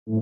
I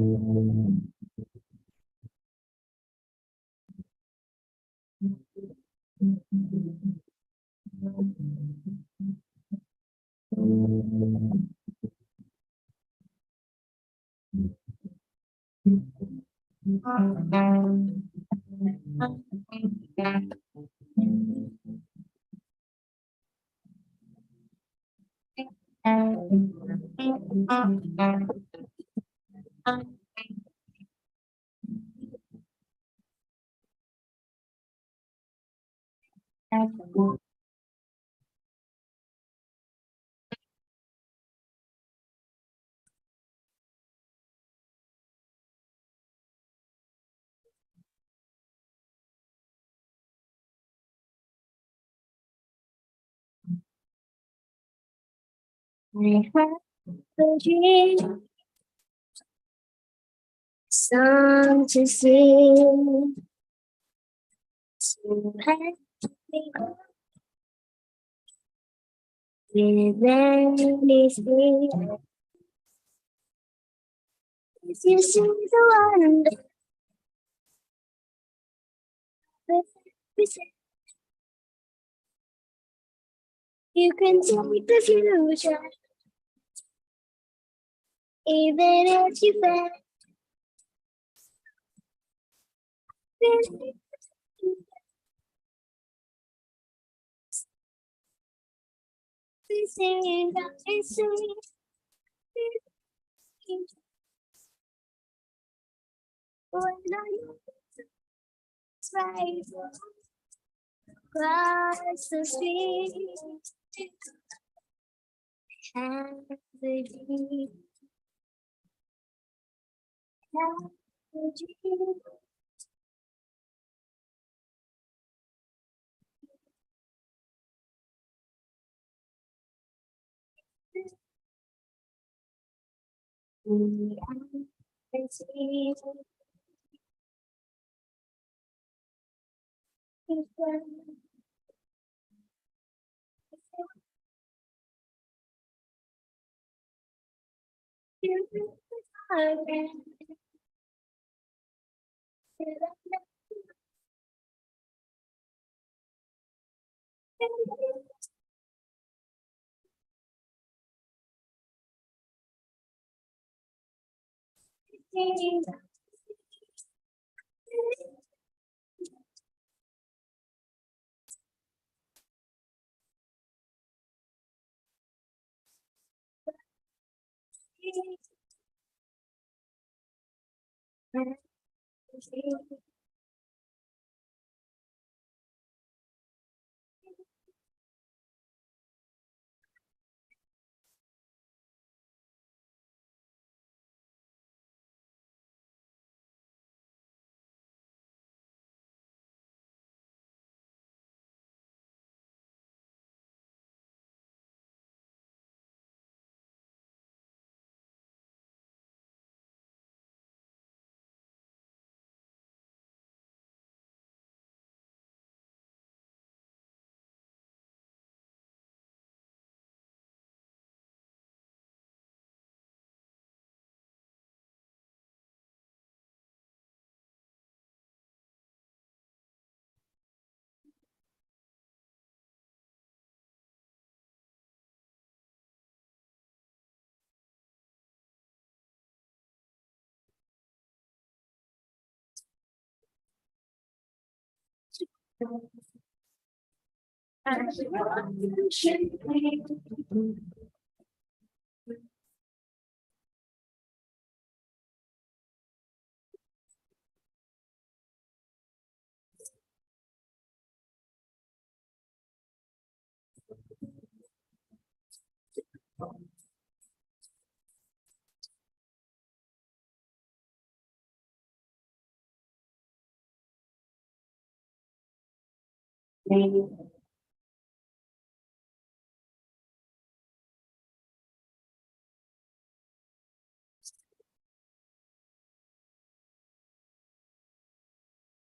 have a dream, song to sing, to have me go with anything. If you see the wonder, you can take the future, even if you fail. We sing, we sing, when I rise across the street, have the dream, have the dream. We are the dream.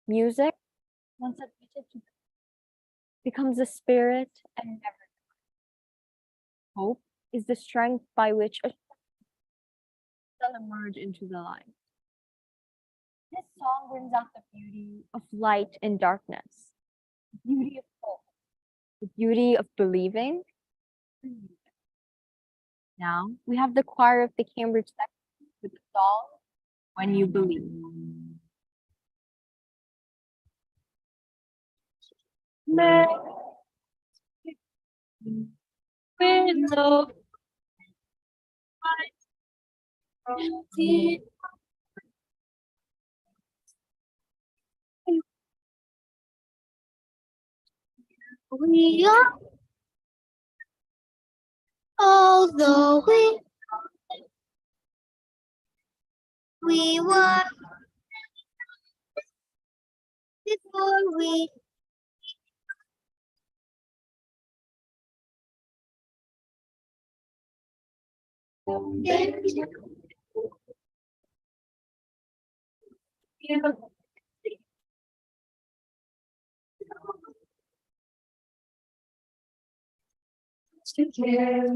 Music, once admitted, becomes a spirit and never. Hope is the strength by which a shall emerge into the light. This song brings out the beauty of light in darkness, the beauty of hope, the beauty of believing. Now we have the choir of the Cambridge section with the song When You Believe. Window. We are, although we were before we together.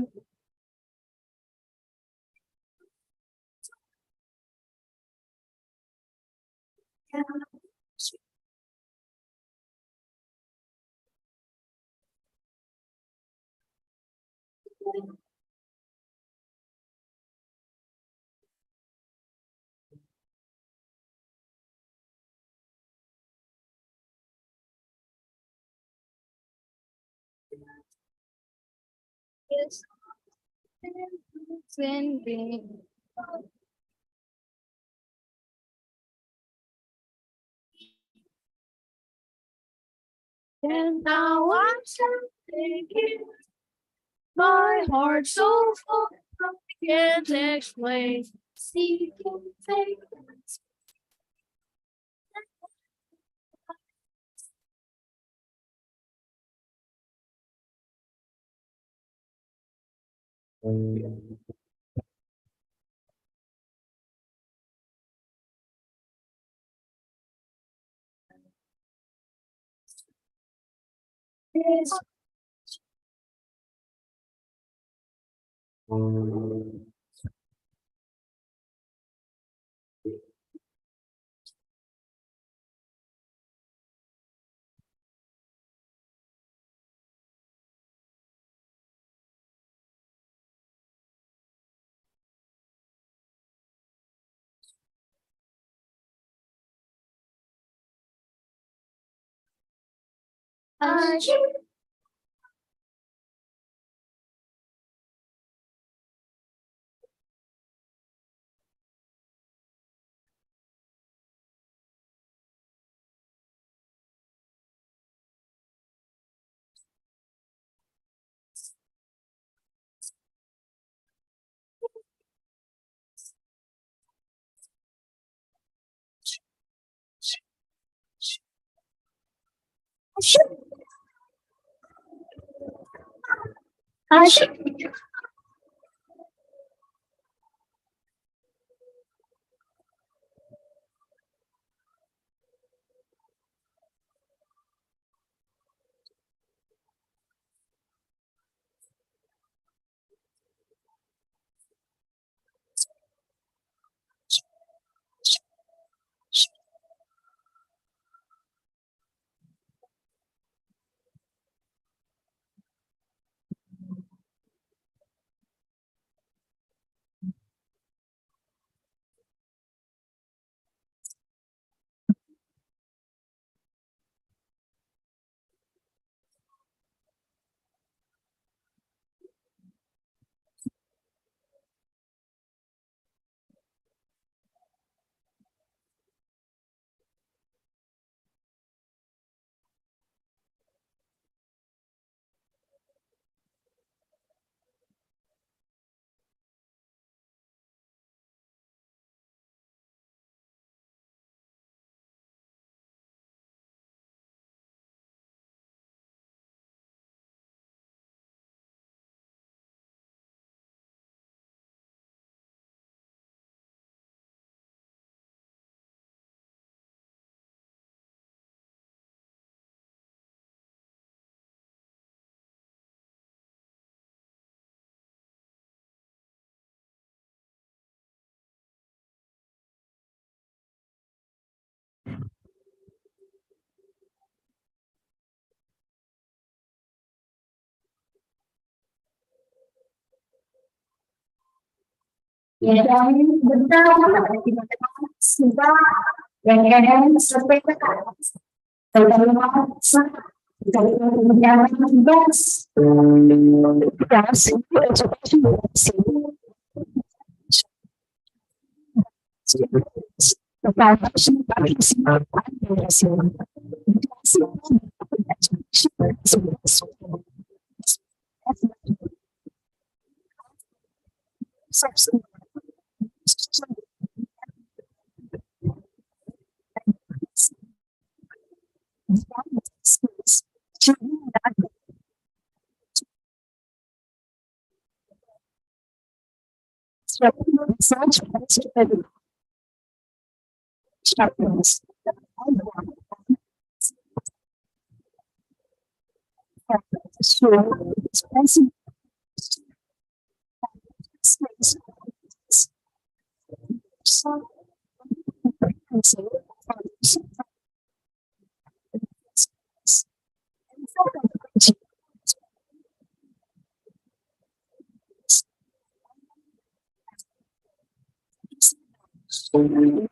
Yes. When we and now I'm thinking my heart so full I can't explain. See you take this.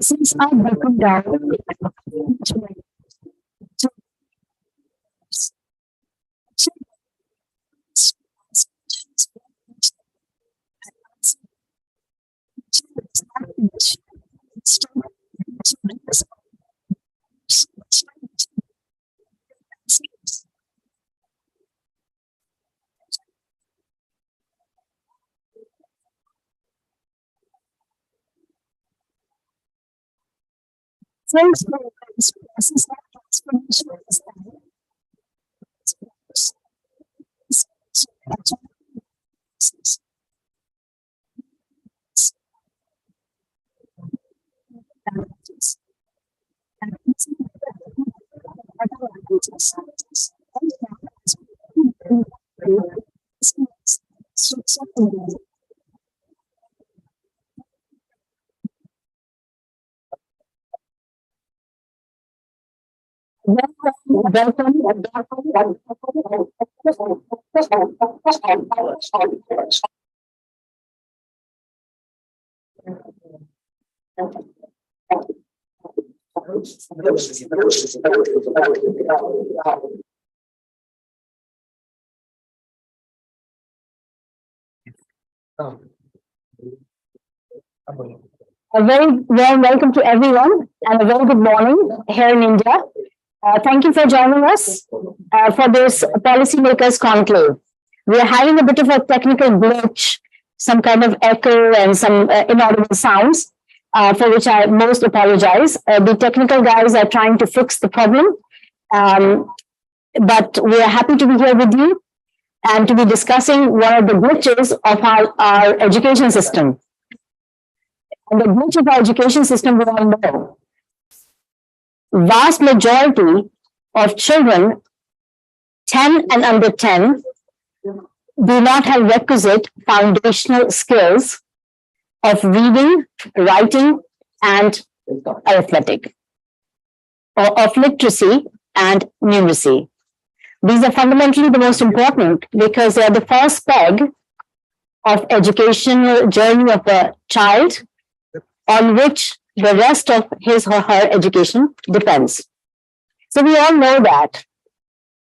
Since I broken down first process that transformation is a very warm welcome to everyone and a very good morning here in India. Thank you for joining us for this Policymakers Conclave. We are having a bit of a technical glitch, some kind of echo and some inaudible sounds, for which I most apologize. The technical guys are trying to fix the problem, but we are happy to be here with you and to be discussing one of the glitches of our education system. And the glitch of our education system, we all know. Vast majority of children 10 and under 10 do not have requisite foundational skills of reading, writing, and arithmetic, or of literacy and numeracy. These are fundamentally the most important because they are the first peg of educational journey of a child on which the rest of his or her education depends. So we all know that.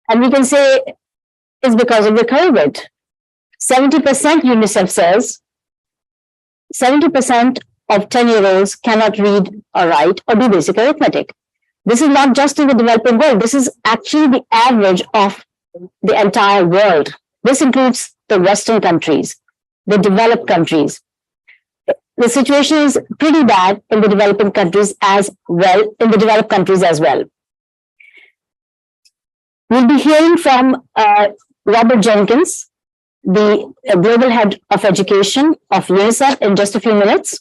And we can say it's because of the COVID. 70% UNICEF says 70% of 10-year-olds cannot read or write or do basic arithmetic. This is not just in the developing world. This is actually the average of the entire world. This includes the Western countries, the developed countries. The situation is pretty bad in the developing countries as well, in the developed countries as well. We'll be hearing from Robert Jenkins, the Global Head of Education of UNICEF, in just a few minutes.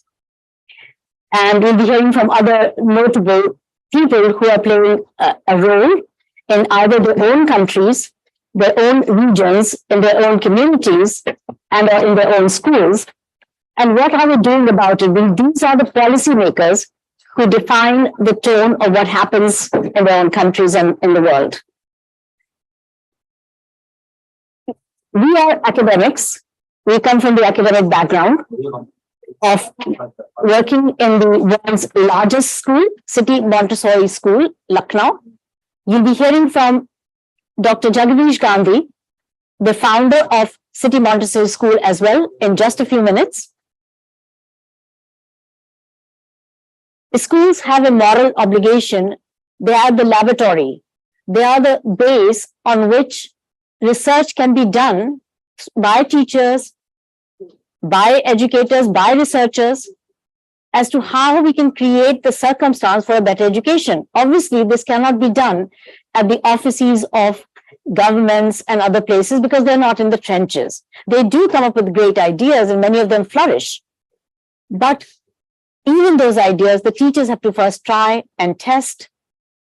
And we'll be hearing from other notable people who are playing a role in either their own countries, their own regions, in their own communities, and or in their own schools. And what are we doing about it? Well, these are the policymakers who define the tone of what happens in their own countries and in the world. We are academics. We come from the academic background. of working in the world's largest school, City Montessori School, Lucknow. You'll be hearing from Dr. Jagadish Gandhi, the founder of City Montessori School as well, in just a few minutes. The schools have a moral obligation. They are the laboratory. They are the base on which research can be done by teachers, by educators, by researchers, as to how we can create the circumstance for a better education. Obviously, this cannot be done at the offices of governments and other places because they're not in the trenches. They do come up with great ideas and many of them flourish. But even those ideas, the teachers have to first try and test,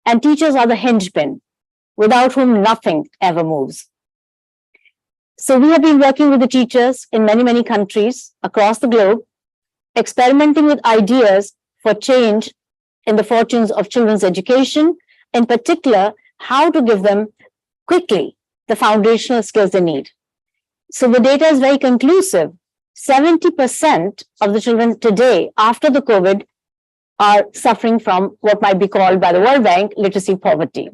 and teachers are the hinge pin, without whom nothing ever moves. So we have been working with the teachers in many, many countries across the globe, experimenting with ideas for change in the fortunes of children's education, in particular, how to give them quickly the foundational skills they need. So the data is very conclusive. 70% of the children today, after the COVID, are suffering from what might be called by the World Bank literacy poverty.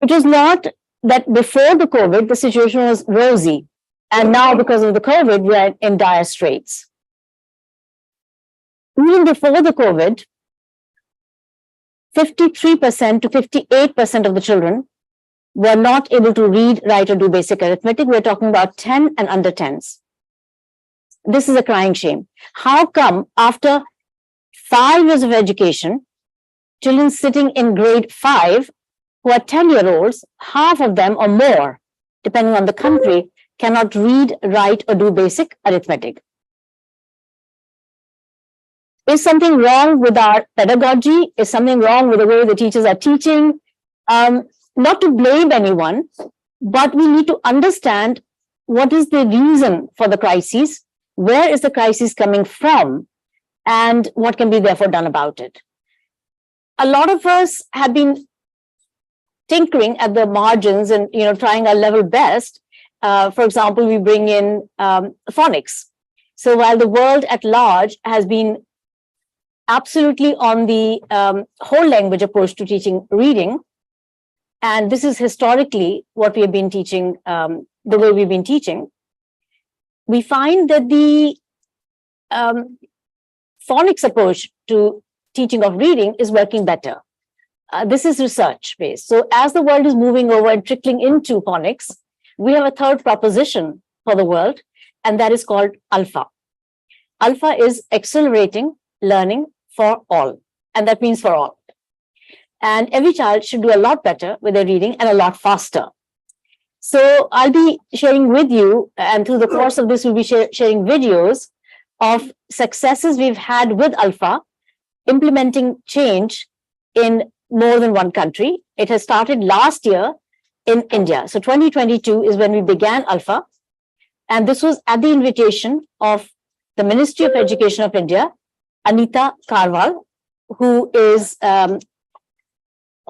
It was not that before the COVID, the situation was rosy. And now, because of the COVID, we are in dire straits. Even before the COVID, 53% to 58% of the children were not able to read, write, or do basic arithmetic. We're talking about 10 and under 10s. This is a crying shame. How come after 5 years of education, children sitting in grade 5 who are 10-year-olds, half of them or more, depending on the country, cannot read, write, or do basic arithmetic? Is something wrong with our pedagogy? Is something wrong with the way the teachers are teaching? Not to blame anyone, but we need to understand what is the reason for the crisis, where is the crisis coming from, and what can be therefore done about it. A lot of us have been tinkering at the margins and trying our level best. For example, we bring in phonics. So while the world at large has been absolutely on the whole language approach to teaching reading, and this is historically what we have been teaching, the way we've been teaching, we find that the phonics approach to teaching of reading is working better. This is research-based. So as the world is moving over and trickling into phonics, we have a third proposition for the world, and that is called ALfA. ALfA is accelerating learning for all, and that means for all. And every child should do a lot better with their reading and a lot faster. So I'll be sharing with you, and through the course of this, we'll be sharing videos of successes we've had with ALfA, implementing change in more than one country. It has started last year in India. So 2022 is when we began ALfA. And this was at the invitation of the Ministry of Education of India, Anita Karwal, who is,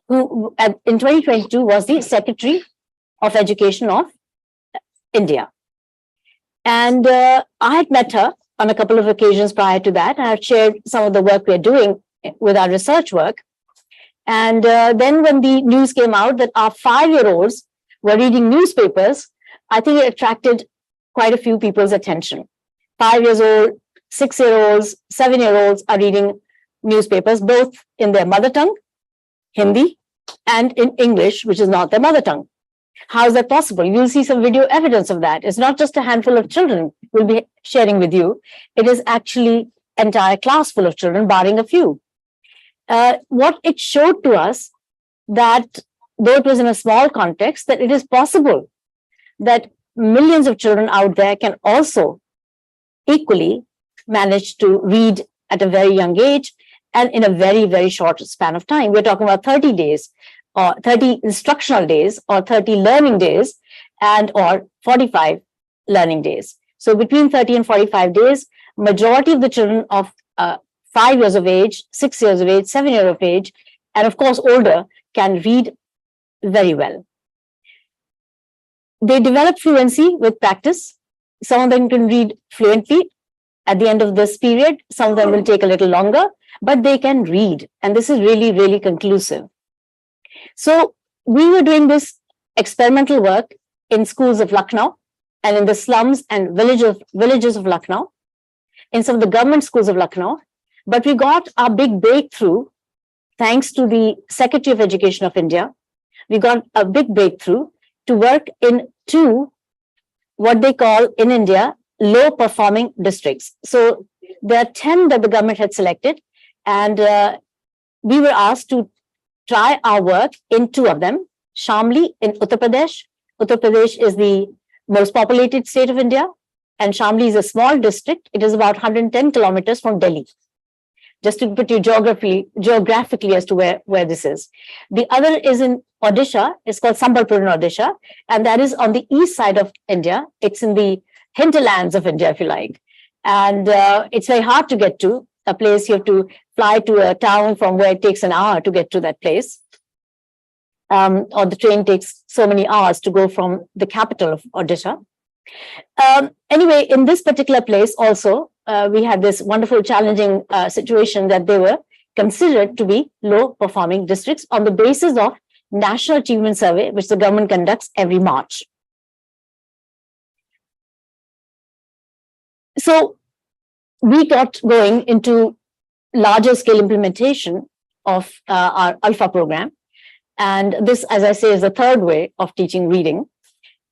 who in 2022 was the Secretary of Education of India. And I had met her on a couple of occasions prior to that. I have shared some of the work we're doing with our research work. And then when the news came out that our 5-year-olds were reading newspapers, I think it attracted quite a few people's attention. 5 years old, 6-year-olds, 7-year-olds are reading newspapers, both in their mother tongue, Hindi, and in English, which is not their mother tongue. How is that possible? You'll see some video evidence of that. It's not just a handful of children we'll be sharing with you. It is actually an entire class full of children, barring a few. What it showed to us that, though it was in a small context, that it is possible that millions of children out there can also equally manage to read at a very young age and in a very, very short span of time. We're talking about 30 days or 30 instructional days or 30 learning days and or 45 learning days. So between 30 and 45 days, majority of the children of 5 years of age, 6 years of age, 7 years of age, and of course older can read very well. They develop fluency with practice. Some of them can read fluently at the end of this period. Some of them will take a little longer, but they can read. And this is really, really conclusive. So we were doing this experimental work in schools of Lucknow and in the slums and villages of Lucknow, in some of the government schools of Lucknow. But we got our big breakthrough thanks to the Secretary of Education of India. We got a big breakthrough to work in 2, what they call in India, low performing districts. So there are 10 that the government had selected, and we were asked to try our work in 2 of them. Shamli in Uttar Pradesh. Uttar Pradesh is the most populated state of India, and Shamli is a small district. It is about 110 kilometers from Delhi. Just to put you geographically as to where this is. The other is in Odisha. It's called Sambalpur in Odisha, and that is on the east side of India. It's in the hinterlands of India, if you like. And it's very hard to get to a place. You have to fly to a town from where it takes an hour to get to that place. Or the train takes so many hours to go from the capital of Odisha. Anyway, in this particular place also, we had this wonderful challenging situation that they were considered to be low performing districts on the basis of National Achievement Survey, which the government conducts every March. So we got going into larger scale implementation of our ALfA program. And this, as I say, is the 3rd way of teaching reading.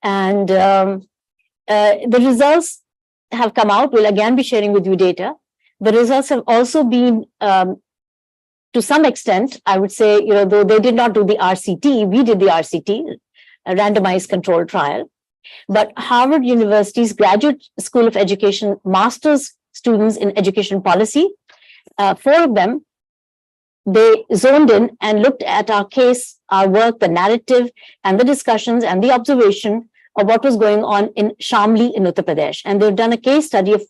And the results have come out. We'll again be sharing with you data. The results have also been, to some extent, I would say, though they did not do the RCT, we did the RCT, a randomized control trial. But Harvard University's Graduate School of Education master's students in education policy, 4 of them, they zoned in and looked at our case, our work, the narrative, and the discussions and the observation of what was going on in Shamli in Uttar Pradesh. And they've done a case study of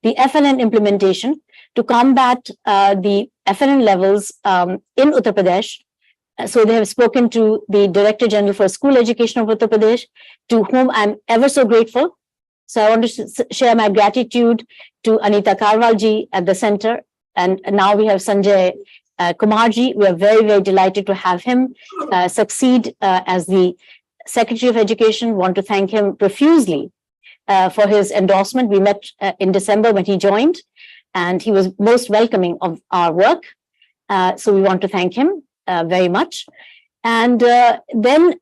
the FLN implementation to combat the FLN levels in Uttar Pradesh. So they have spoken to the Director General for School Education of Uttar Pradesh, to whom I'm ever so grateful. So I want to share my gratitude to Anita Karwalji at the center. And now we have Sanjay Kumarji. We are very, very delighted to have him succeed as the Secretary of Education. Want to thank him profusely for his endorsement. We met in December when he joined, and he was most welcoming of our work. So we want to thank him very much. And then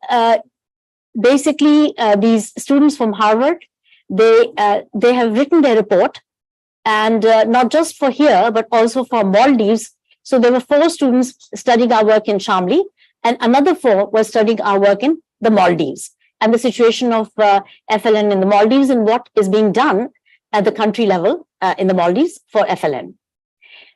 basically these students from Harvard, they have written their report, and not just for here, but also for Maldives. So there were 4 students studying our work in Shamli, and another 4 were studying our work in the Maldives, and the situation of FLN in the Maldives and what is being done at the country level in the Maldives for FLN.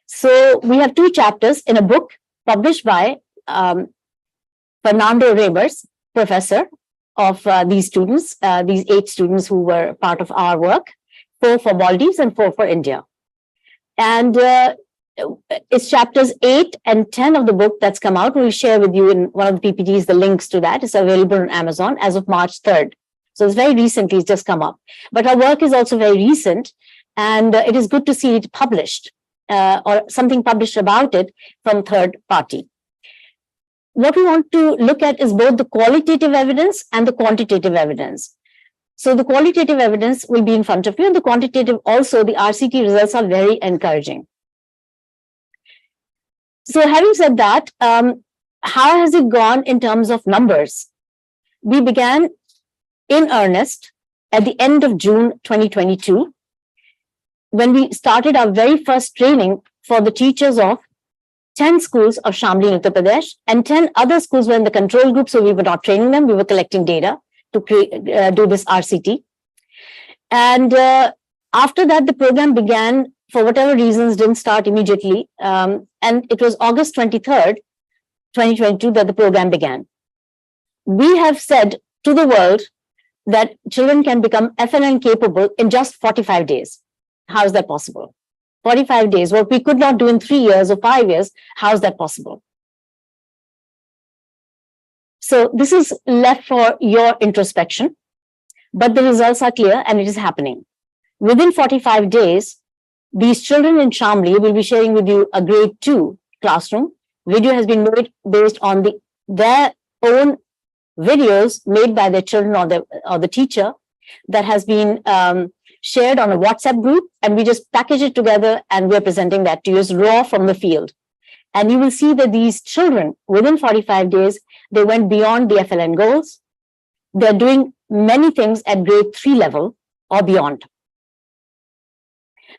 So we have 2 chapters in a book published by Fernando Rebers, professor of these students, these 8 students who were part of our work, 4 for Maldives and 4 for India. And it's chapters 8 and 10 of the book that's come out. We'll share with you in one of the PPTs the links to that. It's available on Amazon as of March 3rd. So it's very recently, it's just come up. But our work is also very recent, and it is good to see it published or something published about it from third party. What we want to look at is both the qualitative evidence and the quantitative evidence. So the qualitative evidence will be in front of you, and the quantitative also, the RCT results are very encouraging. So having said that, how has it gone in terms of numbers? We began in earnest at the end of June 2022, when we started our very first training for the teachers of 10 schools of Shamli in Uttar Pradesh, and 10 other schools were in the control group, so we were not training them, we were collecting data to do this RCT. And after that, the program began, for whatever reasons, didn't start immediately. And it was August 23rd, 2022 that the program began. We have said to the world that children can become FLN capable in just 45 days. How is that possible? 45 days, what we could not do in 3 years or 5 years, how is that possible? So this is left for your introspection. but the results are clear and it is happening. Within 45 days, these children in Shamli will be sharing with you a grade 2 classroom. Video has been made based on their own videos made by their children or the teacher that has been shared on a WhatsApp group, and we just package it together and we're presenting that to you as raw from the field. And you will see that these children, within 45 days, they went beyond the FLN goals. They're doing many things at grade 3 level or beyond.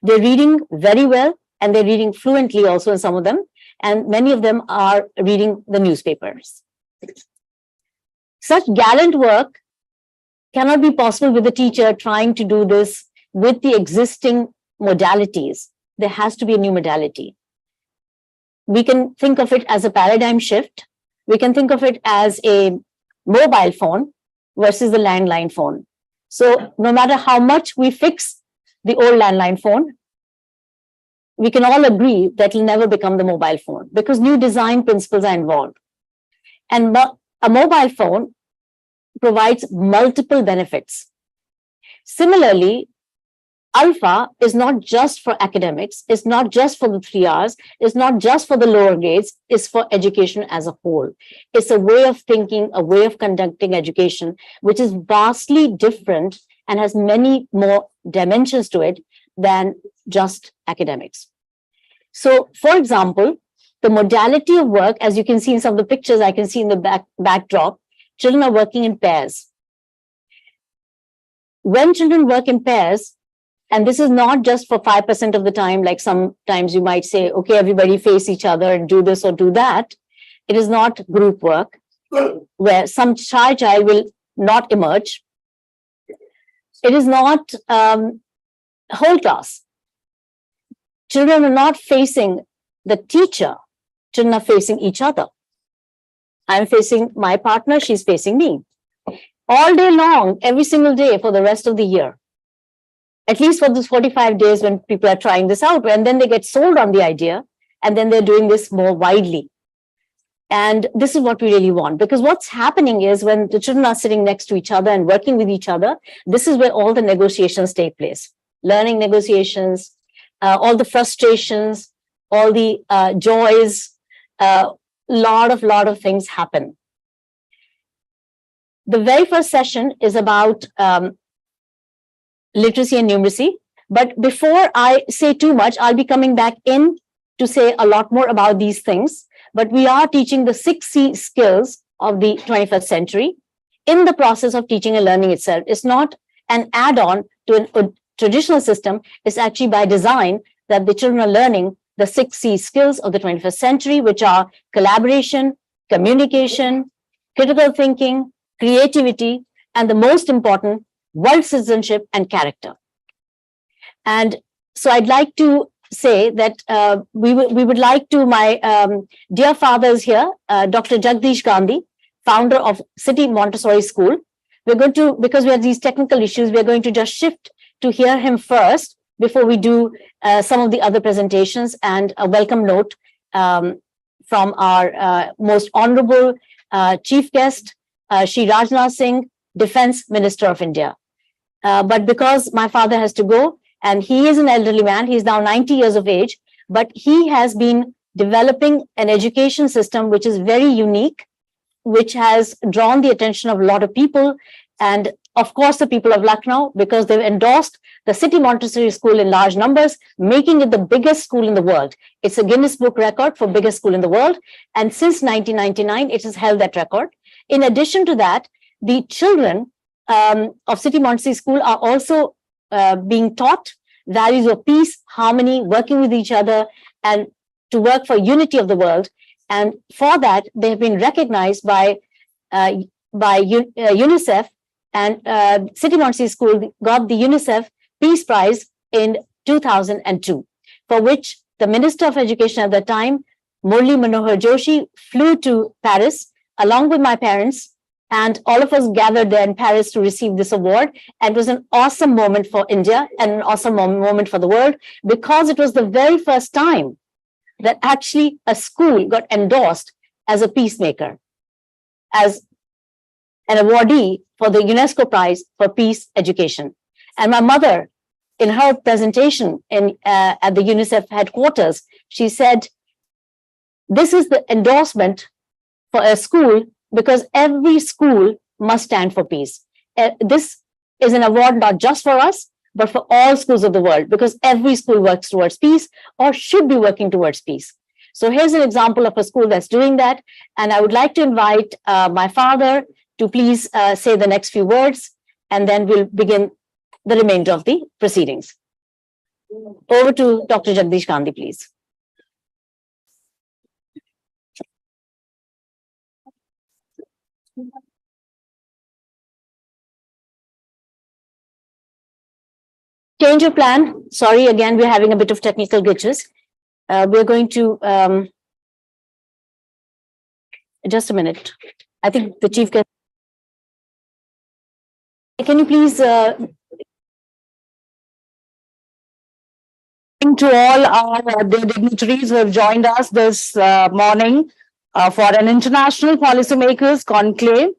They're reading very well and they're reading fluently also in some of them. And many of them are reading the newspapers. Such gallant work cannot be possible with the teacher trying to do this with the existing modalities. There has to be a new modality. We can think of it as a paradigm shift. We can think of it as a mobile phone versus the landline phone. So no matter how much we fix the old landline phone, we can all agree that it will never become the mobile phone because new design principles are involved. And a mobile phone provides multiple benefits. Similarly, ALfA is not just for academics, it's not just for the 3 Rs, it's not just for the lower grades, it's for education as a whole. It's a way of thinking, a way of conducting education, which is vastly different and has many more dimensions to it than just academics. So, for example, the modality of work, as you can see in some of the pictures I can see in the backdrop, children are working in pairs. When children work in pairs, and this is not just for 5% of the time, like sometimes you might say, okay, everybody face each other and do this or do that. It is not group work where some shy child will not emerge. It is not whole class. Children are not facing the teacher. Children are facing each other. I'm facing my partner, she's facing me. All day long, every single day for the rest of the year. At least for those 45 days when people are trying this out, and then they get sold on the idea, and then they're doing this more widely. And this is what we really want, because what's happening is when the children are sitting next to each other and working with each other, this is where all the negotiations take place. Learning negotiations, all the frustrations, all the joys, lot of things happen. The very first session is about literacy and numeracy. But before I say too much, I'll be coming back in to say a lot more about these things. But we are teaching the 6 C skills of the 21st century in the process of teaching and learning itself. It's not an add-on to a traditional system. It's actually by design that the children are learning the 6 C skills of the 21st century, which are collaboration, communication, critical thinking, creativity, and the most important, world citizenship and character. And so I'd like to say that we would like to, my dear fathers here, Dr. Jagdish Gandhi, founder of City Montessori School. We're going to, because we have these technical issues, we're going to just shift to hear him first before we do some of the other presentations, and a welcome note from our most honorable chief guest, Shri Rajnath Singh, Defense Minister of India. But because my father has to go, and he is an elderly man, he's now 90 years of age, but he has been developing an education system which is very unique, which has drawn the attention of a lot of people, and of course the people of Lucknow, because they've endorsed the City Montessori School in large numbers, making it the biggest school in the world. It's a Guinness Book record for biggest school in the world, and since 1999, it has held that record. In addition to that, the children of City Montessori School are also being taught values of peace, harmony, working with each other, and to work for unity of the world. And for that, they have been recognized by UNICEF, and City Montessori School got the UNICEF Peace Prize in 2002, for which the Minister of Education at the time, Murli Manohar Joshi, flew to Paris along with my parents, and all of us gathered there in Paris to receive this award. And it was an awesome moment for India and an awesome moment for the world, because it was the very first time that actually a school got endorsed as a peacemaker, as an awardee for the UNESCO Prize for Peace Education. And my mother, in her presentation at the UNICEF headquarters, she said, this is the endorsement for a school because every school must stand for peace. This is an award not just for us, but for all schools of the world, because every school works towards peace or should be working towards peace. So here's an example of a school that's doing that. And I would like to invite my father to please say the next few words, and then we'll begin the remainder of the proceedings. Over to Dr. Jagdish Gandhi, please. Change of plan. Sorry, again, we're having a bit of technical glitches. We're going to, just a minute. I think the chief guest. Can you please to all our dignitaries who have joined us this morning for an international policymakers conclave.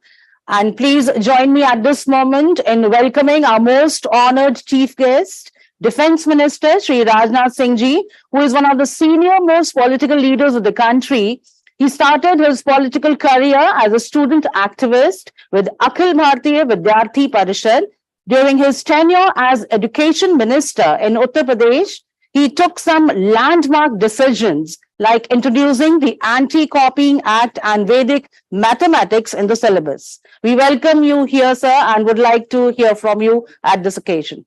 And please join me at this moment in welcoming our most honored chief guest, Defense Minister Shri Rajnath Singh Ji, who is one of the senior most political leaders of the country. He started his political career as a student activist with Akhil Bharatiya Vidyarthi Parishad. During his tenure as education minister in Uttar Pradesh, he took some landmark decisions like introducing the Anti-Copying Act and Vedic mathematics in the syllabus. We welcome you here, sir, and would like to hear from you at this occasion.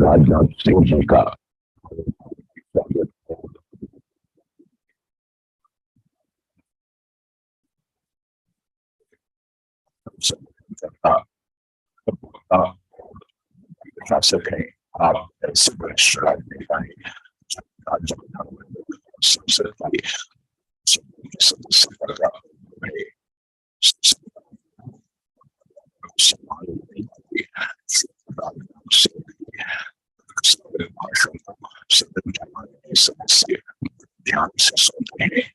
Rajnath Singh ji का शासक है आप ऐसे ध्यान से सुनते हैं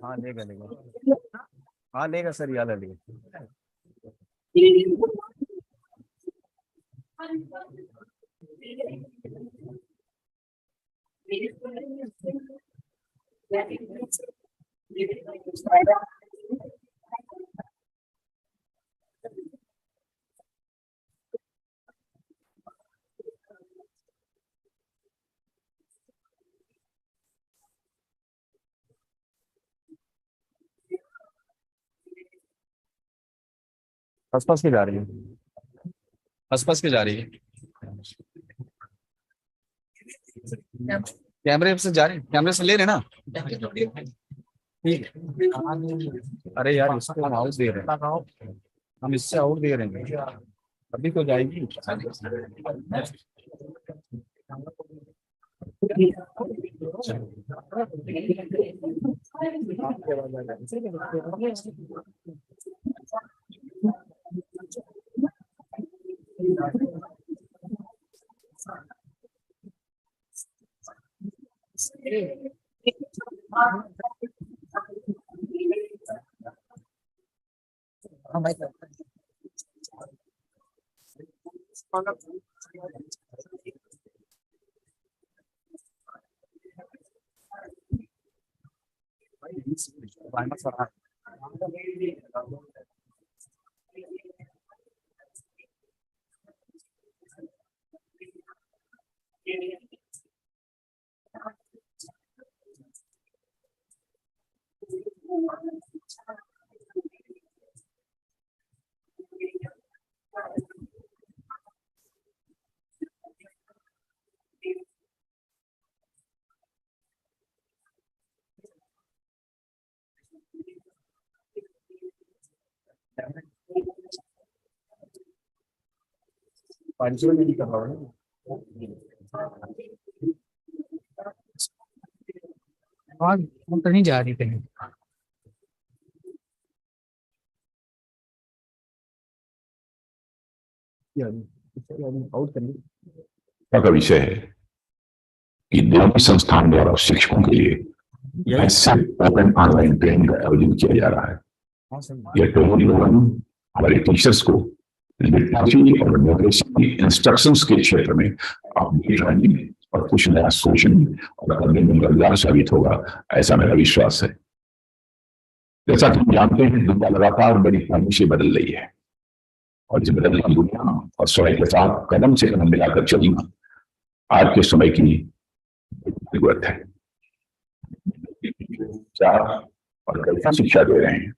हाँ लेगा लेगा, हाँ लेगा सर, याद है लेगा। आसपास के जा रही है, आसपास के जा रही है, कैमरे से जा रही है, कैमरे से ले रहे ना। ठीक है, अरे यार इसको हम आउट दे रहे हैं, हम इससे आउट दे रहे हैं, अभी तो जाएगी। पार्टिसिपेट नहीं कर रहा हूँ, हम तो नहीं जा रही कहीं। आउट कर ली का विषय है कि दिल्ली संस्थान द्वारा शिक्षकों के लिए ऐसे ओपन ऑनलाइन ट्रेनिंग का आयोजन किया जा रहा है। यह ट्रेनिंग हमारे टीचर्स को लिटरेसी और न्यूमरेसी इंस्ट्रक्शंस के क्षेत्र में अपनी ट्रेनिंग और कुछ नया सोचने और करने में मददगार साबित होगा, ऐसा मेरा विश्वास है। जैसा कि हम जानते हैं, दुनिया लगातार बड़ी तेजी से बदल रही है और इस बदलती दुनिया और समय के साथ कदम से कदम मिलाकर चलना आज के समय की जरूरत है। क्या और कैसा शिक्षा दे रहे हैं,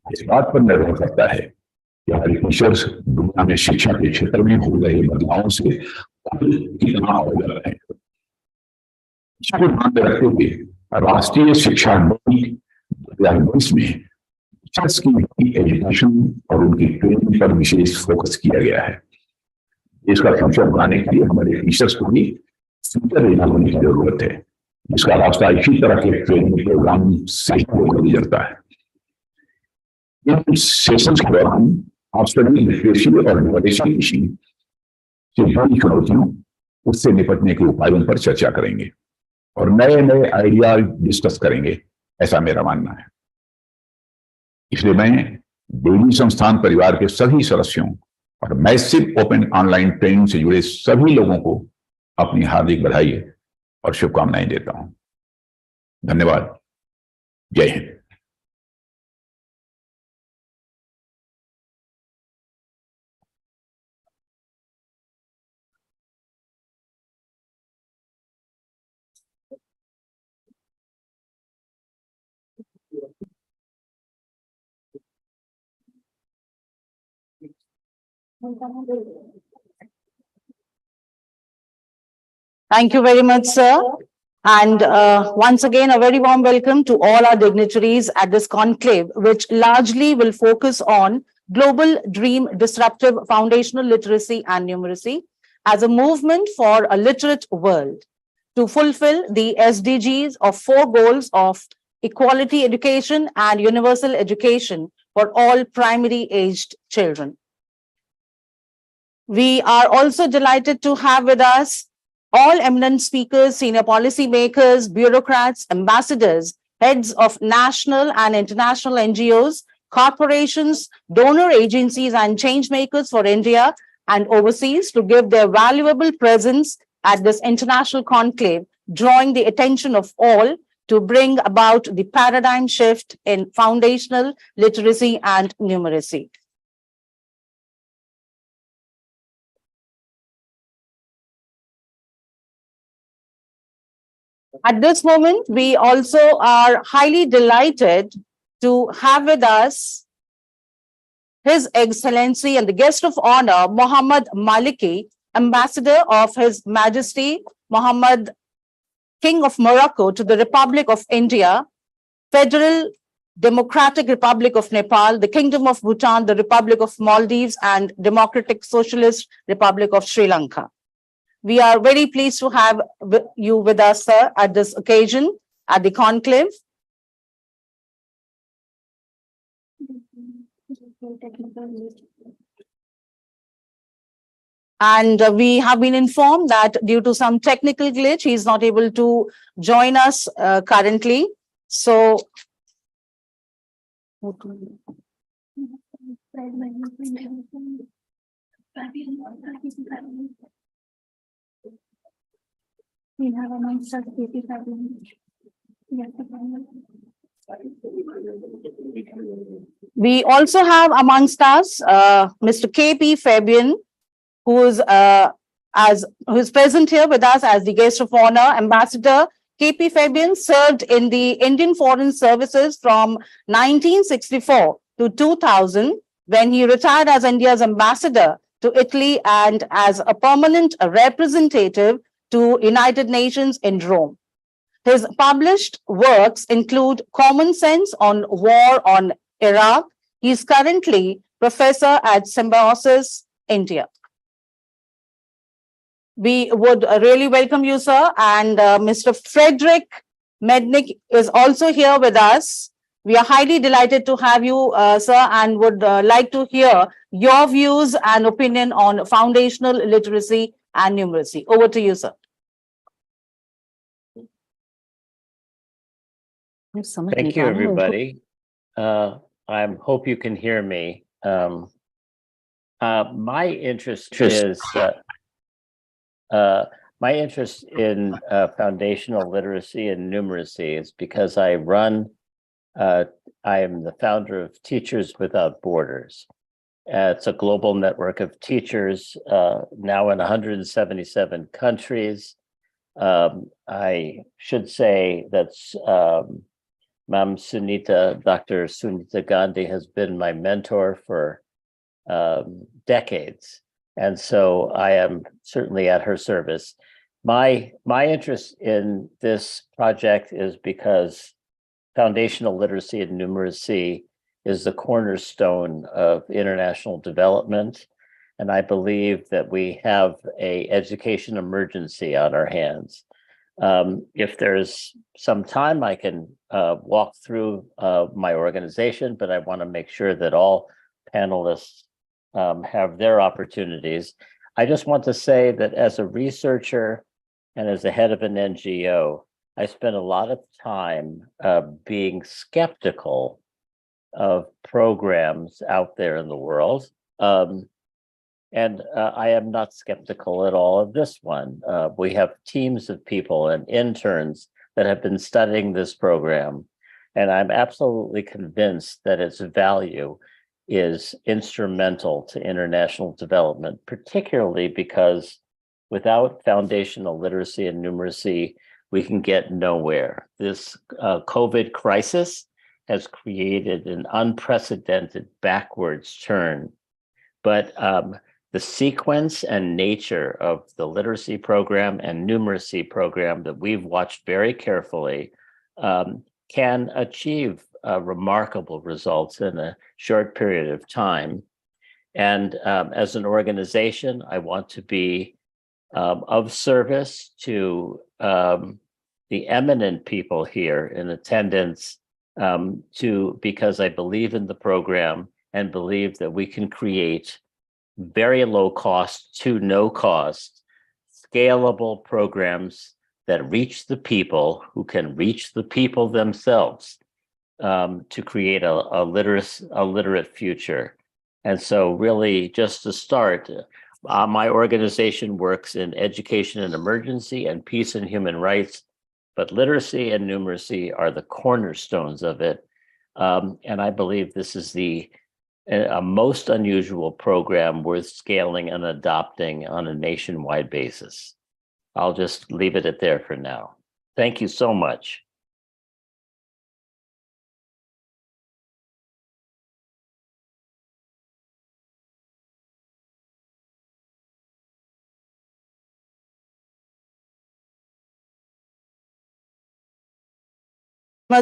इस बात पर निर्भर करता है कि हमारे टीचर्स दुनिया में शिक्षा के क्षेत्र में हो रहे बदलावों से कितना अवगत है। इसको ध्यान में रखते हुए राष्ट्रीय शिक्षा नीति 2022 में टीचर्स की एजुकेशन और उनकी ट्रेनिंग पर विशेष फोकस किया गया है। इसका फ्यूचर बनाने के लिए हमारे टीचर्स को भी फ्यूचर रेडी होने की जरूरत है, जिसका रास्ता इसी तरह के ट्रेनिंग प्रोग्राम से गुजरता है। इन सेशंस के दौरान आप सभी लिटरेसी और न्यूमरेसी से जुड़ी चुनौतियों, उससे निपटने के उपायों पर चर्चा करेंगे और नए नए आइडिया डिस्कस करेंगे, ऐसा मेरा मानना है। इसलिए मैं देवी संस्थान परिवार के सभी सदस्यों और मैसिव ओपन ऑनलाइन ट्रेनिंग से जुड़े सभी लोगों को अपनी हार्दिक बधाई और शुभकामनाएं देता हूं। धन्यवाद। जय Hind. Thank you very much, sir. And once again, a very warm welcome to all our dignitaries at this conclave, which largely will focus on global dream disruptive foundational literacy and numeracy as a movement for a literate world to fulfill the SDGs of 4 goals of equality education and universal education for all primary aged children. We are also delighted to have with us all eminent speakers, senior policymakers, bureaucrats, ambassadors, heads of national and international NGOs, corporations, donor agencies, and change makers for India and overseas to give their valuable presence at this international conclave, drawing the attention of all to bring about the paradigm shift in foundational literacy and numeracy. At this moment, we also are highly delighted to have with us His Excellency and the guest of honor, Muhammad Maliki, Ambassador of His Majesty Muhammad, King of Morocco to the Republic of India, Federal Democratic Republic of Nepal, the Kingdom of Bhutan, the Republic of Maldives, and Democratic Socialist Republic of Sri Lanka. We are very pleased to have you with us, sir, at this occasion, at the conclave. And we have been informed that due to some technical glitch, he is not able to join us currently. So, we have amongst us we also have amongst us Mr. KP Fabian, who is present here with us as the guest of honor. Ambassador KP Fabian served in the Indian Foreign Services from 1964 to 2000, when he retired as India's ambassador to Italy and as a permanent representative to United Nations in Rome. His published works include Common Sense on War on Iraq. He is currently professor at Symbiosis, India. We would really welcome you, sir. And Mr. Frederick Mednick is also here with us. We are highly delighted to have you, sir, and would like to hear your views and opinion on foundational literacy and numeracy. Over to you, sir. Thank you, everybody. I hope you can hear me. My interest in foundational literacy and numeracy is because I am the founder of Teachers Without Borders. It's a global network of teachers now in 177 countries. I should say that's Dr. Sunita Gandhi has been my mentor for decades. And so I am certainly at her service. My interest in this project is because foundational literacy and numeracy is the cornerstone of international development. And I believe that we have an education emergency on our hands. If there's some time, I can walk through my organization, but I want to make sure that all panelists have their opportunities. I just want to say that as a researcher and as the head of an NGO, I spent a lot of time being skeptical of programs out there in the world. And I am not skeptical at all of this one. We have teams of people and interns that have been studying this program, and I'm absolutely convinced that its value is instrumental to international development, particularly because without foundational literacy and numeracy, we can get nowhere. This COVID crisis has created an unprecedented backwards turn, but the sequence and nature of the literacy program and numeracy program that we've watched very carefully can achieve remarkable results in a short period of time. And as an organization, I want to be of service to the eminent people here in attendance because I believe in the program and believe that we can create very low cost to no cost, scalable programs that reach the people who can reach the people themselves to create a literate future. And so really just to start, my organization works in education and emergency and peace and human rights, but literacy and numeracy are the cornerstones of it. And I believe this is a most unusual program worth scaling and adopting on a nationwide basis. I'll just leave it at there for now. Thank you so much.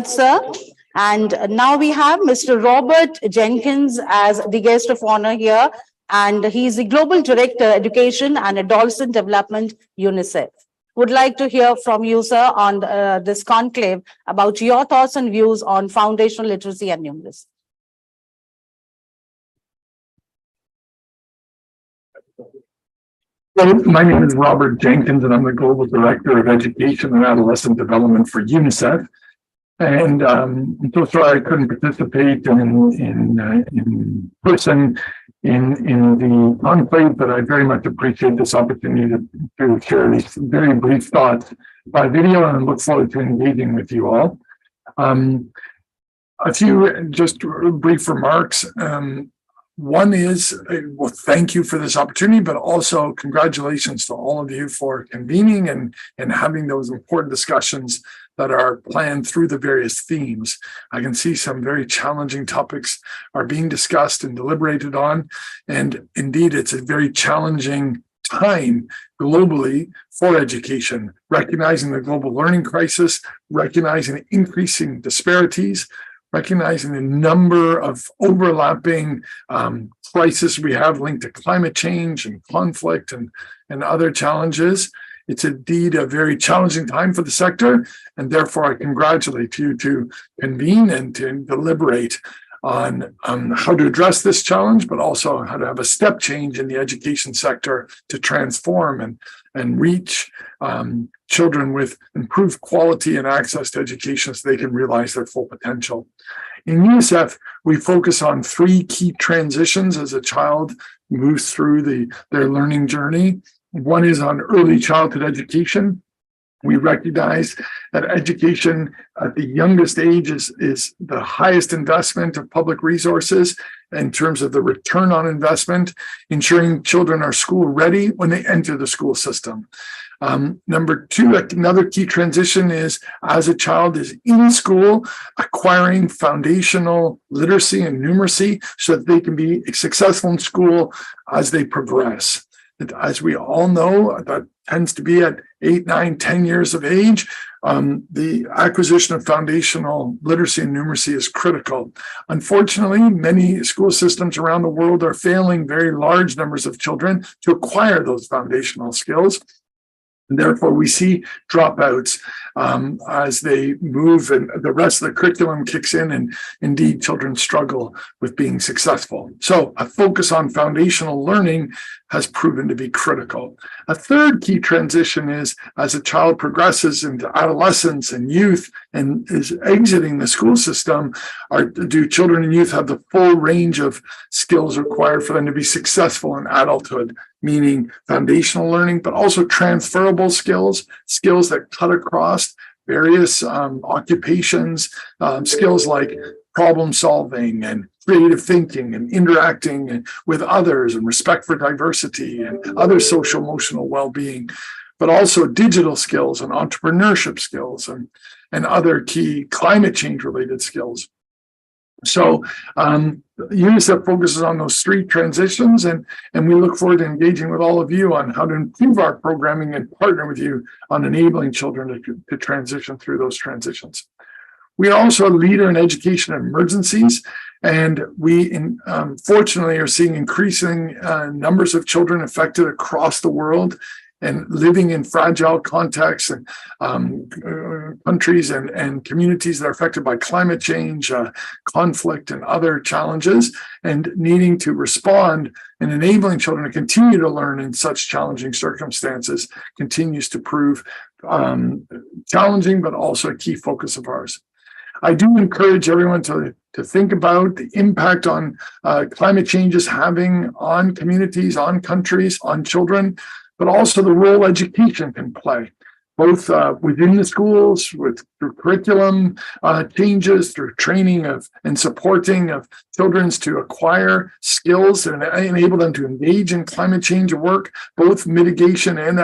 Sir. And now we have Mr. Robert Jenkins as the guest of honor here, and he's the Global Director, Education and Adolescent Development, UNICEF. Would like to hear from you, sir, on this conclave about your thoughts and views on foundational literacy and numeracy. Well, my name is Robert Jenkins, and I'm the Global Director of Education and Adolescent Development for UNICEF. And I'm so sorry I couldn't participate in person in the conclave, but I very much appreciate this opportunity to share these very brief thoughts by video, and I look forward to engaging with you all. A few just brief remarks. One is, well, thank you for this opportunity, but also congratulations to all of you for convening and having those important discussions that are planned through the various themes. I can see some very challenging topics are being discussed and deliberated on. And indeed, it's a very challenging time globally for education, recognizing the global learning crisis, recognizing increasing disparities, recognizing the number of overlapping crises we have linked to climate change and conflict and other challenges. It's indeed a very challenging time for the sector, and therefore I congratulate you to convene and to deliberate on how to address this challenge, but also how to have a step change in the education sector to transform and reach children with improved quality and access to education so they can realize their full potential. In UNICEF, we focus on 3 key transitions as a child moves through their learning journey. One is on early childhood education. We recognize that education at the youngest age is the highest investment of public resources in terms of the return on investment, ensuring children are school ready when they enter the school system. Number 2, another key transition is as a child is in school, acquiring foundational literacy and numeracy so that they can be successful in school as they progress. as we all know, that tends to be at 8, 9, 10 years of age. The acquisition of foundational literacy and numeracy is critical. Unfortunately, many school systems around the world are failing very large numbers of children to acquire those foundational skills. And therefore, we see dropouts as they move and the rest of the curriculum kicks in, and indeed children struggle with being successful. So a focus on foundational learning has proven to be critical. A third key transition is as a child progresses into adolescence and youth and is exiting the school system, do children and youth have the full range of skills required for them to be successful in adulthood, meaning foundational learning, but also transferable skills, skills that cut across various occupations, skills like problem solving and creative thinking and interacting with others and respect for diversity and other social emotional well-being, but also digital skills and entrepreneurship skills and other key climate change related skills. So UNICEF focuses on those three transitions, and we look forward to engaging with all of you on how to improve our programming and partner with you on enabling children to transition through those transitions. We are also a leader in education emergencies, and we fortunately are seeing increasing numbers of children affected across the world and living in fragile contexts and countries and communities that are affected by climate change, conflict, and other challenges, and needing to respond and enabling children to continue to learn in such challenging circumstances continues to prove challenging, but also a key focus of ours. I do encourage everyone to think about the impact on climate change is having on communities, on countries, on children, but also the role education can play, both within the schools, through curriculum changes, through training and supporting of children to acquire skills and enable them to engage in climate change work, both mitigation and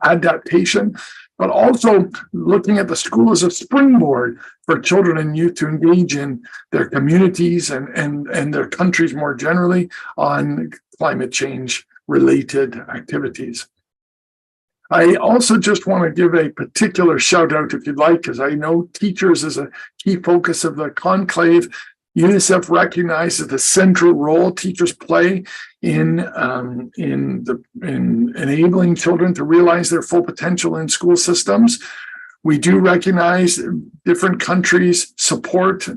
adaptation, but also looking at the school as a springboard for children and youth to engage in their communities and their countries more generally on climate change related activities. I also just want to give a particular shout out, if you'd like, because I know teachers is a key focus of the conclave. UNICEF recognizes the central role teachers play in enabling children to realize their full potential in school systems. We do recognize different countries support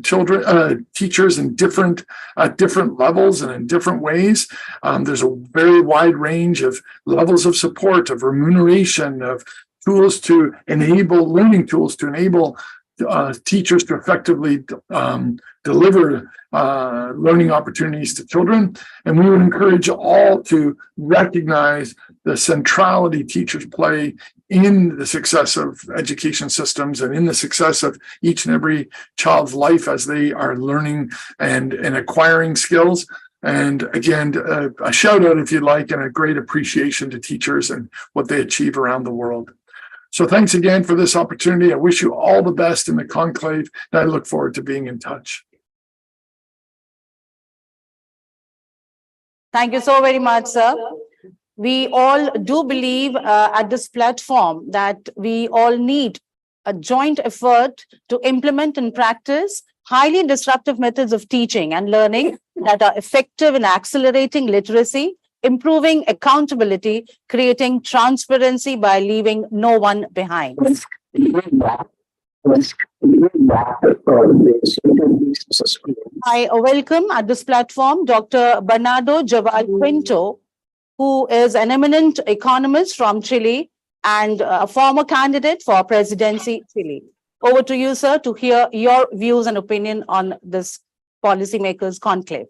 teachers in different levels and in different ways. There's a very wide range of levels of support, of remuneration, of tools to enable, learning tools to enable teachers to effectively deliver learning opportunities to children. And we would encourage all to recognize the centrality teachers play in the success of education systems and in the success of each and every child's life as they are learning and acquiring skills. And again, a shout out, if you'd like, and a great appreciation to teachers and what they achieve around the world. So thanks again for this opportunity. I wish you all the best in the conclave, and I look forward to being in touch. Thank you so very much, sir. We all do believe at this platform that we all need a joint effort to implement and practice highly disruptive methods of teaching and learning that are effective in accelerating literacy, improving accountability, creating transparency by leaving no one behind. I welcome at this platform Dr. Bernardo Jabal Quinto, who is an eminent economist from Chile and a former candidate for presidency Chile. Over to you, sir, to hear your views and opinion on this Policymakers Conclave.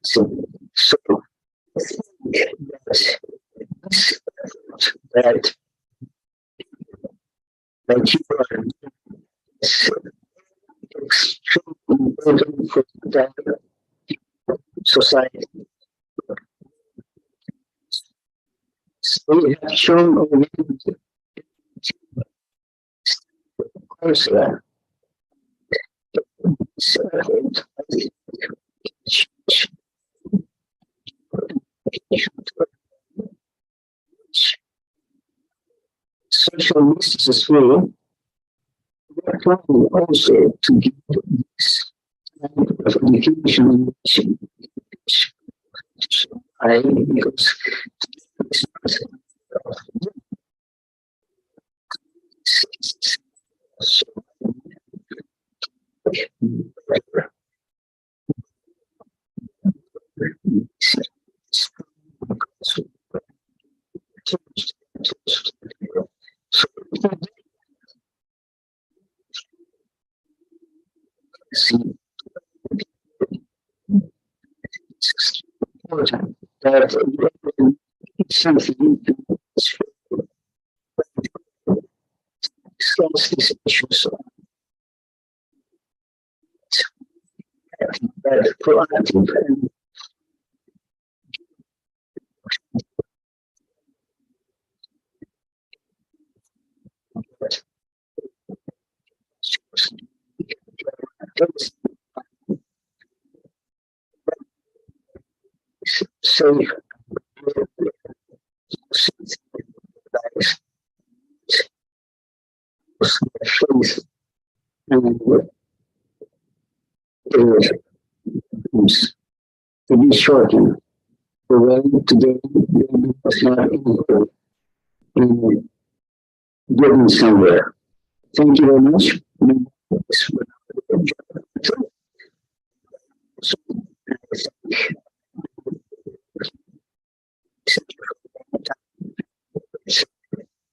So that children extremely important for the society. So we have shown already social justice as well. We are trying also to give this kind of education because that something to discuss these issues that proactive and safe to be shortened. Well, today was not in getting somewhere. Thank you very much.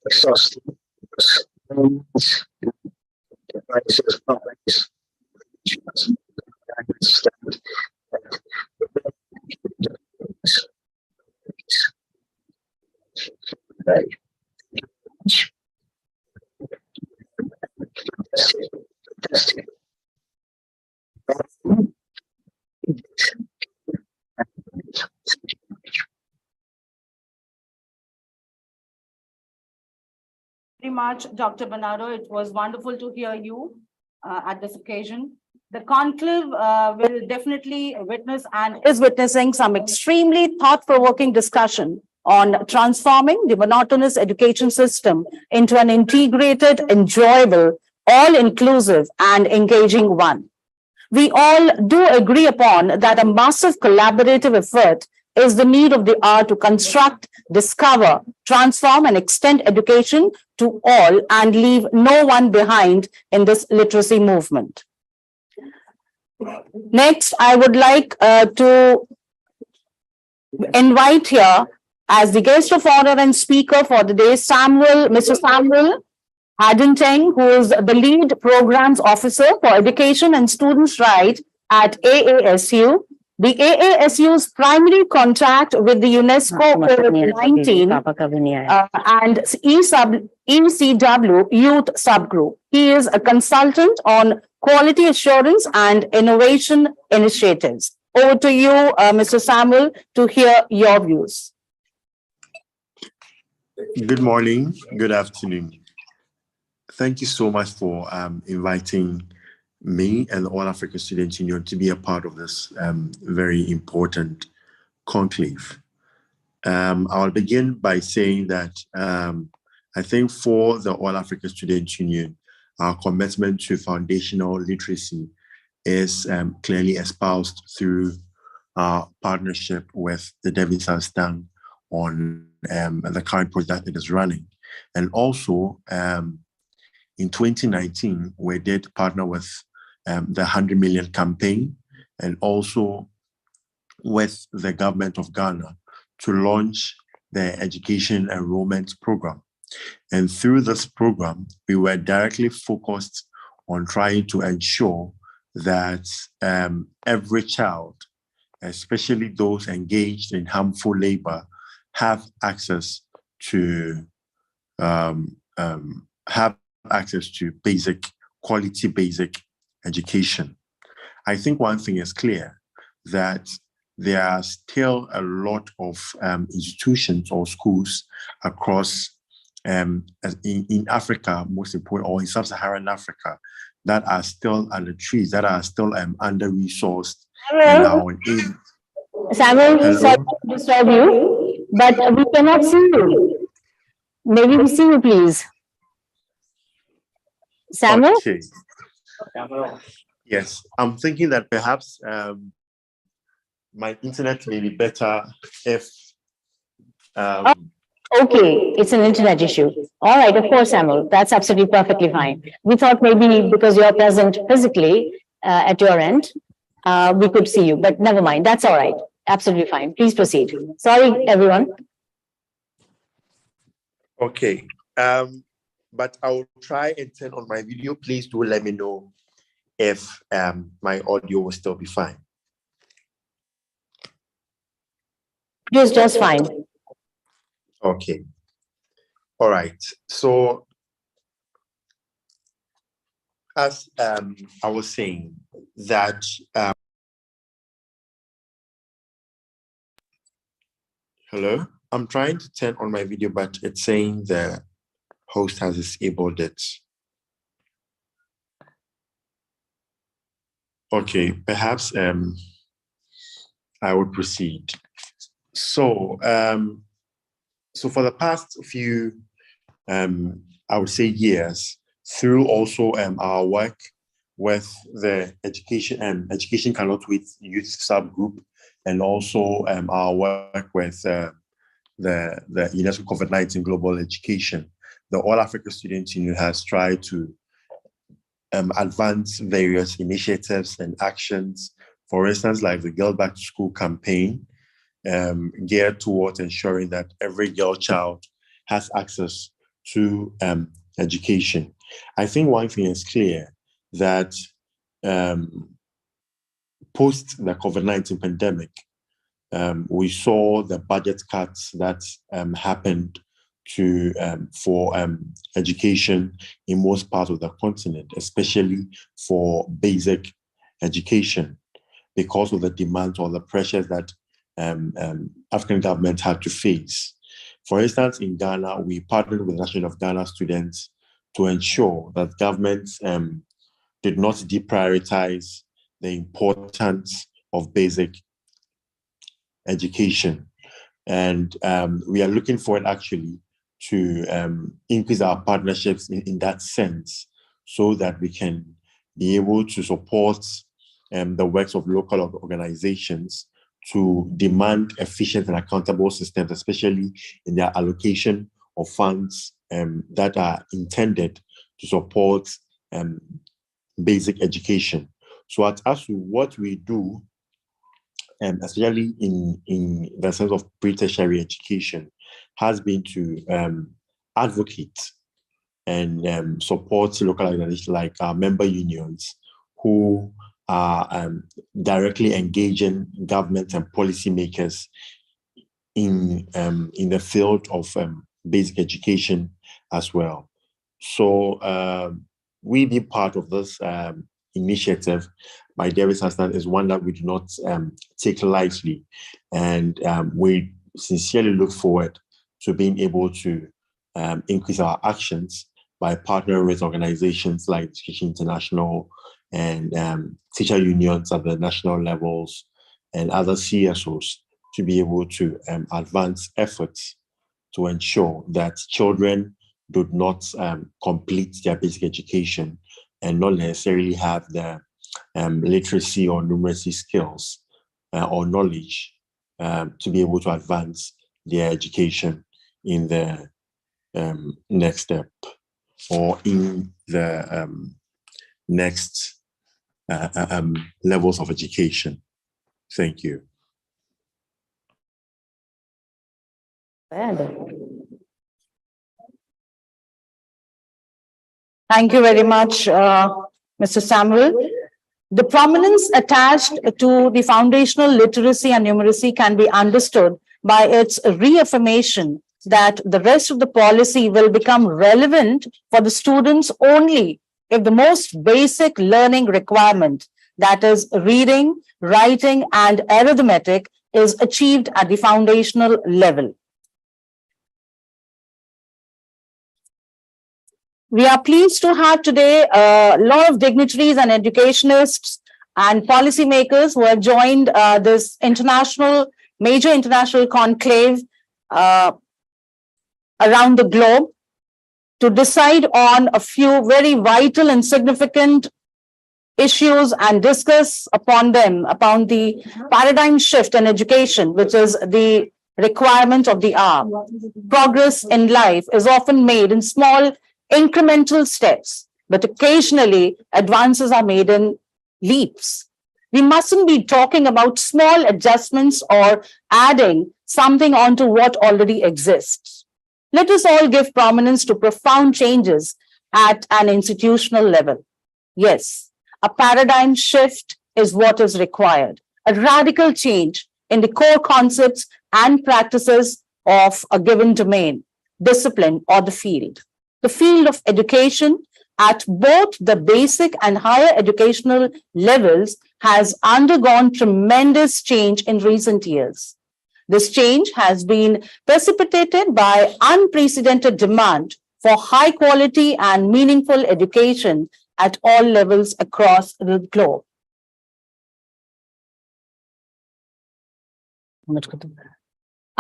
Exhausting. Very much, Dr. Bernardo. It was wonderful to hear you at this occasion. The conclave will definitely witness and is witnessing some extremely thought-provoking discussion on transforming the monotonous education system into an integrated, enjoyable, all-inclusive and engaging one. We all do agree upon that a massive collaborative effort is the need of the hour to construct, discover, transform and extend education to all and leave no one behind in this literacy movement. Next, I would like to invite here as the guest of honor and speaker for the day, Mr. Samuel Haddington, who is the lead programs officer for education and students' rights at AASU. The AASU's primary contact with the UNESCO COVID-19 and ECW Youth Subgroup. He is a consultant on quality assurance and innovation initiatives. Over to you, Mr. Samuel, to hear your views. Good morning, good afternoon. Thank you so much for inviting me and the All Africa Students Union to be a part of this very important conclave. I'll begin by saying that I think for the All Africa Students Union, our commitment to foundational literacy is clearly espoused through our partnership with the David Sanstang on the current project that it is running. And also, in 2019, we did partner with the 100 million campaign and also with the government of Ghana to launch the education enrollment program. And through this program, we were directly focused on trying to ensure that every child, especially those engaged in harmful labor, have access to quality basic education. I think one thing is clear, that there are still a lot of institutions or schools across in Africa, most important, or in sub-Saharan Africa, that are still under trees, that are still under-resourced. Samuel, sorry to disturb you, but we cannot see you. Maybe we see you, please. Samuel? Okay. Yes, I'm thinking that perhaps my internet may be better if. Okay, it's an internet issue. All right, of course, Samuel, that's absolutely perfectly fine. We thought maybe because you're present physically at your end, we could see you, but never mind, that's all right. Absolutely fine. Please proceed. Sorry, everyone. Okay, but I will try and turn on my video. Please do let me know if my audio will still be fine. Just fine. Okay. All right. So as I was saying that hello, I'm trying to turn on my video, but it's saying the host has disabled it. Okay, perhaps I would proceed. So so for the past few I would say years, through also our work with the Education Cannot Wait youth subgroup, and also our work with the UNESCO COVID-19 Global Education, the All Africa Students Union has tried to advance various initiatives and actions. For instance, like the Girl Back to School campaign, geared towards ensuring that every girl child has access to education. I think one thing is clear, that post the COVID-19 pandemic, we saw the budget cuts that happened for education in most parts of the continent, especially for basic education, because of the demands or the pressures that African governments had to face. For instance, in Ghana, we partnered with the National of Ghana students to ensure that governments did not deprioritize the importance of basic education. And we are looking forward actually to increase our partnerships in that sense, so that we can be able to support the works of local organizations to demand efficient and accountable systems, especially in their allocation of funds that are intended to support basic education. So at ASU, what we do, especially in the sense of pre-tertiary education, has been to advocate and support local organizations like our member unions, who are directly engaging government and policymakers in the field of basic education as well. So we be part of this initiative by Davis Hassan is one that we do not take lightly, and we sincerely look forward to being able to increase our actions by partnering with organizations like Education International and teacher unions at the national levels and other CSOs to be able to advance efforts to ensure that children do not complete their basic education and not necessarily have the literacy or numeracy skills or knowledge to be able to advance their education in the next step or in the next levels of education. Thank you. Thank you very much, Mr. Samuel. The prominence attached to the foundational literacy and numeracy can be understood by its reaffirmation that the rest of the policy will become relevant for the students only if the most basic learning requirement, that is reading, writing, and arithmetic, is achieved at the foundational level. We are pleased to have today a lot of dignitaries and educationists and policymakers who have joined this major international conclave around the globe to decide on a few very vital and significant issues and discuss upon the paradigm shift in education, which is the requirement of the hour. Progress in life is often made in small incremental steps, but occasionally advances are made in leaps. We mustn't be talking about small adjustments or adding something onto what already exists. Let us all give prominence to profound changes at an institutional level. Yes, a paradigm shift is what is required, a radical change in the core concepts and practices of a given domain, discipline, or the field. The field of education at both the basic and higher educational levels has undergone tremendous change in recent years. This change has been precipitated by unprecedented demand for high quality and meaningful education at all levels across the globe.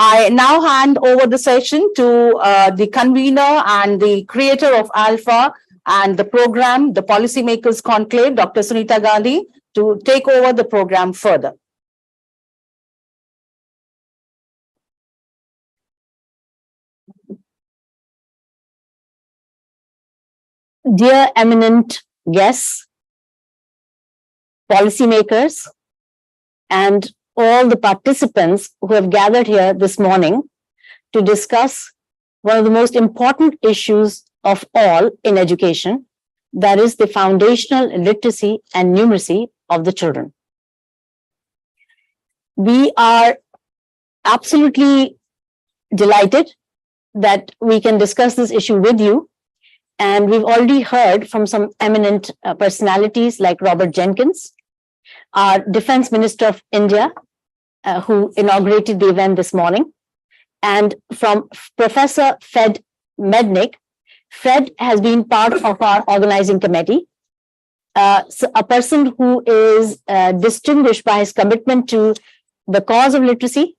I now hand over the session to the convener and the creator of ALfA and the program, the Policymakers Conclave, Dr. Sunita Gandhi, to take over the program further. Dear eminent guests, policymakers, and all the participants who have gathered here this morning to discuss one of the most important issues of all in education, that is the foundational literacy and numeracy of the children. We are absolutely delighted that we can discuss this issue with you. And we've already heard from some eminent personalities like Robert Jenkins, our Defense Minister of India, who inaugurated the event this morning, and from Professor Fred Mednick. Fred has been part of our organizing committee, so a person who is distinguished by his commitment to the cause of literacy.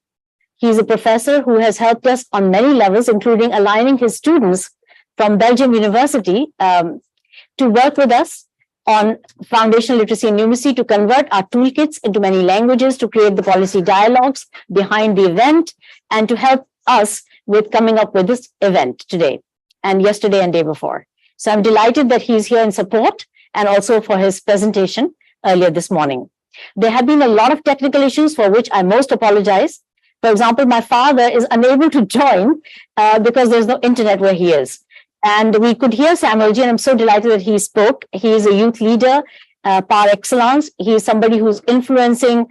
He's a professor who has helped us on many levels, including aligning his students from Belgium University to work with us on foundational literacy and numeracy, to convert our toolkits into many languages, to create the policy dialogues behind the event, and to help us with coming up with this event today and yesterday and day before. So I'm delighted that he's here in support and also for his presentation earlier this morning. There have been a lot of technical issues for which I most apologize. For example, my father is unable to join because there's no internet where he is. And we could hear Samuelji, and I'm so delighted that he spoke. He is a youth leader par excellence. He is somebody who's influencing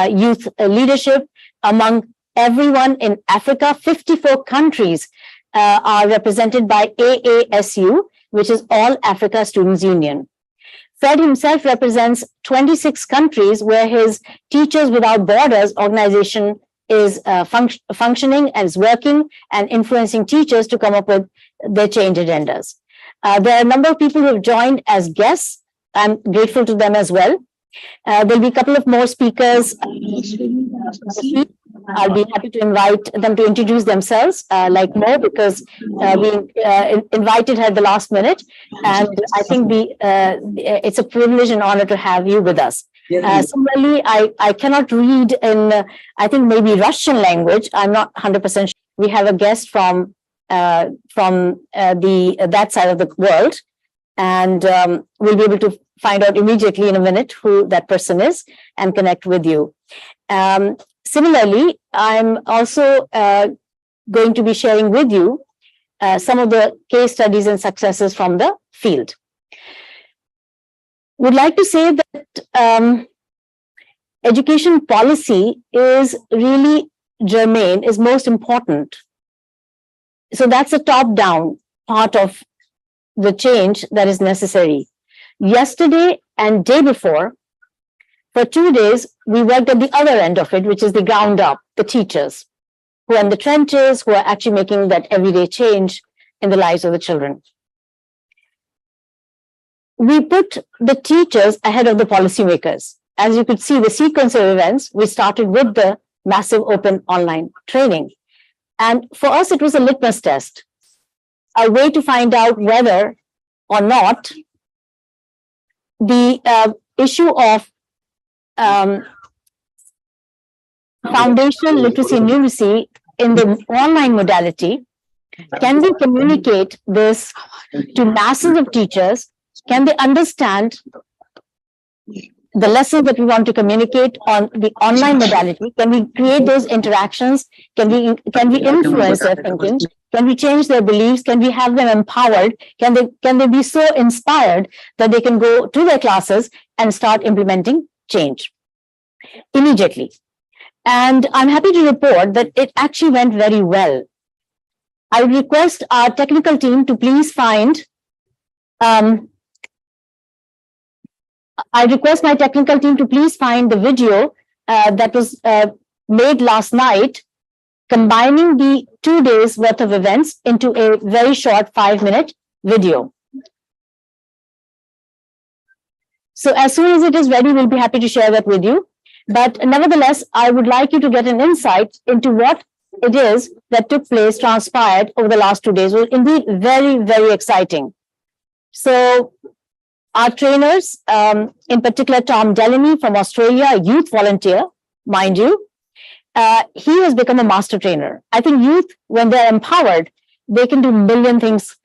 youth leadership among everyone in Africa. 54 countries are represented by AASU, which is All Africa Students Union. Fred himself represents 26 countries where his Teachers Without Borders organization is functioning and is working and influencing teachers to come up with their change agendas. There are a number of people who have joined as guests. I'm grateful to them as well. There'll be a couple of more speakers. I'll be happy to invite them to introduce themselves, like Mo, because we invited her at the last minute. And I think it's a privilege and honor to have you with us. Similarly, I cannot read in, I think maybe Russian language. I'm not 100% sure. We have a guest from that side of the world, and we'll be able to find out immediately in a minute who that person is and connect with you. Similarly, I'm also going to be sharing with you some of the case studies and successes from the field. would like to say that education policy is really germane, is most important. So that's the top-down part of the change that is necessary. Yesterday and day before, for 2 days, we worked at the other end of it, which is the ground up, the teachers who are in the trenches, who are actually making that everyday change in the lives of the children. We put the teachers ahead of the policymakers. As you could see, the sequence of events, we started with the massive open online training. And for us, it was a litmus test, a way to find out whether or not the issue of foundational literacy and numeracy in the online modality, can we communicate this to masses of teachers? Can they understand the lessons that we want to communicate on the online modality? Can we create those interactions? Can we influence their thinking? Can we change their beliefs? Can we have them empowered? Can they be so inspired that they can go to their classes and start implementing change immediately? And I'm happy to report that it actually went very well. I would request our technical team to please find I request my technical team to please find the video that was made last night, combining the 2 days worth of events into a very short 5-minute video. So as soon as it is ready, we'll be happy to share that with you. But nevertheless, I would like you to get an insight into what it is that took place, transpired over the last 2 days. It was indeed very, very exciting. So our trainers, in particular, Tom Delaney from Australia, a youth volunteer, mind you, he has become a master trainer. I think youth, when they're empowered, they can do a million things,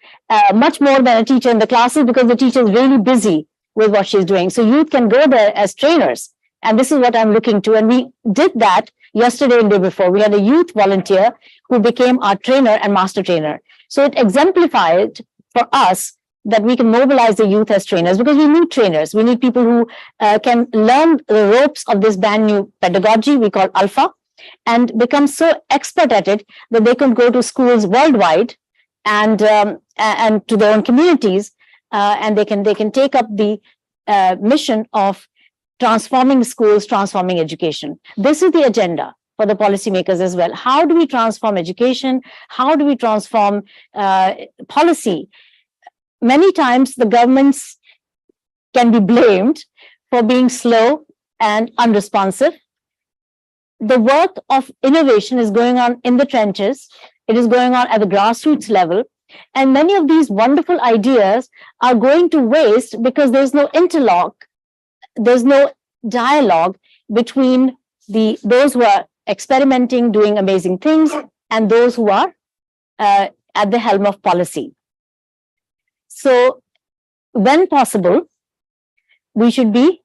much more than a teacher in the classes, because the teacher is really busy with what she's doing. So youth can go there as trainers. And this is what I'm looking to. And we did that yesterday and the day before. We had a youth volunteer who became our trainer and master trainer. So it exemplified for us that we can mobilize the youth as trainers, because we need trainers. We need people who can learn the ropes of this brand new pedagogy we call ALfA, and become so expert at it that they can go to schools worldwide and to their own communities, and they can take up the mission of transforming schools, transforming education. This is the agenda for the policymakers as well. How do we transform education? How do we transform policy? Many times the governments can be blamed for being slow and unresponsive. The work of innovation is going on in the trenches. It is going on at the grassroots level. And many of these wonderful ideas are going to waste because there's no interlock, there's no dialogue between those who are experimenting, doing amazing things, and those who are at the helm of policy. So when possible, we should be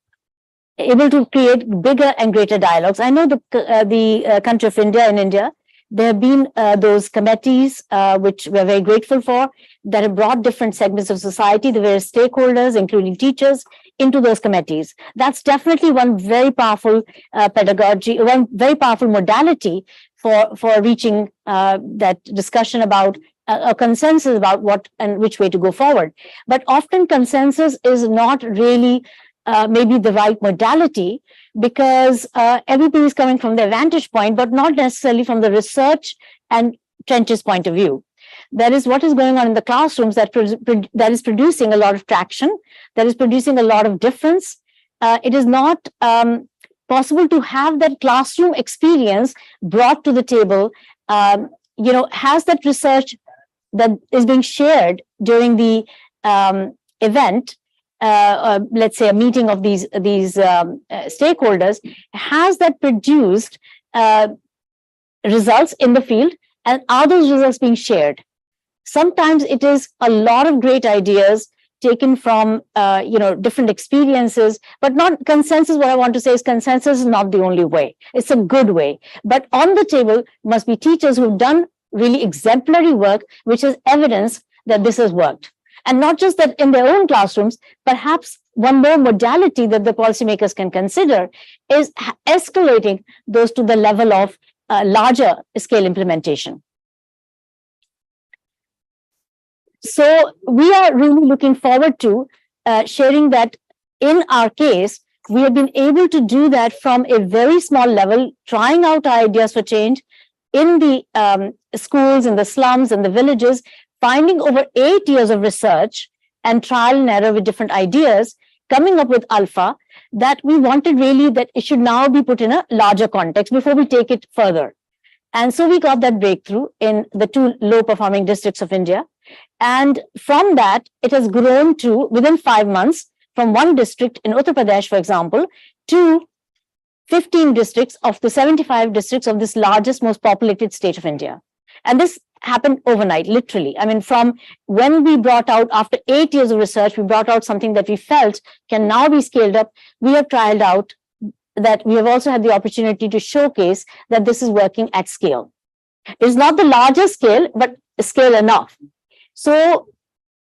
able to create bigger and greater dialogues. I know the country of India, in India, there have been those committees, which we're very grateful for, that have brought different segments of society, the various stakeholders, including teachers, into those committees. That's definitely one very powerful pedagogy, one very powerful modality for reaching that discussion about a consensus about what and which way to go forward. But often consensus is not really maybe the right modality, because everybody is coming from their vantage point, but not necessarily from the research and trenches point of view. That is what is going on in the classrooms that is producing a lot of traction, that is producing a lot of difference. It is not possible to have that classroom experience brought to the table. Has that research that is being shared during the event, let's say a meeting of these stakeholders, has that produced results in the field, and are those results being shared? Sometimes it is a lot of great ideas taken from different experiences, but not consensus. What I want to say is consensus is not the only way. It's a good way, but on the table must be teachers who've done really exemplary work, which is evidence that this has worked. And not just that in their own classrooms, perhaps one more modality that the policymakers can consider is escalating those to the level of larger scale implementation. So we are really looking forward to sharing that in our case, we have been able to do that from a very small level, trying out our ideas for change in the schools, in the slums, in the villages, finding over 8 years of research and trial and error with different ideas, coming up with ALfA, that we wanted really that it should now be put in a larger context before we take it further. And so we got that breakthrough in the 2 low-performing districts of India. And from that, it has grown to, within 5 months, from 1 district in Uttar Pradesh, for example, to 15 districts of the 75 districts of this largest, most populated state of India. And this happened overnight, literally. I mean, from when we brought out, after 8 years of research, we brought out something that we felt can now be scaled up. We have trialed out that we have also had the opportunity to showcase that this is working at scale. It's not the largest scale, but scale enough. So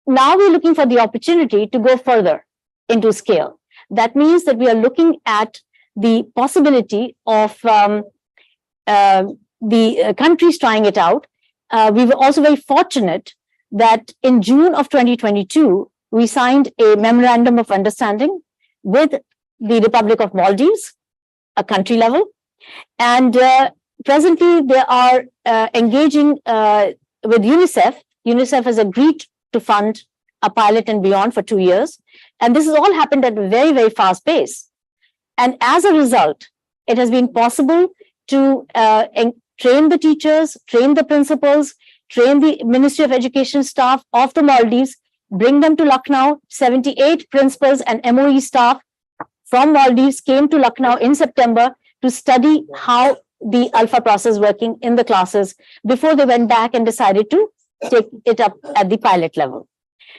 now we're looking for the opportunity to go further into scale. That means that we are looking at the possibility of the countries trying it out. We were also very fortunate that in June of 2022, we signed a memorandum of understanding with the Republic of Maldives, a country level. And presently they are engaging with UNICEF. UNICEF has agreed to fund a pilot and beyond for 2 years. And this has all happened at a very, very fast pace. And as a result, it has been possible to train the teachers, train the principals, train the Ministry of Education staff of the Maldives, bring them to Lucknow. 78 principals and MOE staff from Maldives came to Lucknow in September to study how the ALfA process is working in the classes before they went back and decided to take it up at the pilot level.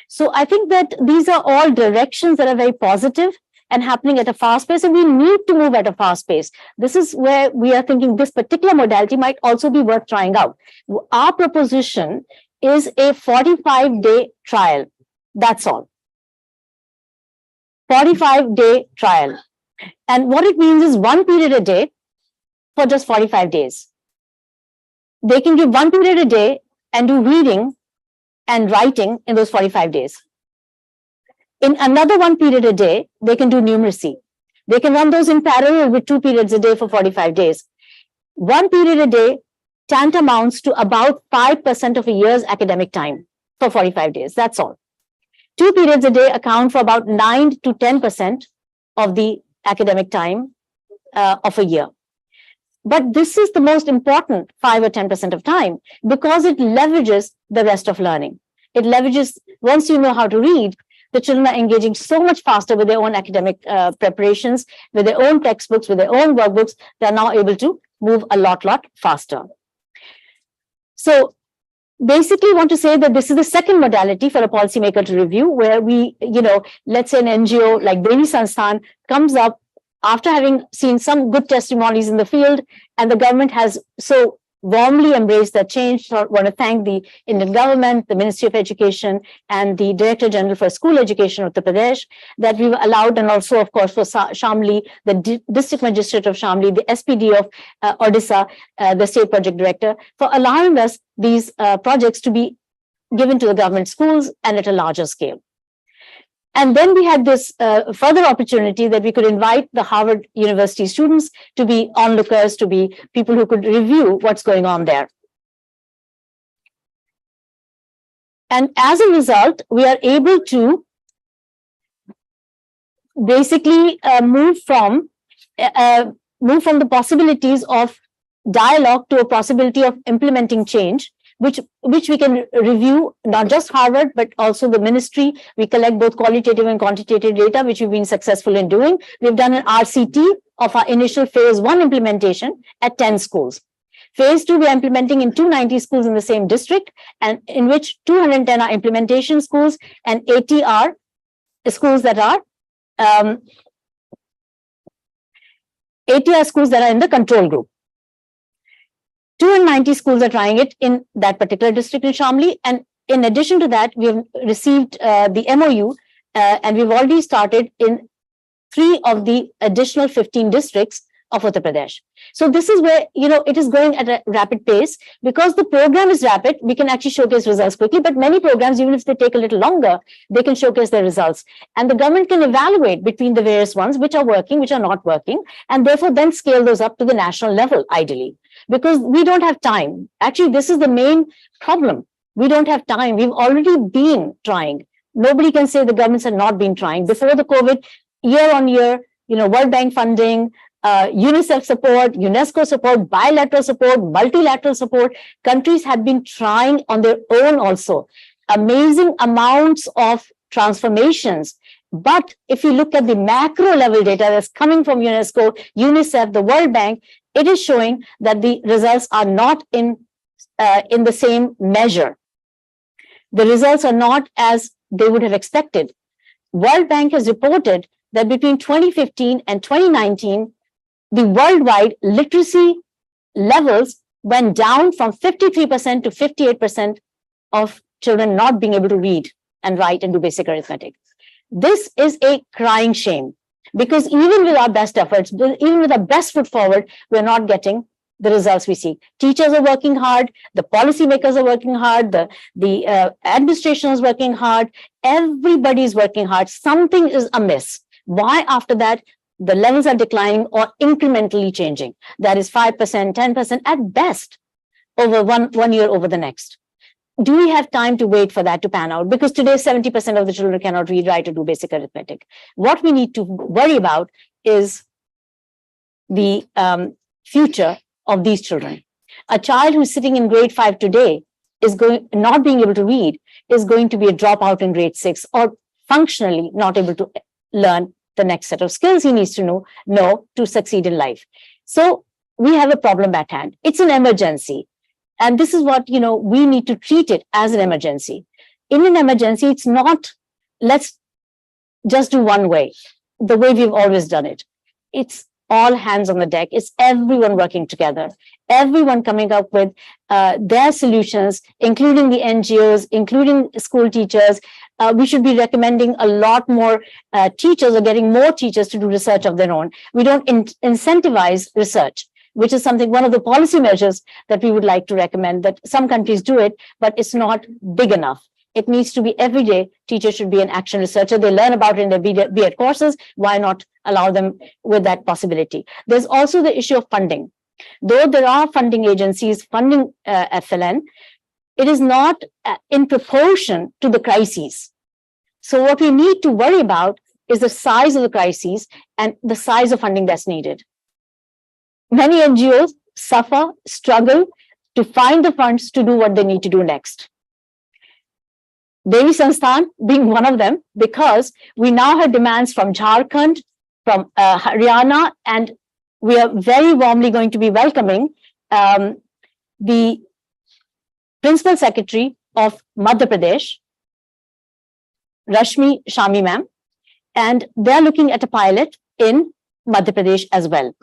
So I think that these are all directions that are very positive and happening at a fast pace, and we need to move at a fast pace. This is where we are thinking this particular modality might also be worth trying out. Our proposition is a 45-day trial. That's all. 45-day trial. And what it means is 1 period a day for just 45 days. They can give 1 period a day and do reading and writing in those 45 days. In another 1 period a day, they can do numeracy. They can run those in parallel with 2 periods a day for 45 days. 1 period a day tantamounts to about 5% of a year's academic time for 45 days. That's all. 2 periods a day account for about 9 to 10% of the academic time of a year. But this is the most important 5 or 10% of time because it leverages the rest of learning. It leverages, once you know how to read, the children are engaging so much faster with their own academic preparations, with their own textbooks, with their own workbooks. They're now able to move a lot faster. So basically want to say that this is the second modality for a policymaker to review, where we, let's say an NGO like Devi Sansthan comes up after having seen some good testimonies in the field, and the government has so warmly embraced that change. So I want to thank the Indian government, the Ministry of Education, and the Director General for School Education of Uttar Pradesh that we were allowed, and also, of course, for Shamli, the District Magistrate of Shamli, the SPD of Odisha, the State Project Director, for allowing us these projects to be given to the government schools and at a larger scale. And then we had this further opportunity that we could invite the Harvard University students to be onlookers, to be people who could review what's going on there. And as a result, we are able to basically move from the possibilities of dialogue to a possibility of implementing change, which we can review, not just Harvard, but also the ministry. We collect both qualitative and quantitative data, which we've been successful in doing. We've done an RCT of our initial phase 1 implementation at 10 schools. Phase 2, we are implementing in 290 schools in the same district, and in which 210 are implementation schools and 80 are schools that are 80 are schools that are in the control group. 290 schools are trying it in that particular district in Shamli. And in addition to that, we have received the MOU and we've already started in 3 of the additional 15 districts of Uttar Pradesh. So this is where, it is going at a rapid pace. Because the program is rapid, we can actually showcase results quickly, but many programs, even if they take a little longer, they can showcase their results. And the government can evaluate between the various ones, which are working, which are not working, and therefore then scale those up to the national level, ideally. Because we don't have time. Actually, this is the main problem. We don't have time. We've already been trying. Nobody can say the governments have not been trying. Before the COVID, year on year, World Bank funding, UNICEF support, UNESCO support, bilateral support, multilateral support, countries have been trying on their own also. Amazing amounts of transformations. But if you look at the macro level data that's coming from UNESCO, UNICEF, the World Bank, it is showing that the results are not in the same measure. The results are not as they would have expected. World Bank has reported that between 2015 and 2019, the worldwide literacy levels went down from 53% to 58% of children not being able to read and write and do basic arithmetic. This is a crying shame, because even with our best efforts, even with our best foot forward, we're not getting the results we seek. Teachers are working hard, the policymakers are working hard, the administration is working hard, everybody is working hard. Something is amiss. Why after that the levels are declining or incrementally changing? That is 5%, 10% at best over one year over the next. Do we have time to wait for that to pan out? Because today 70% of the children cannot read, write, or do basic arithmetic. What we need to worry about is the future of these children. A child who's sitting in grade 5 today is not being able to read, is going to be a dropout in grade 6, or functionally not able to learn the next set of skills he needs to know to succeed in life. So we have a problem at hand. It's an emergency. And this is what, we need to treat it as an emergency. In an emergency, it's not, let's just do one way, the way we've always done it. It's all hands on the deck. It's everyone working together, everyone coming up with their solutions, including the NGOs, including school teachers. We should be recommending a lot more teachers, or getting more teachers to do research of their own. We don't incentivize research, which is one of the policy measures that we would like to recommend, that some countries do it, but it's not big enough. It needs to be every day. Teachers should be an action researcher. They learn about it in their B.Ed courses. Why not allow them with that possibility? There's also the issue of funding. Though there are funding agencies funding FLN, it is not in proportion to the crises. So what we need to worry about is the size of the crises and the size of funding that's needed. Many NGOs suffer, struggle to find the funds to do what they need to do next. Devi Sansthan being one of them, because we now have demands from Jharkhand, from Haryana, and we are very warmly going to be welcoming the Principal Secretary of Madhya Pradesh, Rashmi Shami ma'am, and they're looking at a pilot in Madhya Pradesh as well.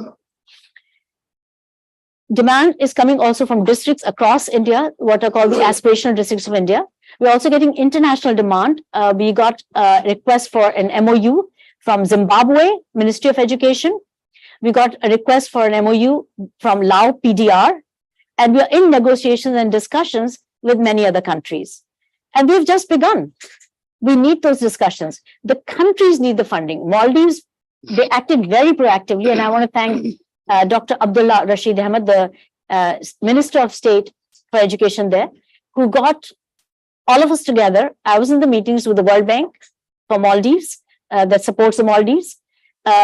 Demand is coming also from districts across India, what are called the aspirational districts of India. We're also getting international demand. We got a request for an MOU from Zimbabwe, Ministry of Education. We got a request for an MOU from Lao PDR, and we are in negotiations and discussions with many other countries. And we've just begun. We need those discussions. The countries need the funding. Maldives, they acted very proactively, and I want to thank Dr. Abdullah Rashid Ahmed, the Minister of State for Education there, who got all of us together. I was in the meetings with the World Bank for Maldives, that supports the Maldives,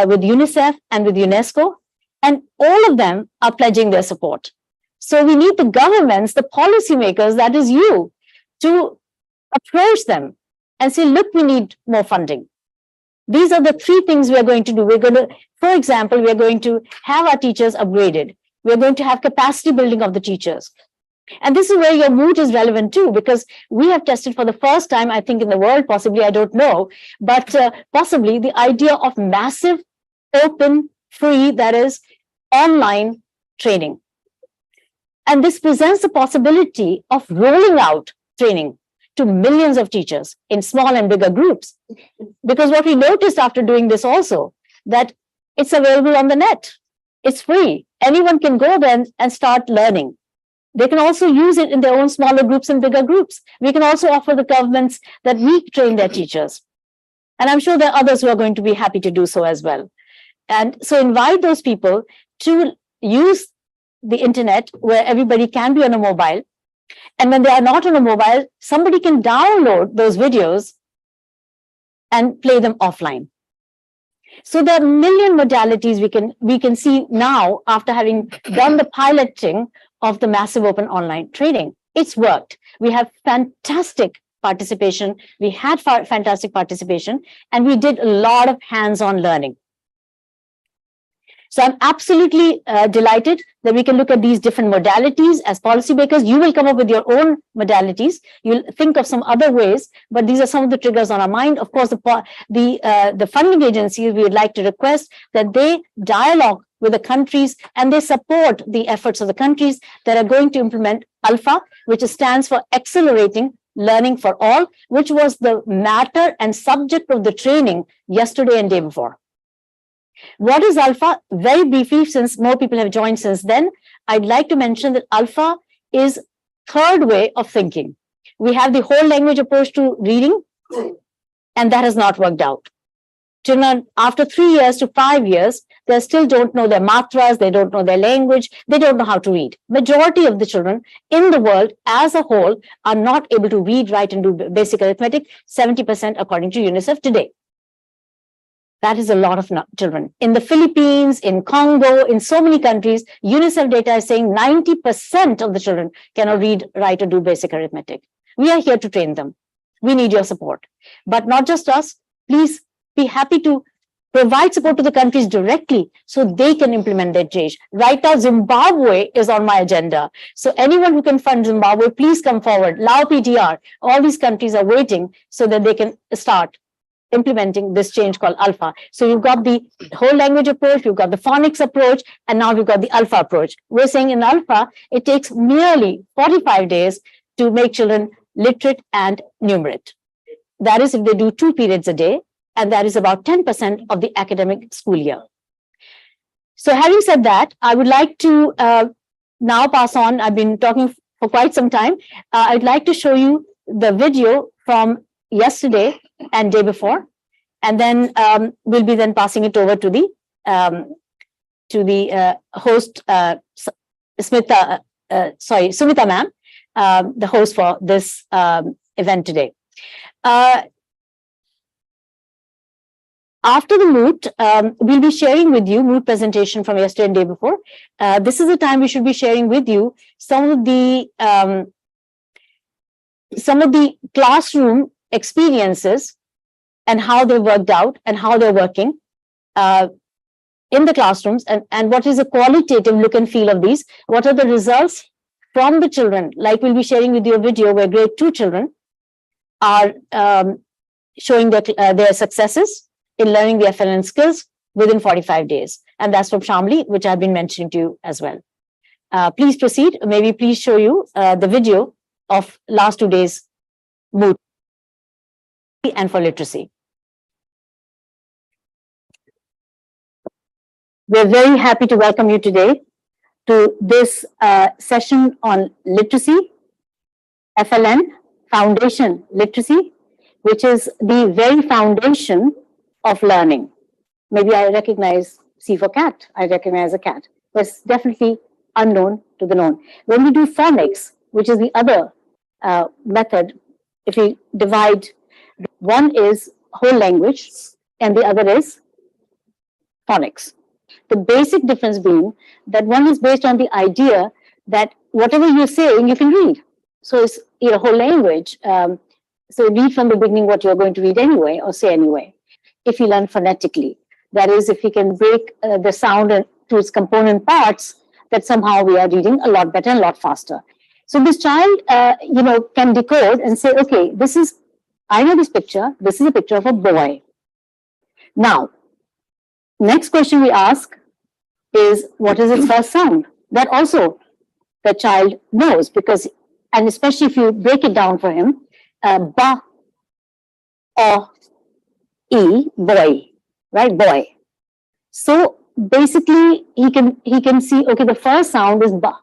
with UNICEF and with UNESCO, and all of them are pledging their support. So we need the governments, the policymakers, that is you, to approach them and say, look, we need more funding. These are the 3 things we are going to do. We're going to, for example, we are going to have our teachers upgraded. We're going to have capacity building of the teachers. And this is where your MOOT is relevant too, because we have tested for the first time, I think in the world, possibly, I don't know, but possibly the idea of massive, open, free, that is online training. And this presents the possibility of rolling out training. to millions of teachers in small and bigger groups. Because what we noticed after doing this also, that it's available on the net. It's free. Anyone can go there and start learning. They can also use it in their own smaller groups and bigger groups. We can also offer the governments that we train their teachers. And I'm sure there are others who are going to be happy to do so as well. And so invite those people to use the internet where everybody can be on a mobile. And when they are not on a mobile, somebody can download those videos and play them offline. So there are a million modalities we can see now after having done the piloting of the massive open online training. It's worked. We have fantastic participation. We had fantastic participation, and we did a lot of hands-on learning. So I'm absolutely delighted that we can look at these different modalities. As policymakers, you will come up with your own modalities. You'll think of some other ways, but these are some of the triggers on our mind. Of course, the funding agencies, we would like to request that they dialogue with the countries and they support the efforts of the countries that are going to implement ALfA, which stands for Accelerating Learning for All, which was the matter and subject of the training yesterday and day before. What is ALfA? Very briefly, since more people have joined since then, I'd like to mention that ALfA is third way of thinking. We have the whole language approach to reading, and that has not worked out. Children, after 3 years to 5 years, they still don't know their matras, they don't know their language, they don't know how to read. Majority of the children in the world as a whole are not able to read, write, and do basic arithmetic, 70% according to UNICEF today. That is a lot of children. In the Philippines, in Congo, in so many countries, UNICEF data is saying 90% of the children cannot read, write, or do basic arithmetic. We are here to train them. We need your support. But not just us. Please be happy to provide support to the countries directly so they can implement their change. Right now, Zimbabwe is on my agenda. So anyone who can fund Zimbabwe, please come forward. Lao PTR, all these countries are waiting so that they can start implementing this change called ALfA. So you've got the whole language approach, you've got the phonics approach, and now we've got the ALfA approach. We're saying in ALfA, it takes merely 45 days to make children literate and numerate. That is if they do 2 periods a day, and that is about 10% of the academic school year. So having said that, I would like to now pass on. I've been talking for quite some time. I'd like to show you the video from yesterday and day before, and then we'll be then passing it over to the host, Sumita ma'am, the host for this event today. After the MOOT, we'll be sharing with you MOOT presentation from yesterday and day before. This is the time we should be sharing with you some of the classroom experiences and how they worked out and how they're working in the classrooms, and what is the qualitative look and feel of these. What are the results from the children? Like we'll be sharing with you a video where grade 2 children are showing their successes in learning the FLN skills within 45 days. And that's from Shamli, which I've been mentioning to you as well. Please proceed. Maybe please show you the video of last 2 days MOOT and for literacy. We're very happy to welcome you today to this session on literacy, FLN, Foundation Literacy, which is the very foundation of learning. Maybe I recognize C for cat, I recognize a cat, but it's definitely unknown to the known. When we do phonics, which is the other method, if we divide, one is whole language and the other is phonics. The basic difference being that one is based on the idea that whatever you're saying, you can read. So it's whole language. So read from the beginning what you're going to read anyway or say anyway. If you learn phonetically, that is, if we can break the sound into its component parts, that somehow we are reading a lot better and a lot faster. So this child, can decode and say, okay, I know this picture. This is a picture of a boy. Now, next question we ask is, what is its first sound? That also the child knows, because, and especially if you break it down for him, ba or e, boy, right? Boy. So basically, he can see, okay, the first sound is ba,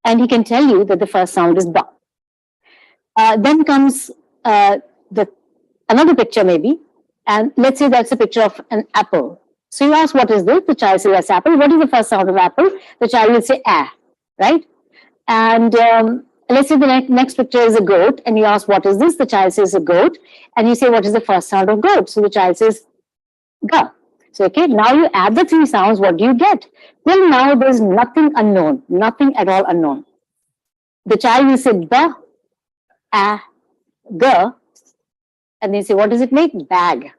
and he can tell you that the first sound is ba. Then comes the another picture maybe, and let's say that's a picture of an apple. So you ask, what is this? The child says, yes, apple. What is the first sound of apple? The child will say, ah, right? And let's say the next picture is a goat, and you ask, what is this? The child says, a goat. And you say, what is the first sound of goat? So the child says, ga. So, okay, now you add the three sounds, what do you get? Till now, there's nothing unknown, nothing at all unknown. The child will say, ba, a, ga, and they say, what does it make? Bag.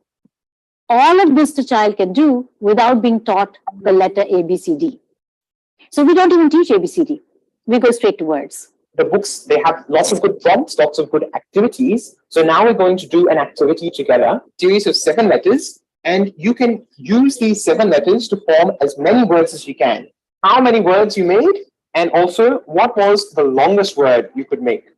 All of this the child can do without being taught the letter A, B, C, D. So we don't even teach A, B, C, D. We go straight to words. The books, they have lots of good prompts, lots of good activities. So now we're going to do an activity together, series of 7 letters, and you can use these 7 letters to form as many words as you can. How many words you made, and also what was the longest word you could make?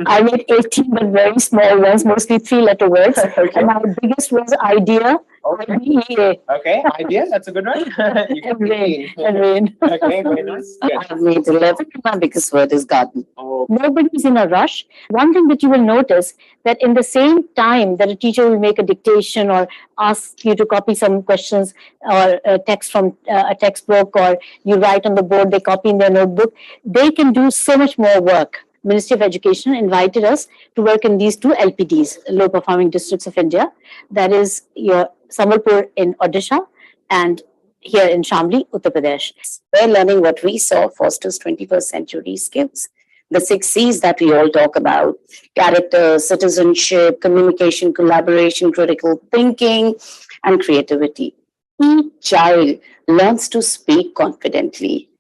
I made 18, but very small ones, mostly 3-letter words. Okay. And my biggest was idea. Okay. IDEA. Okay, idea, that's a good one. You got And rain. 15. And rain. Okay, very nice. Good. I've made 11. My biggest word is garden. Oh, Nobody's in a rush. One thing that you will notice that in the same time that a teacher will make a dictation or ask you to copy some questions or a text from a textbook, or you write on the board, they copy in their notebook, they can do so much more work. Ministry of Education invited us to work in these 2 LPDs, low performing districts of India. That is your Sambalpur in Odisha and here in Shamli, Uttar Pradesh. Where learning what we saw fosters 21st century skills. The 6 C's that we all talk about: character, citizenship, communication, collaboration, critical thinking, and creativity. Each child learns to speak confidently.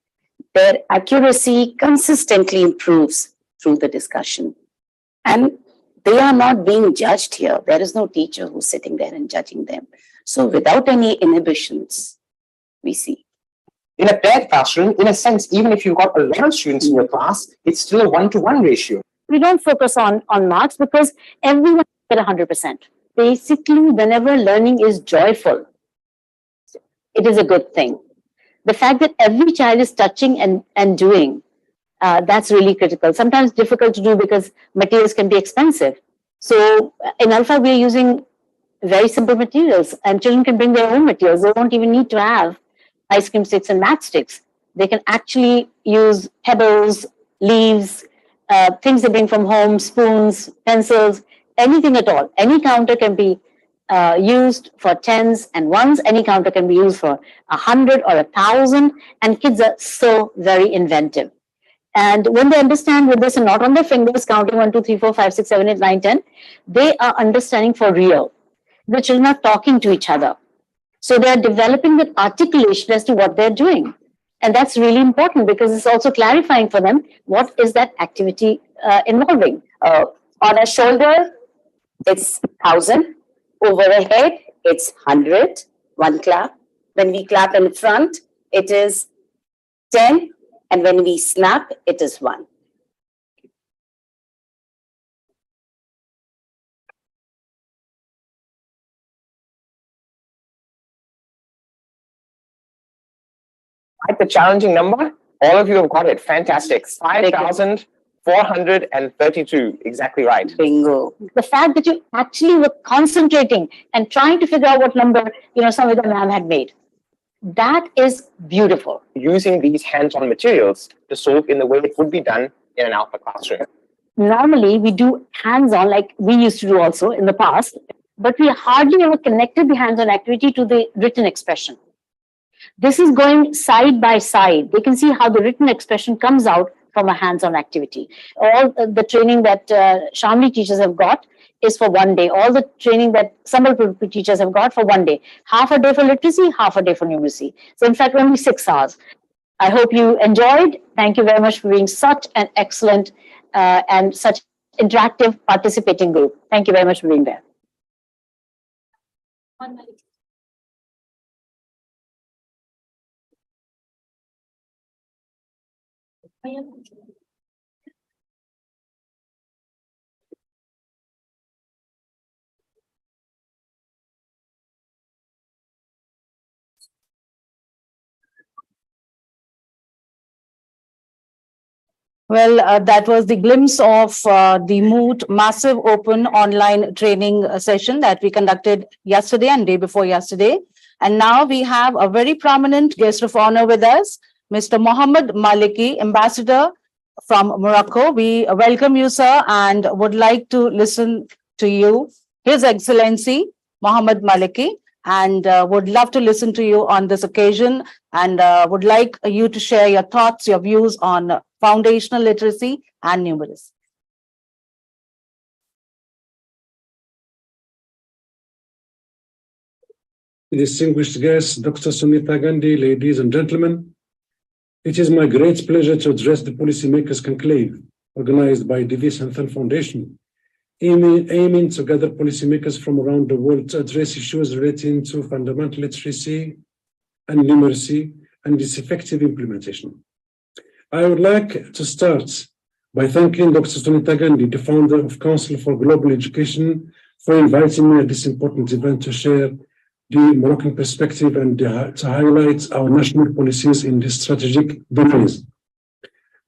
Their accuracy consistently improves through the discussion. And they are not being judged here. There is no teacher who's sitting there and judging them. So without any inhibitions, we see. in a paired classroom, in a sense, even if you've got a lot of students in your class, it's still a 1-to-1 ratio. We don't focus on marks because everyone get 100%. Basically, whenever learning is joyful, it is a good thing. The fact that every child is touching and doing, that's really critical. Sometimes difficult to do because materials can be expensive. So in ALfA, we are using very simple materials, and children can bring their own materials. They don't even need to have ice cream sticks and matchsticks. They can actually use pebbles, leaves, things they bring from home, spoons, pencils, anything at all. Any counter can be used for 10s and 1s. Any counter can be used for 100 or 1,000. And kids are so very inventive. And when they understand with this and not on their fingers, counting 1, 2, 3, 4, 5, 6, 7, 8, 9, 10, they are understanding for real. The children are talking to each other. So they are developing that articulation as to what they're doing. And that's really important because it's also clarifying for them what is that activity involving. On a shoulder, it's 1,000. Over a head, it's 100, 1 clap. When we clap in front, it is 10. And when we snap, it is 1. Right, the challenging number, all of you have got it. Fantastic. 5,432. Exactly right. Bingo. The fact that you actually were concentrating and trying to figure out what number, Samvita ma'am had made. That is beautiful. Using these hands-on materials to solve in the way it would be done in an ALfA classroom. Normally, we do hands-on like we used to do also in the past, but we hardly ever connected the hands-on activity to the written expression. This is going side by side. They can see how the written expression comes out from a hands-on activity. All the training that Shamli teachers have got is for 1 day. All the training that Sambalpur teachers have got for 1 day. Half a day for literacy, half a day for numeracy. So in fact, only 6 hours. I hope you enjoyed. Thank you very much for being such an excellent and such interactive participating group. Thank you very much for being there. 1 minute. I am Well, that was the glimpse of the MOOT massive open online training session that we conducted yesterday and day before yesterday. And now we have a very prominent guest of honor with us, Mr. Mohammed Maliki, Ambassador from Morocco. We welcome you, sir, and would like to listen to you, His Excellency Mohammed Maliki, and would love to listen to you on this occasion, and would like you to share your thoughts, your views on foundational literacy and numeracy. Distinguished guests, Dr. Sunita Gandhi, ladies and gentlemen, it is my great pleasure to address the Policymakers Conclave, organized by Divi Santhal Foundation, aiming to gather policymakers from around the world to address issues relating to fundamental literacy and numeracy and its effective implementation. I would like to start by thanking Dr. Sunita Gandhi, the founder of Council for Global Education, for inviting me at this important event to share the Moroccan perspective and to highlight our national policies in these strategic domains.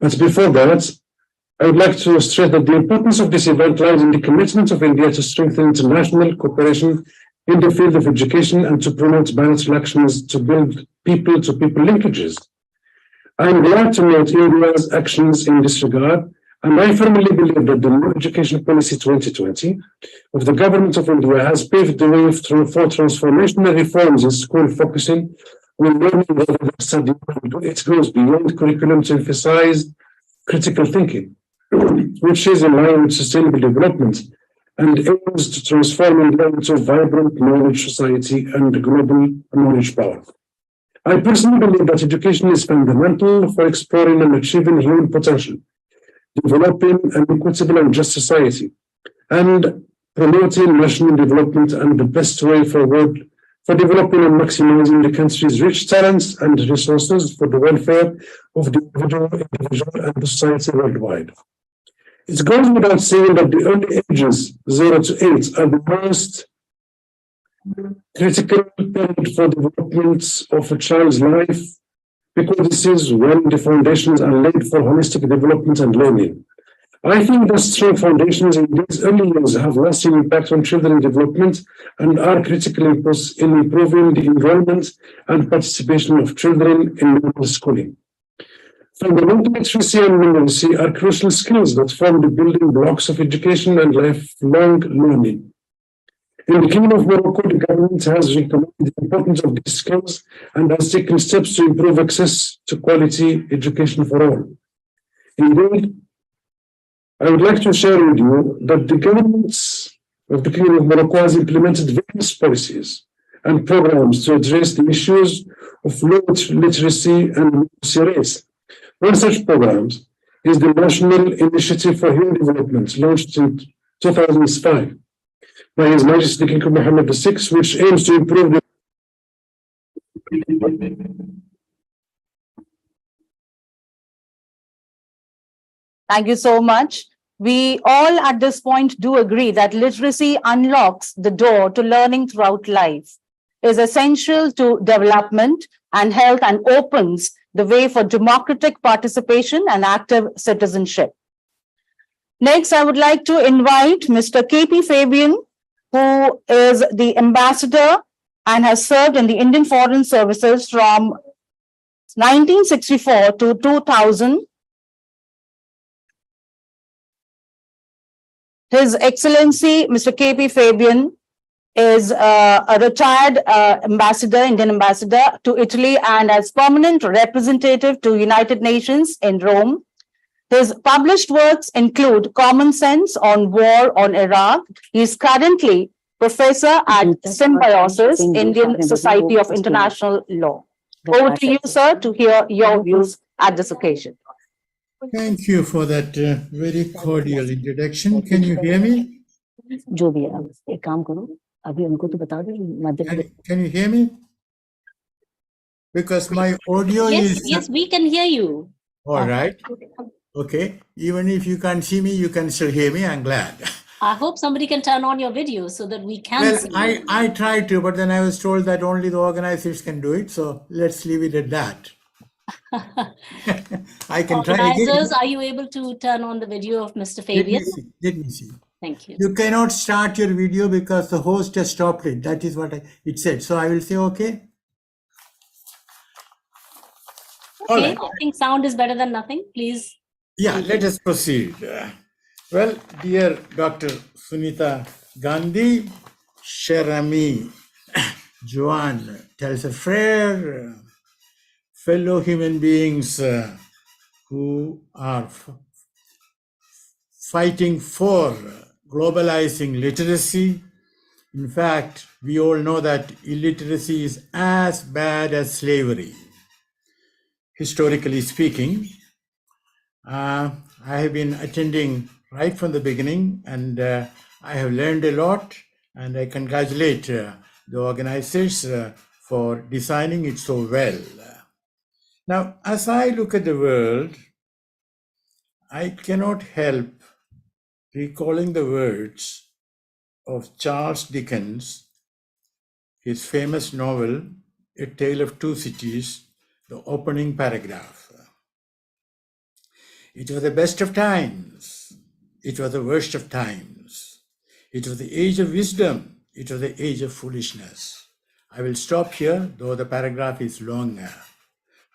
But before that, I would like to stress that the importance of this event lies in the commitment of India to strengthen international cooperation in the field of education and to promote bilateral actions to build people-to-people linkages. I am glad to note India's actions in this regard, and I firmly believe that the new Education Policy 2020 of the Government of India has paved the way for transformational reforms in school, focusing on learning rather than studying. It goes beyond curriculum to emphasize critical thinking, which is in line with sustainable development and aims to transform India into a vibrant knowledge society and global knowledge power. I personally believe that education is fundamental for exploring and achieving human potential, developing an equitable and just society, and promoting national development, and the best way forward for developing and maximizing the country's rich talents and resources for the welfare of the individual and the society worldwide. It goes without saying that the early ages, 0 to 8, are the most critical period for development of a child's life, because this is when the foundations are laid for holistic development and learning. I think that strong foundations in these early years have lasting impact on children's development and are critical in improving the enrollment and participation of children in normal schooling. Fundamental literacy and numeracy are crucial skills that form the building blocks of education and lifelong learning. In the Kingdom of Morocco, the government has recognized the importance of these skills and has taken steps to improve access to quality education for all. Indeed, I would like to share with you that the government of the Kingdom of Morocco has implemented various policies and programs to address the issues of low literacy and numeracy rates. One such program is the National Initiative for Human Development, launched in 2005 by His Majesty King Mohammed VI, which aims to improve the Thank you so much. We all at this point do agree that literacy unlocks the door to learning throughout life, is essential to development and health, and opens the way for democratic participation and active citizenship. Next, I would like to invite Mr. KP Fabian, who is the ambassador and has served in the Indian Foreign Services from 1964 to 2000. His Excellency, Mr. KP Fabian, is a retired ambassador, Indian ambassador to Italy, and as permanent representative to United Nations in Rome. His published works include Common Sense on War on Iraq. He is currently professor at Symbiosis, Indian Society of International Law. Over to you, sir, to hear your views at this occasion. Thank you for that very cordial introduction. Can you hear me? Can you hear me? Because my audio is... Yes, we can hear you. All right. Okay. Even if you can't see me, you can still hear me. I'm glad. I hope somebody can turn on your video so that we can Well, see you. I tried to, but then I was told that only the organizers can do it. So let's leave it at that. I can try again. Organizers, are you able to turn on the video of Mr. Let Fabian? me see. Let me see. Thank you. You cannot start your video because the host has stopped it. That is what it said. So I will say, okay. All Okay, right. I think sound is better than nothing. Please. Yeah, let us proceed. Well, dear Dr. Sunita Gandhi, cher ami Joanne tells a frère, fellow human beings who are fighting for globalizing literacy. In fact, we all know that illiteracy is as bad as slavery, historically speaking. I have been attending right from the beginning, and I have learned a lot, and I congratulate the organizers for designing it so well. Now, as I look at the world, I cannot help recalling the words of Charles Dickens, his famous novel, A Tale of Two Cities, the opening paragraph. It was the best of times. It was the worst of times. It was the age of wisdom. It was the age of foolishness. I will stop here, though the paragraph is longer.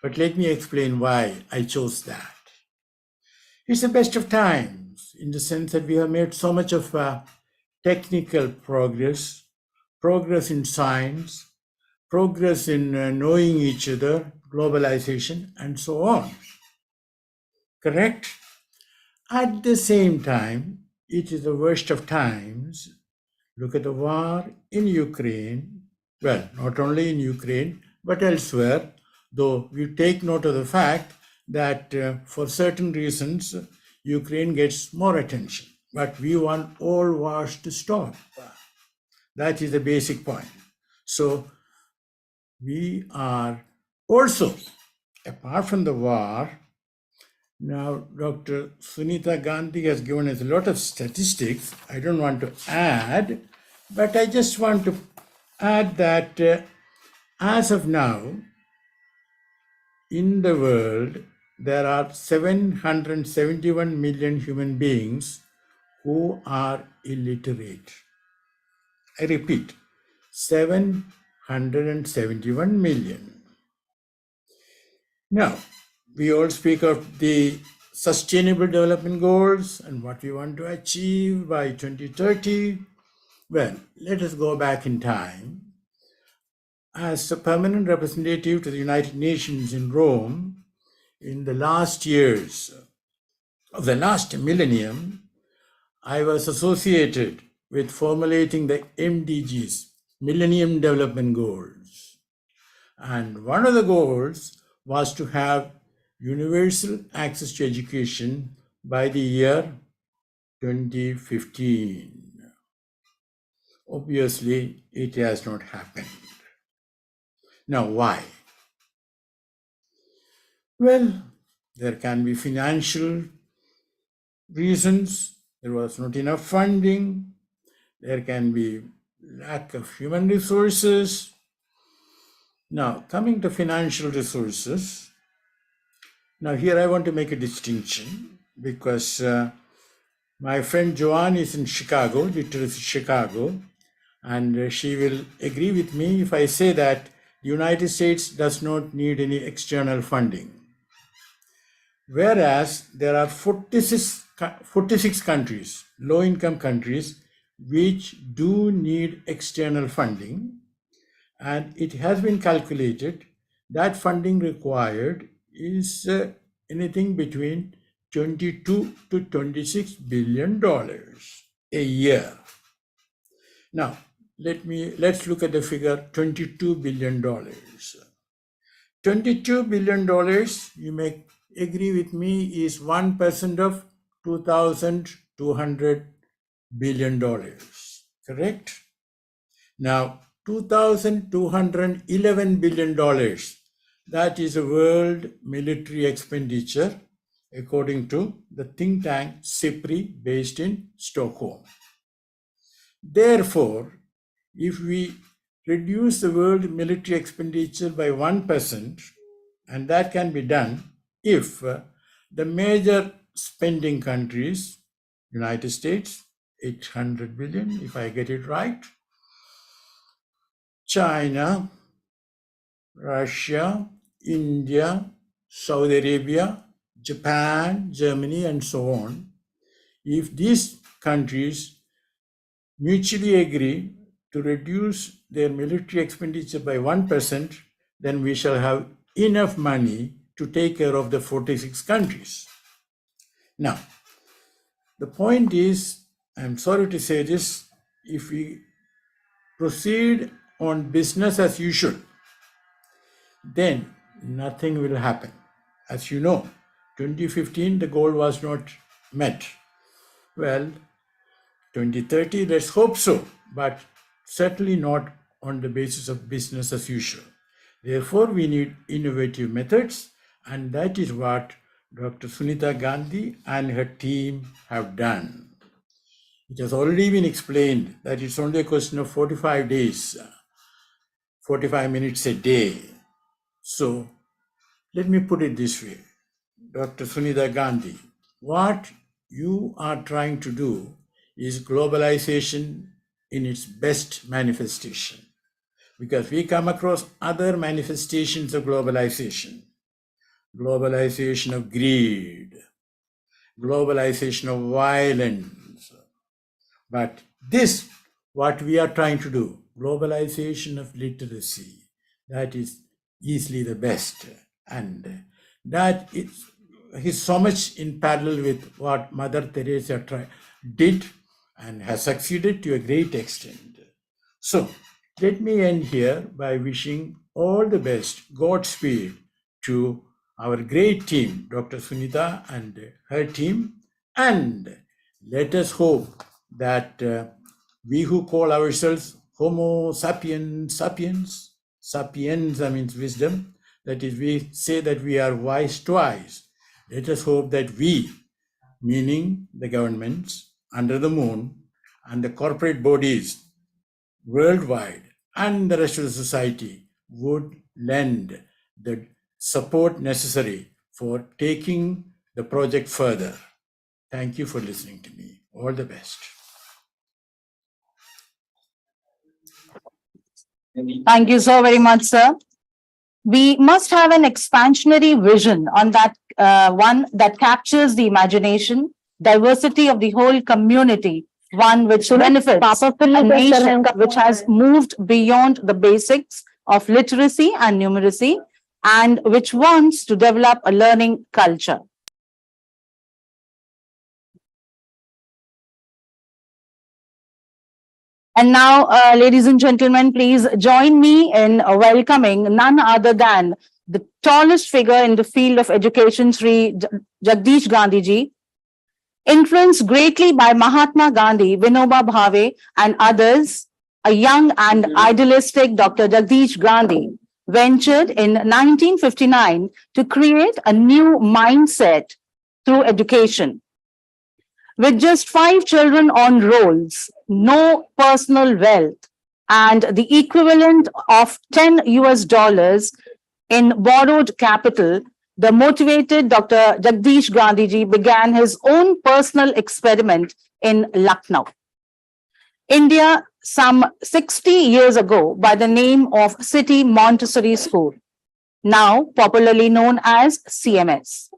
But let me explain why I chose that. It's the best of times in the sense that we have made so much of technical progress, progress in science, progress in knowing each other, globalization, and so on. Correct? At the same time, it is the worst of times. Look at the war in Ukraine. Well, not only in Ukraine, but elsewhere, though we take note of the fact that for certain reasons, Ukraine gets more attention. But we want all wars to stop. That is the basic point. So we are also, apart from the war, now Dr. Sunita Gandhi has given us a lot of statistics. I don't want to add, but I just want to add that as of now, in the world, there are 771 million human beings who are illiterate. I repeat, 771 million. Now, we all speak of the Sustainable Development Goals and what we want to achieve by 2030. Well, let us go back in time. As a permanent representative to the United Nations in Rome, in the last years of the last millennium, I was associated with formulating the MDGs, Millennium Development Goals. And one of the goals was to have universal access to education by the year 2015. Obviously, it has not happened. Now, why? Well, there can be financial reasons. There was not enough funding. There can be lack of human resources. Now, coming to financial resources, now here I want to make a distinction because my friend Joanne is in Chicago, Literacy Chicago, and she will agree with me if I say that the United States does not need any external funding. Whereas there are 46 countries, low-income countries, which do need external funding. And it has been calculated that funding required is anything between $22 to $26 billion a year. Now, let's look at the figure $22 billion. $22 billion, you may agree with me, is 1% of $2,200 billion, correct? Now, $2,211 billion, that is a world military expenditure, according to the think tank SIPRI based in Stockholm. Therefore, if we reduce the world military expenditure by 1%, And that can be done if the major spending countries, United States, 800 billion, if I get it right, China, Russia, India, Saudi Arabia, Japan, Germany, and so on, if these countries mutually agree to reduce their military expenditure by 1%, then we shall have enough money to take care of the 46 countries. Now, the point is, I'm sorry to say this, if we proceed on business as usual, then nothing will happen. As you know, 2015, the goal was not met. Well, 2030, let's hope so, but certainly not on the basis of business as usual. Therefore, we need innovative methods, and that is what Dr. Sunita Gandhi and her team have done. It has already been explained that it's only a question of 45 days, 45 minutes a day. So let me put it this way, Dr. Sunita Gandhi, what you are trying to do is globalization in its best manifestation, because we come across other manifestations of globalization of greed, globalization of violence. But this, what we are trying to do, globalization of literacy, that is easily the best. And that is so much in parallel with what Mother Teresa did and has succeeded to a great extent. So let me end here by wishing all the best, Godspeed to our great team, Dr. Sunita and her team, and let us hope that we who call ourselves Homo sapiens, sapiens means wisdom, that is, we say that we are wise twice. Let us hope that we, meaning the governments under the moon and the corporate bodies worldwide and the rest of the society, would lend the support necessary for taking the project further. Thank you for listening to me. All the best. Thank you so very much, sir. We must have an expansionary vision on that one that captures the imagination, diversity of the whole community, one which benefits a nation which has moved beyond the basics of literacy and numeracy, and which wants to develop a learning culture. And now, ladies and gentlemen, please join me in welcoming none other than the tallest figure in the field of education, Sri Jagdish Gandhi ji. Influenced greatly by Mahatma Gandhi, Vinoba Bhave, and others, a young and idealistic Dr. Jagdish Gandhi ventured in 1959 to create a new mindset through education. With just 5 children on rolls, no personal wealth, and the equivalent of $10 US in borrowed capital, the motivated Dr. Jagdish Gandhi ji began his own personal experiment in Lucknow, India, some 60 years ago, by the name of City Montessori School, now popularly known as CMS.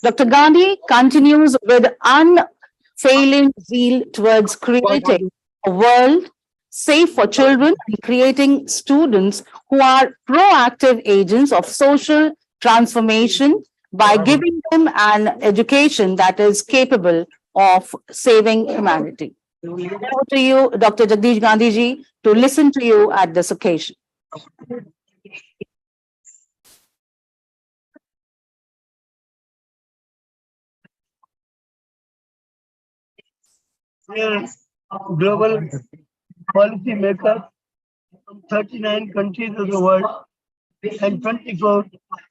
Dr. Gandhi continues with unfailing zeal towards creating a world safe for children and creating students who are proactive agents of social transformation by giving them an education that is capable of saving humanity. Over to you, Dr. Jagdish Gandhi ji, to listen to you at this occasion. Global policymakers from 39 countries of the world and 24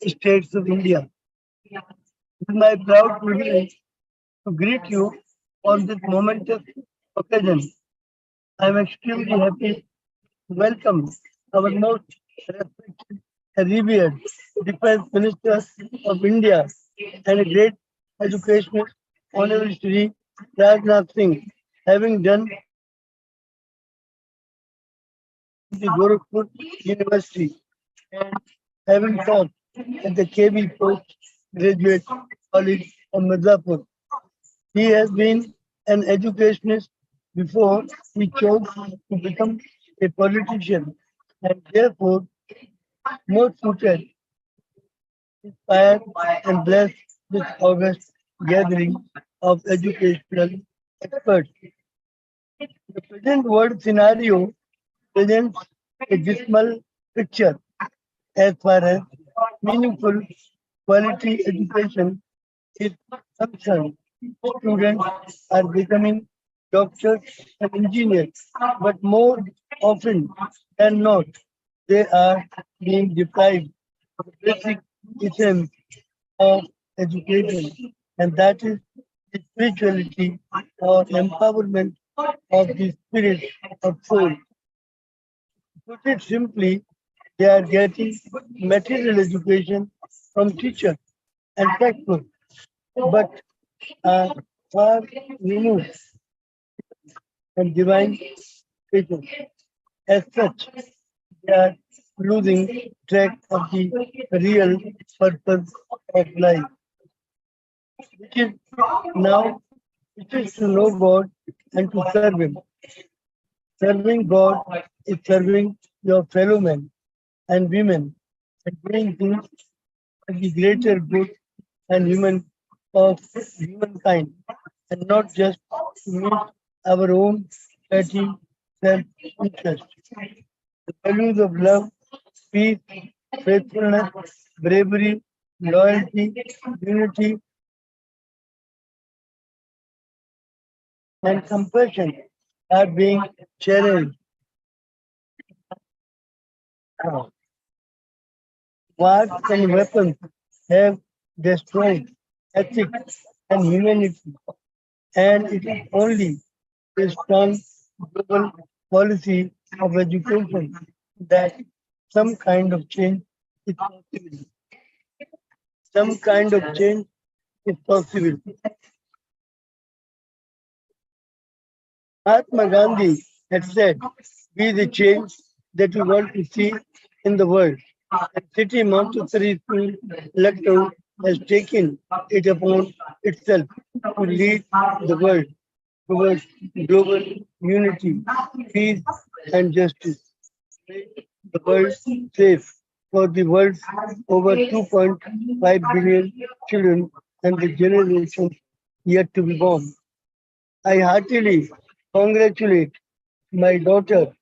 states of India. It is my proud privilege to greet you on this momentous occasion. I am extremely happy to welcome our most respected a revered Defense Minister of India and a great educationist, Honorable Shri Rajnath Singh, having done the Gorakhpur University and having taught at the KB Postgraduate College of Midlapur. He has been an educationist before he chose to become a politician and therefore more suited, inspired and blessed this August gathering of educational experts. The present world scenario presents a dismal picture as far as meaningful quality education is concerned. Students are becoming doctors and engineers, but more often than not, they are being deprived of the basic essence of education, and that is the spirituality or empowerment of the spirit of soul. Put it simply, they are getting material education from teachers and textbooks, but are far removed from divine teaching. As such, they are losing track of the real purpose of life, which is now which is to know God and to serve Him. Serving God is serving your fellow men and women and doing things for the greater good and humankind, and not just to meet our own petty self-interest. The values of love, peace, faithfulness, bravery, loyalty, unity, and compassion are being cherished. Wars and weapons have destroyed ethics and humanity, and it is only a strong global policy of education that some kind of change is possible. Some kind of change is possible. Mahatma Gandhi had said, "Be the change that we want to see in the world." And City Montessori School, Lucknow, has taken it upon itself to lead the world towards global unity, peace, and justice. Make the world safe for the world's over 2.5 billion children and the generations yet to be born. I heartily congratulate my daughter,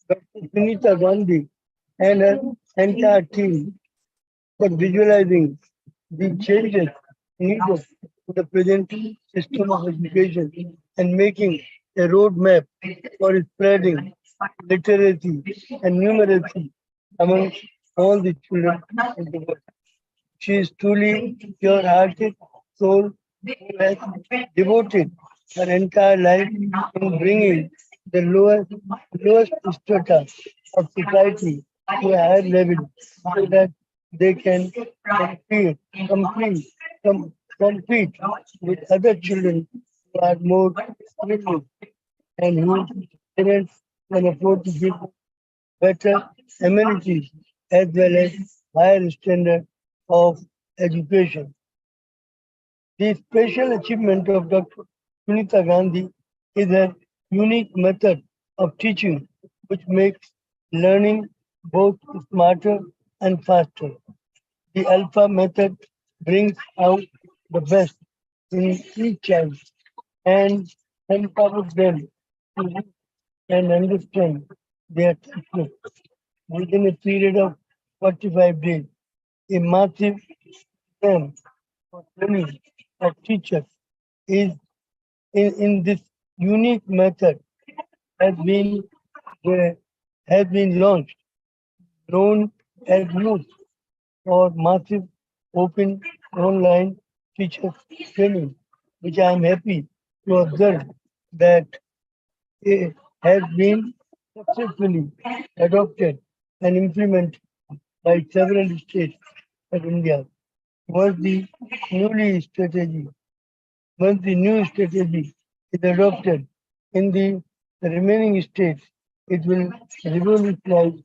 Dr. Sunita Gandhi, and her entire team for visualizing the changes needed to the present system of education and making a roadmap for spreading literacy and numeracy among all the children in the world. She is truly pure-hearted soul who has devoted her entire life in bringing the lowest strata of society to a higher level so that they can compete with other children who are more privileged and whose parents can afford to give better amenities as well as higher standard of education. The special achievement of Dr. Sunita Gandhi is her unique method of teaching, which makes learning both smarter and faster. The ALfA method brings out the best in each child and empowers them to read and understand their textbooks within a period of 45 days. A massive exam for training of teachers is in this unique method has been uh, has been launched, known as MOOT, or massive open online teachers training, which I am happy to observe that it has been successfully adopted and implemented by several states of India. Once the new strategy is adopted in the remaining states, it will revolutionize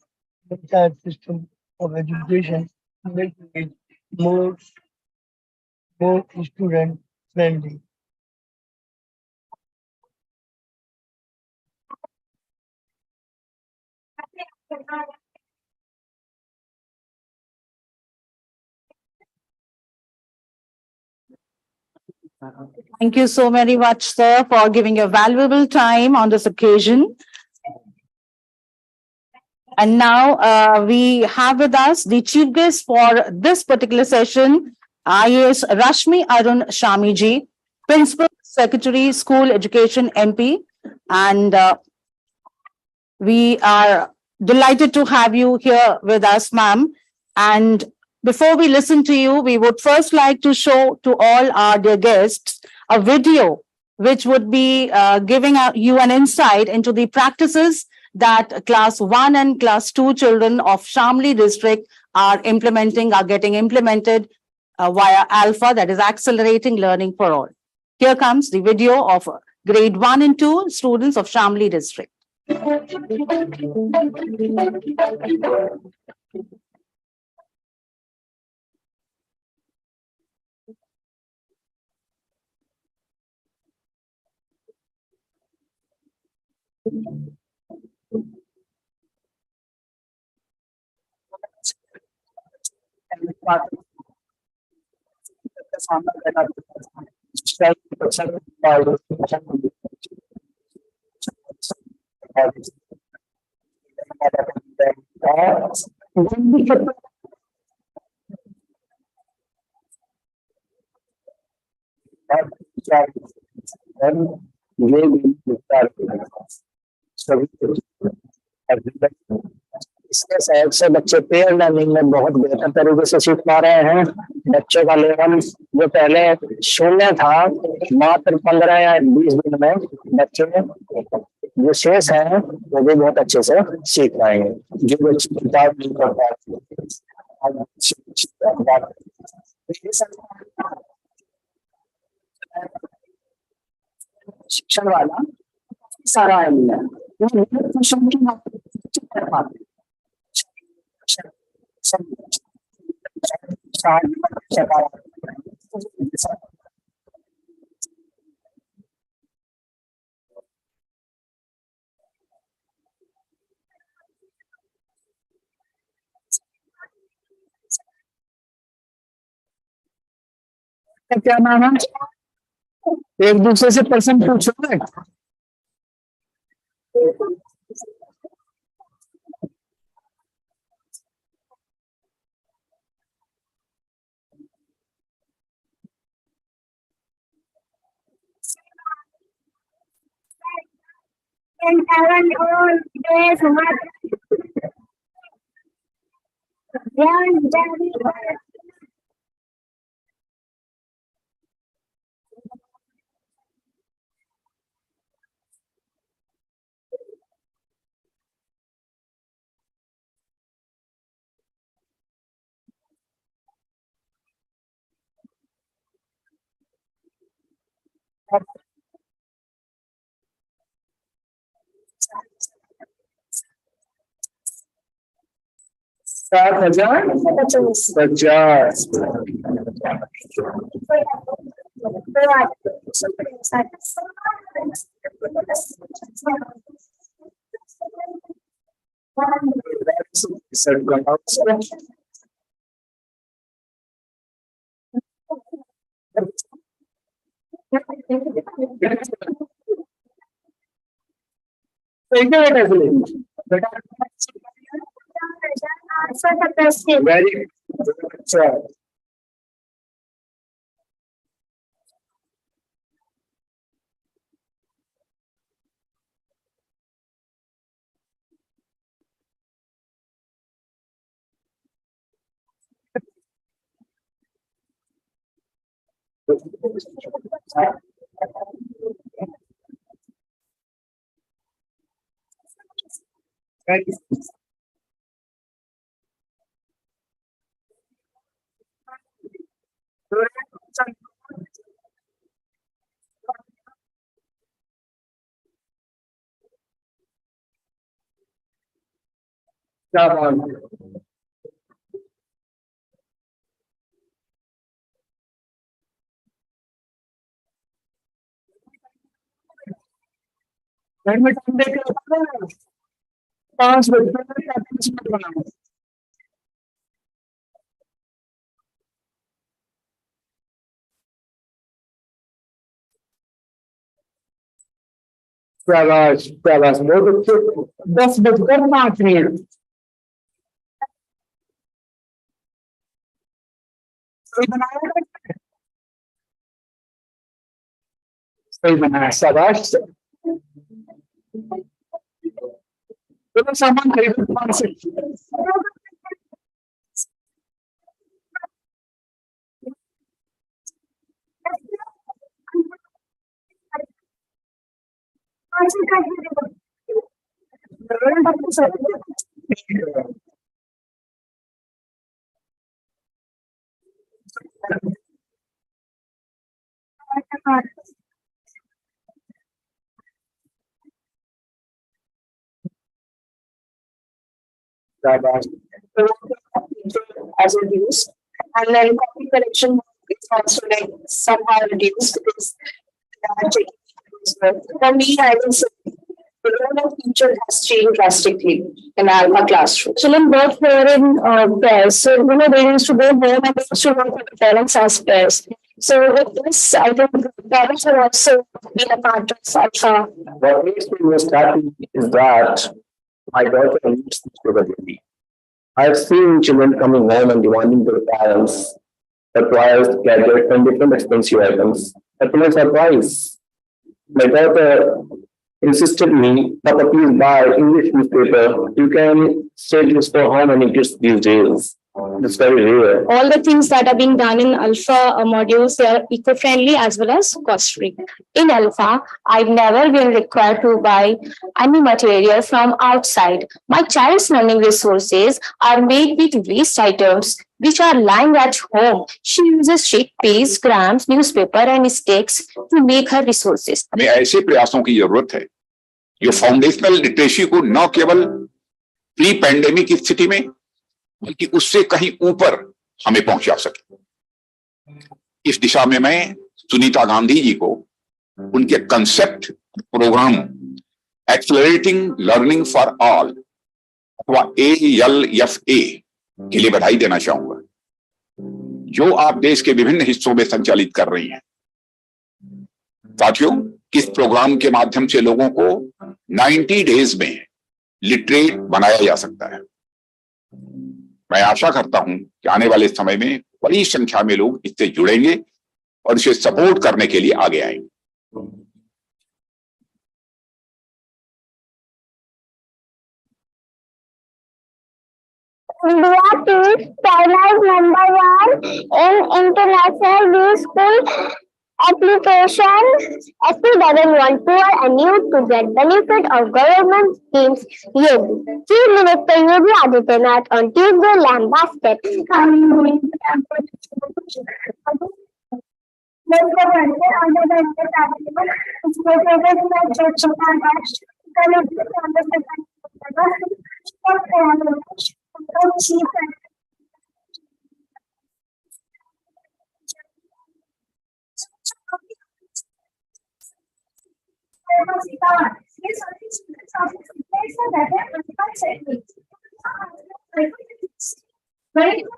the entire system of education, making it more student friendly. Thank you so very much, sir, for giving your valuable time on this occasion. And now we have with us the chief guest for this particular session, IAS Rashmi Arun Shamiji, Principal Secretary, School Education MP. And we are delighted to have you here with us, ma'am. And before we listen to you, we would first like to show to all our dear guests a video which would be giving you an insight into the practices that class 1 and class 2 children of Shamli district are getting implemented via ALfA, that is Accelerating Learning for All. Here comes the video of grade 1 and 2 students of Shamli district. इसके सहयोग से बच्चे pair learning में बहुत बेहतर तरीके से सीख पा रहे हैं। बच्चों का लेवल जो पहले 0 था, मात्र 15 या 20 दिन में बच्चे जो शेष है वो भी बहुत अच्छे से सीख पाएंगे। जो बच्चे किताब नहीं पढ़ पाते शिक्षण वाला सारा है क्या नाम है? एक दूसरे से प्रश्न पूछो ना। Very good. शाबाश बहुत अच्छे 10:05 सही बनाया शाबाश सामान खरीदो दुकान से as reduced, and then copy collection is also like somehow reduced because for me, I will say the role of teacher has changed drastically in ALfA classroom. Children both were in pairs, so they used to go home and they used to work with the parents as pairs. So with this, I think parents have also been a part of ALfA. What makes me most happy is that my daughter needs this capability. I've seen children coming home and demanding their parents toys, gadgets, and different expensive items. At my surprise, my daughter insisted me, Papa, please buy English newspaper. You can say this for how many kids these days? It's very rare. All the things that are being done in ALfA modules, they are eco-friendly as well as cost-free. In ALfA, I've never been required to buy any material from outside. My child's learning resources are made with waste items which are lying at home. She uses chickpeas, grams, newspaper and sticks to make her resources. हमें ऐसे प्रयासों की जरूरत है जो foundational literacy को न केवल प्री पैंडेमिक की स्थिति में बल्कि उससे कहीं ऊपर हमें पहुंचा सके। इस दिशा में मैं सुनीता गांधी जी को उनके concept program accelerating learning for all अथवा ALfA के लिए बधाई देना चाहूंगा, जो आप देश के विभिन्न हिस्सों में संचालित कर रही हैं। साथियों, इस प्रोग्राम के माध्यम से लोगों को 90 डेज में लिटरेट बनाया जा सकता है। मैं आशा करता हूं कि आने वाले समय में बड़ी संख्या में लोग इससे जुड़ेंगे और इसे सपोर्ट करने के लिए आगे आएंगे। India is China's #1 in international school application. SC11 poor and youth to get benefit of government schemes yearly. Chief Minister Yogi Adityanath on Tuesday lambasted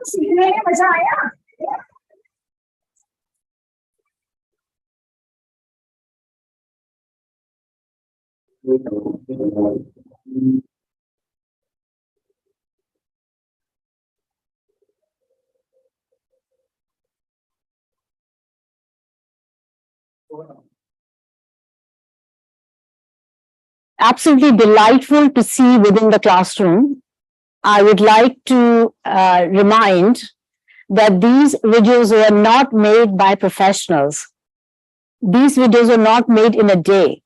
सीखने में मजा आया। Absolutely delightful to see within the classroom. I would like to remind that these videos were not made by professionals. These videos were not made in a day.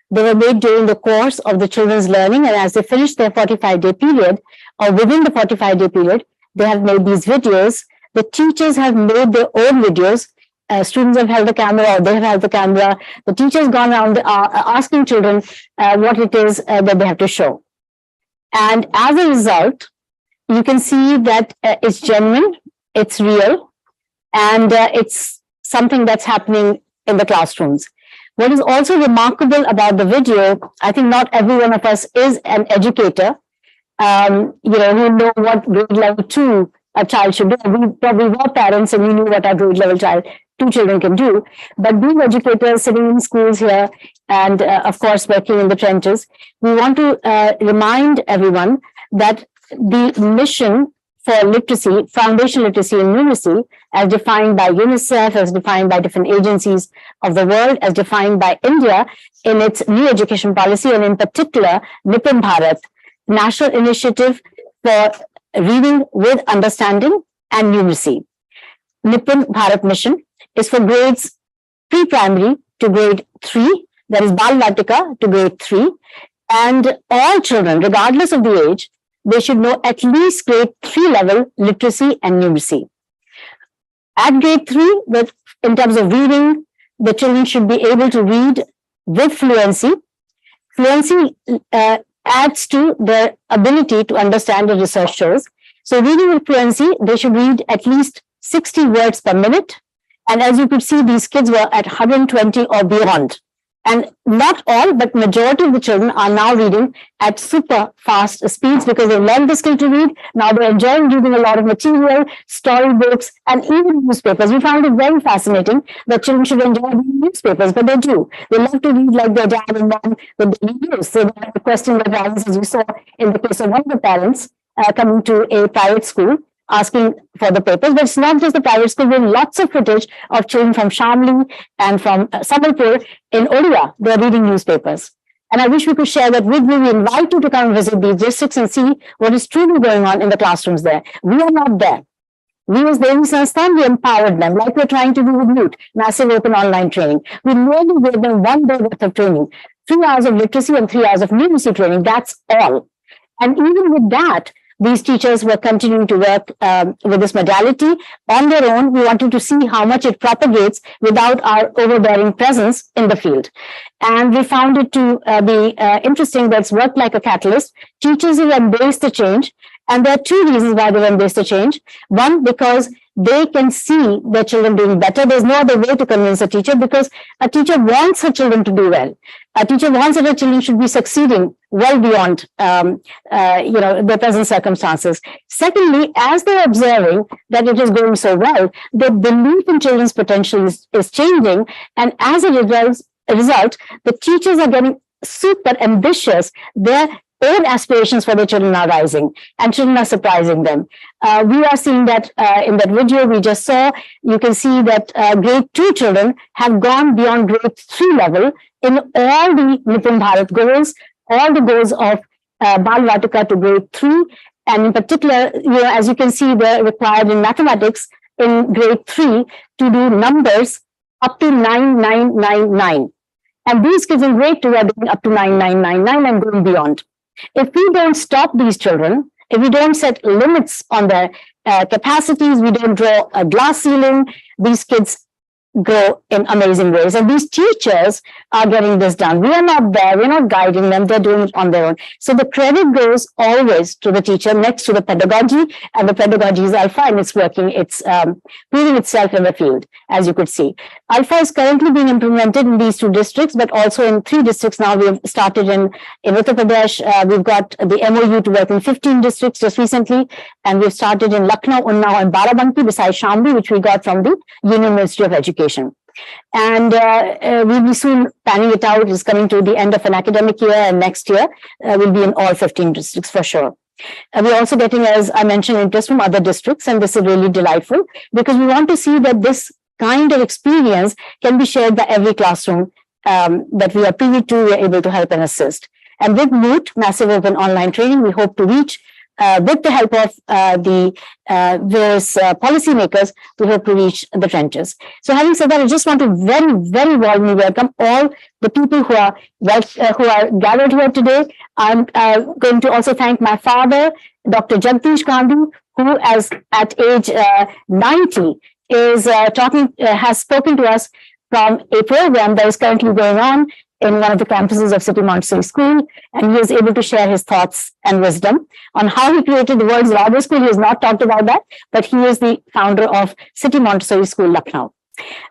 They were made during the course of the children's learning, and as they finished their 45-day period, or within the 45-day period, they have made these videos The teachers have made their own videos. Students have held the camera, or they have held the camera. The teachers gone around asking children what it is that they have to show. And as a result, you can see that it's genuine, it's real, and it's something that's happening in the classrooms. What is also remarkable about the video, I think not every one of us is an educator, who know what grade level 2 a child should do. We probably were parents and we knew what our grade level 2 children can do. But being educators, sitting in schools here, and of course working in the trenches, we want to remind everyone that the mission for literacy, foundational literacy and numeracy, as defined by UNICEF, as defined by different agencies of the world, as defined by India in its new education policy, and in particular, Nipun Bharat, National Initiative for Reading with Understanding and Numeracy. Nipun Bharat mission is for grades pre-primary to grade 3, that is Bal Vatika to grade 3, and all children, regardless of the age, they should know at least grade 3 level literacy and numeracy. At grade 3, in terms of reading, the children should be able to read with fluency. Fluency adds to their ability to understand, the research shows. So reading with fluency, they should read at least 60 words per minute. And as you could see, these kids were at 120 or beyond. And not all, but majority of the children are now reading at super fast speeds because they learned the skill to read. Now they're enjoying reading a lot of material, storybooks, and even newspapers. We found it very fascinating that children should enjoy reading newspapers, but they do. They love to read like their dad and mom with the news. So they're requesting their parents, as you saw in the case of one of the parents coming to a private school, asking for the papers. But it's not just the private school. We have lots of footage of children from Shamli and from Sambalpur in Odia. They're reading newspapers. And I wish we could share that with you. We invite you to come visit these districts and see what is truly going on in the classrooms there. We are not there. We as the Sansthan, we empowered them, like we're trying to do with MOOT, massive open online training. We merely gave them 1 day worth of training, 3 hours of literacy and 3 hours of numeracy training. That's all. And even with that, these teachers were continuing to work with this modality on their own. We wanted to see how much it propagates without our overbearing presence in the field. And we found it to be interesting that it's worked like a catalyst. Teachers have embraced the change. And there are 2 reasons why they've embraced the change. One, because they can see their children doing better. There's no other way to convince a teacher, because a teacher wants her children to do well. A teacher wants that her children should be succeeding well beyond, their present circumstances. Secondly, as they're observing that it is going so well, the belief in children's potential is changing. And as a result, the teachers are getting super ambitious. Their own aspirations for their children are rising, and children are surprising them. We are seeing that in that video we just saw. You can see that grade 2 children have gone beyond grade 3 level in all the Nipun Bharat goals, all the goals of Bal Vatika to grade 3. And in particular, as you can see, they're required in mathematics in grade 3 to do numbers up to 9999. And these kids in grade 2 are doing up to 9999 and going beyond. If we don't stop these children, if we don't set limits on their capacities, we don't draw a glass ceiling, these kids grow in amazing ways. And these teachers are getting this done. We are not there. We're not guiding them. They're doing it on their own. So the credit goes always to the teacher next to the pedagogy, and the pedagogy is ALfA, and it's working. It's proving itself in the field, as you could see. ALfA is currently being implemented in these 2 districts, but also in 3 districts now. We've started in Uttar Pradesh. We've got the MOU to work in 15 districts just recently, and we've started in Lucknow, Unnao, and Barabanki, besides Shamli, which we got from the Union Ministry of Education. And we'll be soon planning it out. It's coming to the end of an academic year, and next year we'll be in all 15 districts for sure. We're also getting, as I mentioned, interest from other districts, and this is really delightful because we want to see that this kind of experience can be shared by every classroom that we are privy to, we are able to help and assist. And with MOOT, massive open online training, we hope to reach, with the help of the various policymakers, we hope to reach the trenches. So having said that, I just want to very, very warmly welcome all the people who are gathered here today. I'm going to also thank my father, Dr. Jagdish Gandhi, who at age 90 is has spoken to us from a program that is currently going on in one of the campuses of City Montessori School, and he is able to share his thoughts and wisdom on how he created the world's largest school. He has not talked about that, but he is the founder of City Montessori School, Lucknow.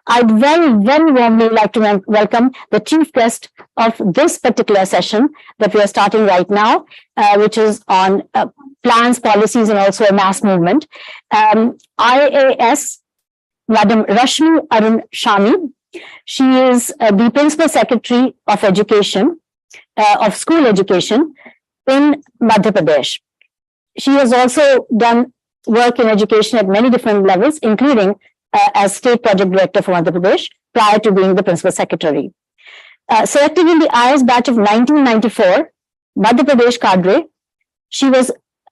I'd very, very warmly like to welcome the chief guest of this particular session that we are starting right now, which is on plans, policies, and also a mass movement. IAS, Madam Rashmi Arun Shami. She is the Principal Secretary of Education, of School Education in Madhya Pradesh. She has also done work in education at many different levels, including as State Project Director for Madhya Pradesh, prior to being the Principal Secretary. Selected in the IAS batch of 1994, Madhya Pradesh cadre, she was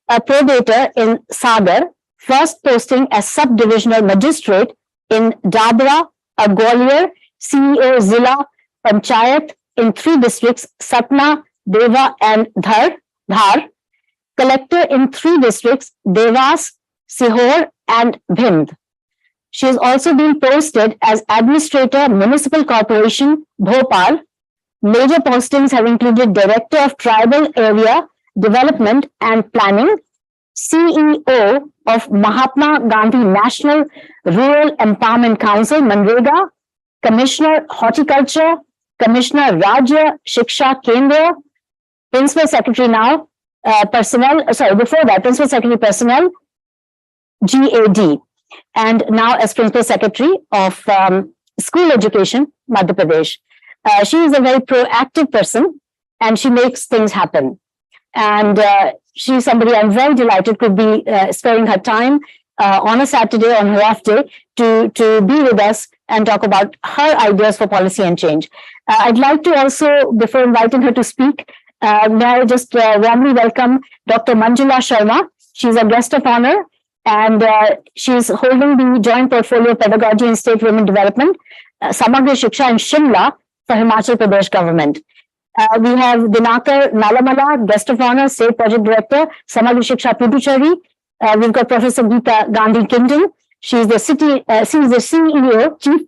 a probator in Sagar, first posting as Sub-Divisional Magistrate in Dabra, Gwalior, CEO Zilla Panchayat in 3 districts, Satna, Deva, and Dhar, collector in 3 districts, Devas, Sihor, and Bhind. She has also been posted as Administrator, Municipal Corporation, Bhopal. Major postings have included Director of Tribal Area Development and Planning, CEO of Mahatma Gandhi National Rural Empowerment Council, Manrega, Commissioner Horticulture, Commissioner Rajya Shiksha Kendra, Principal Secretary now, Personnel, sorry, before that, Principal Secretary Personnel, GAD, and now as Principal Secretary of School Education, Madhya Pradesh. She is a very proactive person and she makes things happen. And she's somebody I'm very delighted could be sparing her time on a Saturday, on her off day, to be with us and talk about her ideas for policy and change. I'd like to also, before inviting her to speak, may I just warmly welcome Dr. Manjula Sharma. She's a guest of honor, and she's holding the joint portfolio of pedagogy and state women development, Samagra Shiksha in Shimla for Himachal Pradesh government. We have Dinakar Nalamala, guest of honor, state project director, Samagra Shiksha Puducherry. We've got Professor Geeta Gandhi Kindle. She's the CEO, Chief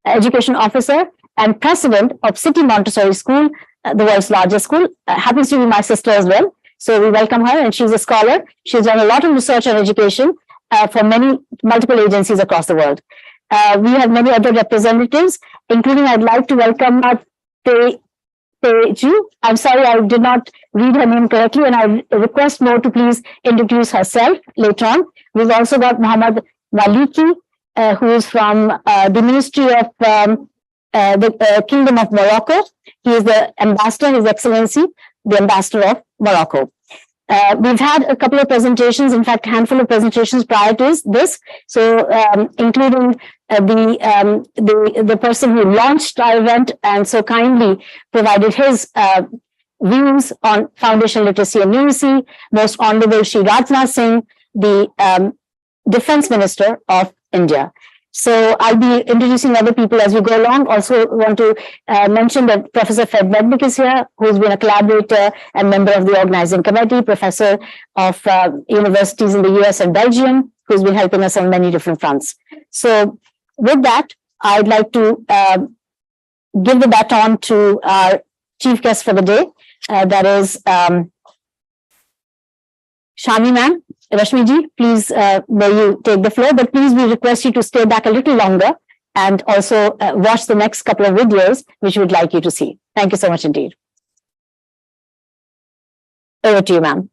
Education Officer, and President of City Montessori School, the world's largest school. Happens to be my sister as well. So we welcome her, and she's a scholar. She's done a lot of research on education for multiple agencies across the world. We have many other representatives, including I'd like to welcome Teju. I'm sorry, I did not read her name correctly, and I request Mo to please introduce herself later on. We've also got Muhammad Maliki, who is from the Ministry of the Kingdom of Morocco. He is the ambassador, His Excellency, the Ambassador of Morocco. We've had a couple of presentations, in fact, a handful of presentations prior to this. So, including the person who launched our event and so kindly provided his views on foundation literacy and numeracy, Most Honorable Shri Rajnath Singh, the Defense Minister of India. So I'll be introducing other people as we go along. Also want to mention that Professor Fred Mednick is here, who's been a collaborator and member of the organizing committee, professor of universities in the US and Belgium, who's been helping us on many different fronts. So with that, I'd like to give the baton to our chief guest for the day. That is Shami ma'am. Rashmi ji, please may you take the floor, but please we request you to stay back a little longer and also watch the next couple of videos which we'd like you to see. Thank you so much indeed. Over to you, ma'am.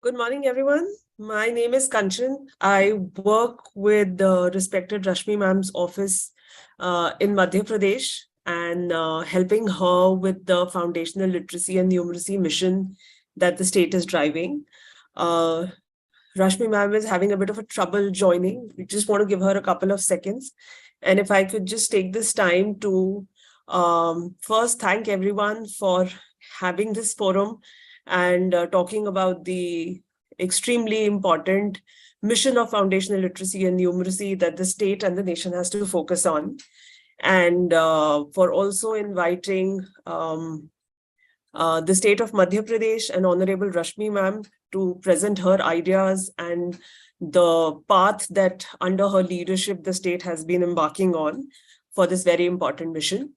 Good morning, everyone. My name is Kanchan. I work with the respected Rashmi ma'am's office in Madhya Pradesh, and helping her with the foundational literacy and numeracy mission that the state is driving. Rashmi ma'am is having a bit of a trouble joining. We just want to give her a couple of seconds. And if I could just take this time to first thank everyone for having this forum and talking about the extremely important mission of foundational literacy and numeracy that the state and the nation has to focus on. And for also inviting the state of Madhya Pradesh and Honorable Rashmi ma'am to present her ideas and the path that under her leadership the state has been embarking on for this very important mission.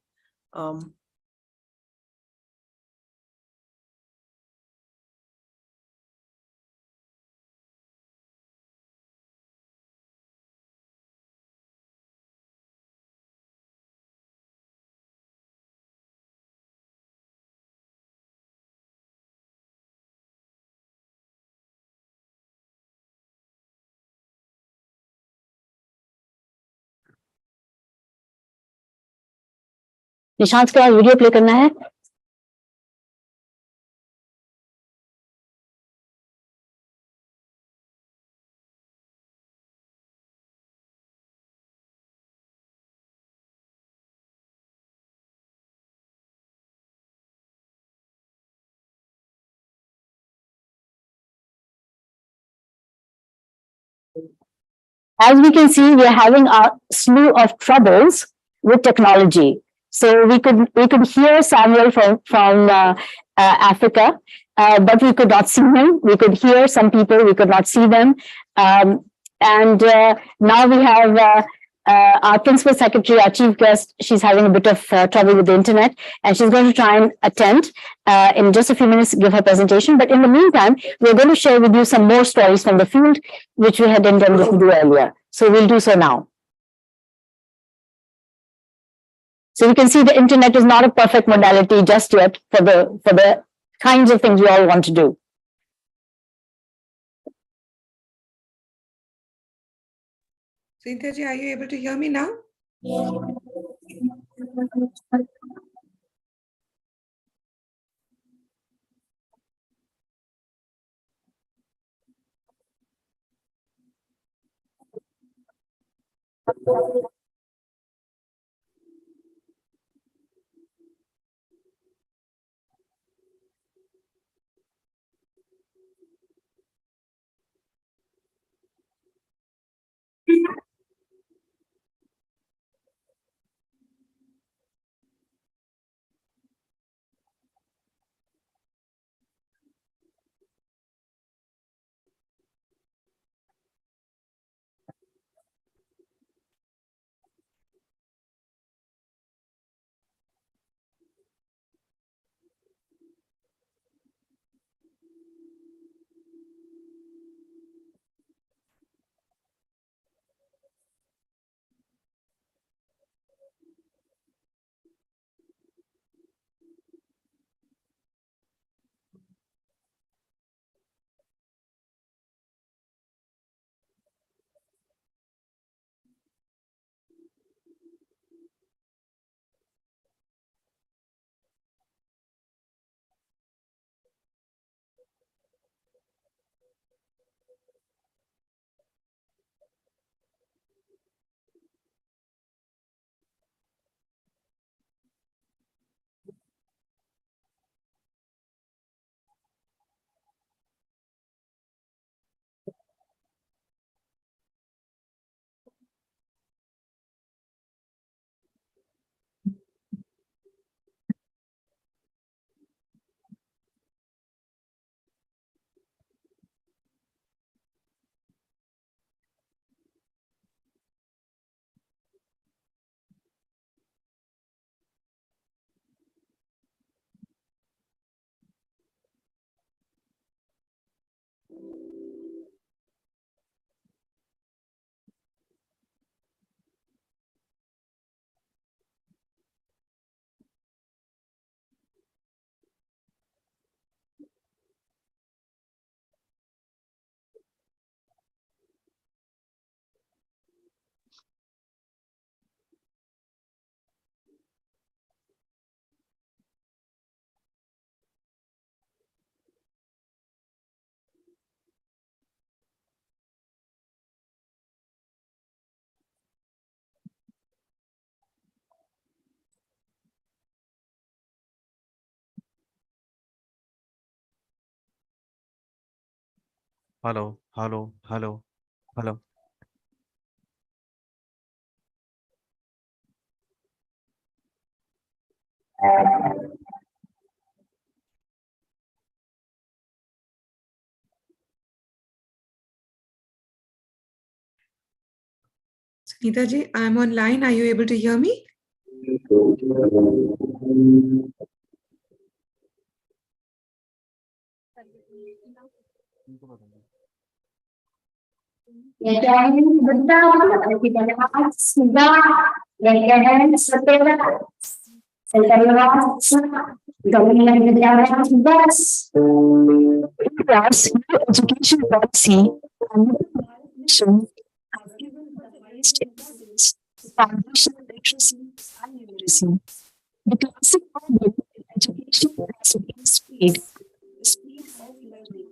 Nishant का video play करना है As we can see, we are having a slew of troubles with technology. So we could hear Samuel from Africa, but we could not see him. We could hear some people, we could not see them. And now we have our principal secretary, our chief guest. She's having a bit of trouble with the internet, and she's going to try and attend in just a few minutes, give her presentation. But in the meantime, we're going to share with you some more stories from the field, which we had intended to do earlier. So we'll do so now. So you can see the internet is not a perfect modality just yet for the kinds of things we all want to do. Cynthia ji, are you able to hear me now? Hello, hello, hello, hello. Sunita ji, I'm online. Are you able to hear me? India's new education policy and mission have given the highest importance to foundational literacy and numeracy. The classic problem in education has been speed. The speed of learning.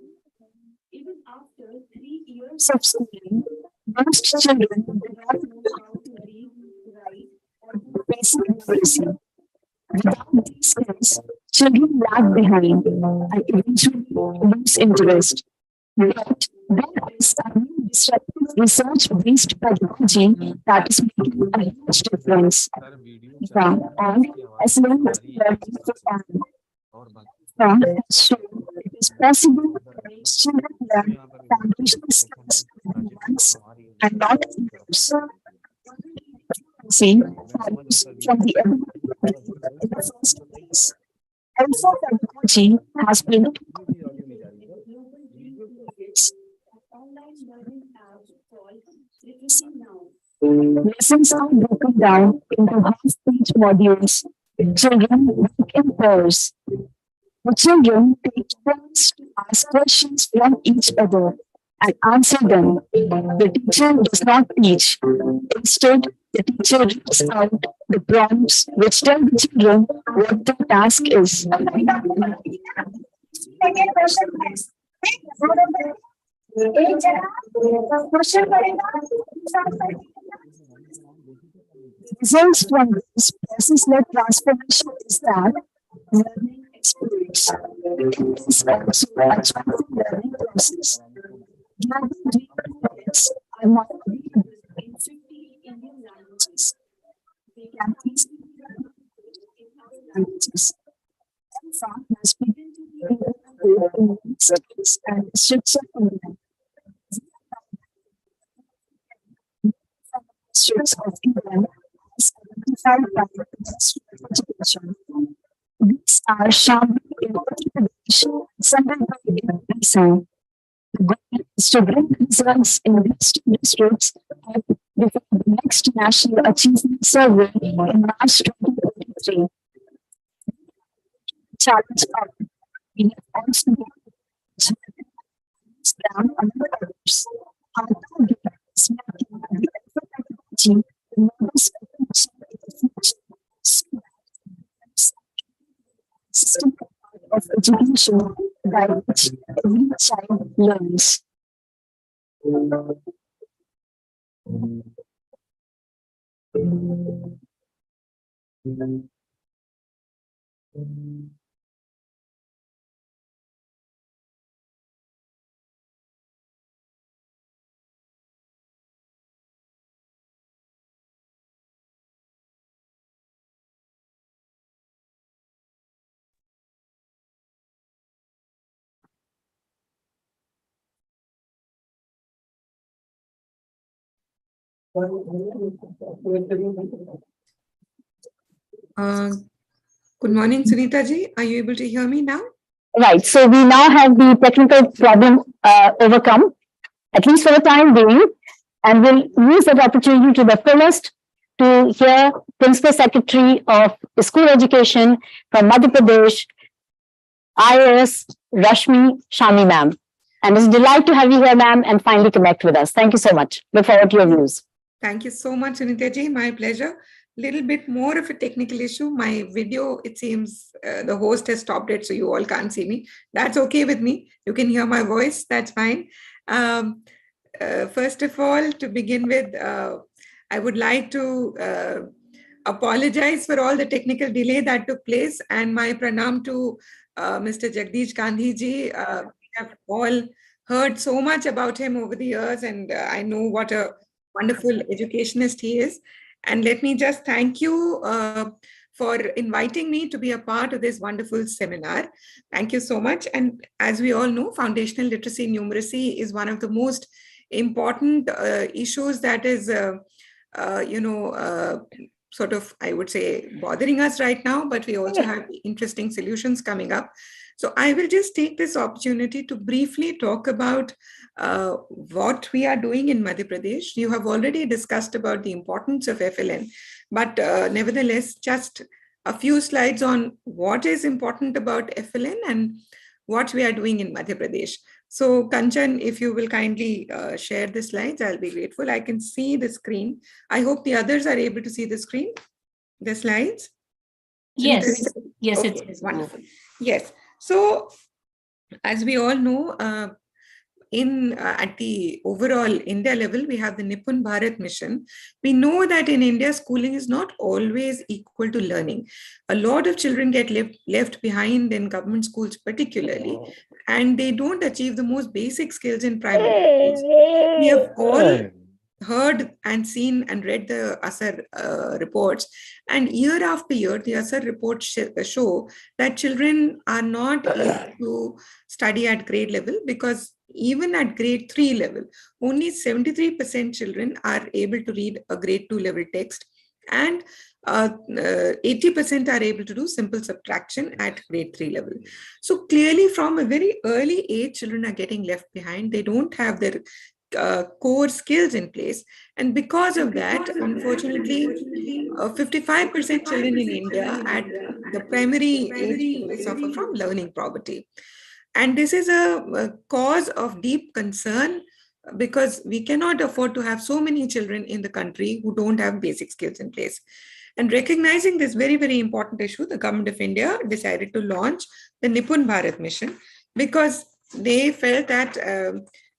Even after 3 years of schooling, most children do not know how to read, write, or do basic numeracy. Without these skills, children lag behind and eventually lose interest. But there is a new disruptive research-based pedagogy that is making a huge difference. Yeah, and as long as learning for all, has shown it is possible to make children learn foundational skills once and not years. See, follows from the ability in the first place. ALfA pedagogy has been online learning app called Literacy Now. Lessons are broken down into half-page modules. Children work in pairs. The children take turns to ask questions from each other and answer them. The teacher does not teach. Instead, the teacher reads out the prompts which tell the children what the task is. Results from this process-led transformation is that learning explodes. It is also a joyful learning process. Global reading are now available in 50 Indian languages. They can easily be translated in other languages. ALfA has begun to be implemented in many cities and districts of India. Districts of India as identified by the Ministry of Education. These are Shamli in Uttar Pradesh, Sambhalpur in Odisha. The goal is to bring results in these two districts up before the next National Achievement Survey in March 2023. Challenge up. We have also down among others. Our target is making the ALfA technology the most system of education by which every child learns. Good morning, Sunita ji. Are you able to hear me now? Right, so we now have the technical problem overcome, at least for the time being, and we'll use that opportunity to the fullest to hear Principal Secretary of School Education from Madhya Pradesh, IAS Rashmi Shami ma'am. And it's a delight to have you here, ma'am, and finally connect with us. Thank you so much. Look forward to your views. Thank you so much, Sunita ji. My pleasure. Little bit more of a technical issue. My video, it seems the host has stopped it, so you all can't see me. That's okay with me. You can hear my voice. That's fine. First of all, to begin with, I would like to apologize for all the technical delay that took place, and my pranam to Mr. Jagdish Gandhi ji. We have all heard so much about him over the years, and I know what a wonderful educationist he is. And let me just thank you for inviting me to be a part of this wonderful seminar. Thank you so much. And as we all know, foundational literacy numeracy is one of the most important issues that is, sort of, I would say, bothering us right now, but we also have interesting solutions coming up. So I will just take this opportunity to briefly talk about what we are doing in Madhya Pradesh. You have already discussed about the importance of FLN, but nevertheless, just a few slides on what is important about FLN and what we are doing in Madhya Pradesh. So Kanchan, if you will kindly share the slides, I'll be grateful. I can see the screen. I hope the others are able to see the screen, the slides. Yes, yes, okay, it's wonderful. Yes. So, as we all know, at the overall India level, we have the Nipun Bharat mission. We know that in India, schooling is not always equal to learning. A lot of children get left behind in government schools particularly, and they don't achieve the most basic skills in primary schools. We have all heard and seen and read the ASAR reports, and year after year the ASAR reports show that children are not able to study at grade level, because even at grade 3 level, only 73% children are able to read a grade 2 level text, and 80% are able to do simple subtraction at grade 3 level. So clearly from a very early age, children are getting left behind. They don't have their core skills in place, and because of that, unfortunately, 55% children in India at the primary age suffer from learning poverty, and this is a cause of deep concern, because we cannot afford to have so many children in the country who don't have basic skills in place. And recognizing this very, very important issue, the government of India decided to launch the Nipun Bharat mission, because they felt that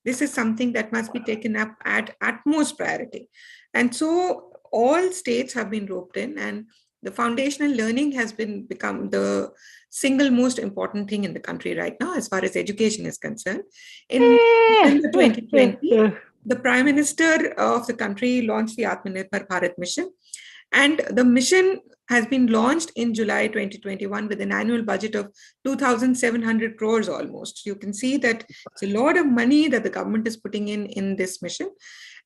this is something that must be taken up at utmost priority. And so all states have been roped in, and the foundational learning has become the single most important thing in the country right now as far as education is concerned. In December 2020, the Prime Minister of the country launched the Atmanirbhar Bharat mission, and the mission has been launched in July 2021 with an annual budget of 2,700 crores almost. You can see that it's a lot of money that the government is putting in this mission.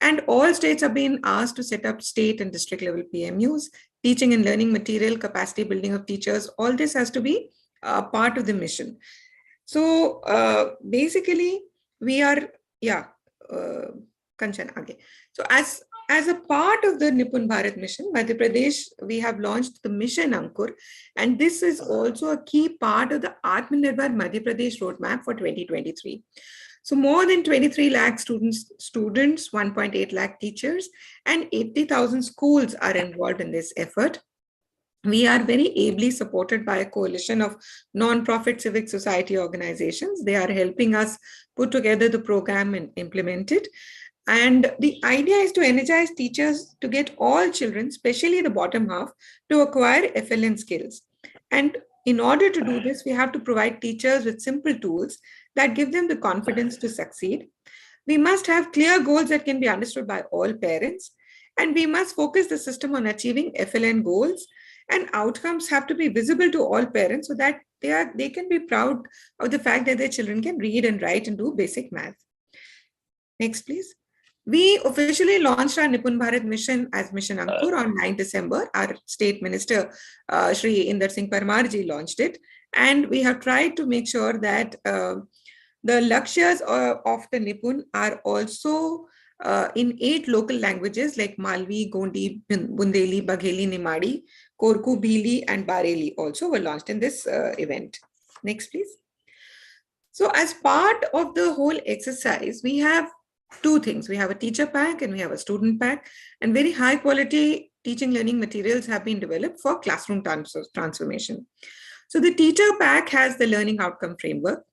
And all states are being asked to set up state and district level PMUs, teaching and learning material, capacity building of teachers. All this has to be part of the mission. So basically we are, Kanchan, okay. So as a part of the Nipun Bharat mission, Madhya Pradesh, we have launched the Mission Ankur, and this is also a key part of the Atmanirbhar Madhya Pradesh roadmap for 2023. So more than 23 lakh students, 1.8 lakh teachers, and 80,000 schools are involved in this effort. We are very ably supported by a coalition of non-profit civic society organizations. They are helping us put together the program and implement it. And the idea is to energize teachers to get all children, especially the bottom half, to acquire FLN skills. And in order to do this, we have to provide teachers with simple tools that give them the confidence to succeed. We must have clear goals that can be understood by all parents. And we must focus the system on achieving FLN goals, and outcomes have to be visible to all parents so that they can be proud of the fact that their children can read and write and do basic math. Next, please. We officially launched our Nipun Bharat mission as Mission Ankur on 9 December. Our State Minister, Shri Inder Singh Parmar ji, launched it. And we have tried to make sure that the lakshyas of the Nipun are also in 8 local languages like Malvi, Gondi, Bundeli, Bagheli, Nimadi, Korku, Bhili, and Bareli also were launched in this event. Next, please. So as part of the whole exercise, we have 2 things. We have a teacher pack and we have a student pack, and very high quality teaching learning materials have been developed for classroom transformation. So the teacher pack has the learning outcome framework.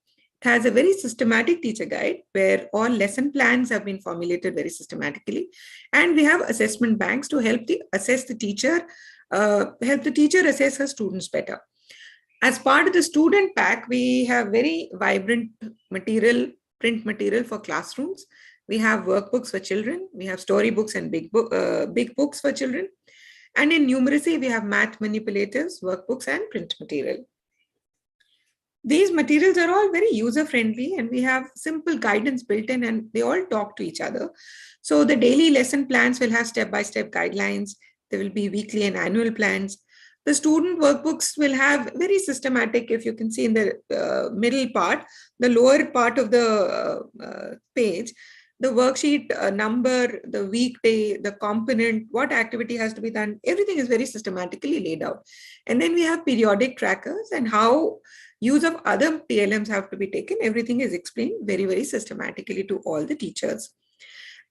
It has a very systematic teacher guide where all lesson plans have been formulated very systematically. And we have assessment banks to help assess the teacher assess her students better. As part of the student pack, we have very vibrant material print material for classrooms. We have workbooks for children. We have storybooks and big books for children. And in numeracy, we have math manipulators, workbooks, and print material. These materials are all very user-friendly, and we have simple guidance built in, and they all talk to each other. So the daily lesson plans will have step-by-step guidelines. There will be weekly and annual plans. The student workbooks will have very systematic, if you can see in the middle part, the lower part of the page, the worksheet number, the weekday, the component, what activity has to be done, everything is very systematically laid out. And then we have periodic trackers and how use of other TLMs have to be taken. Everything is explained very, very systematically to all the teachers.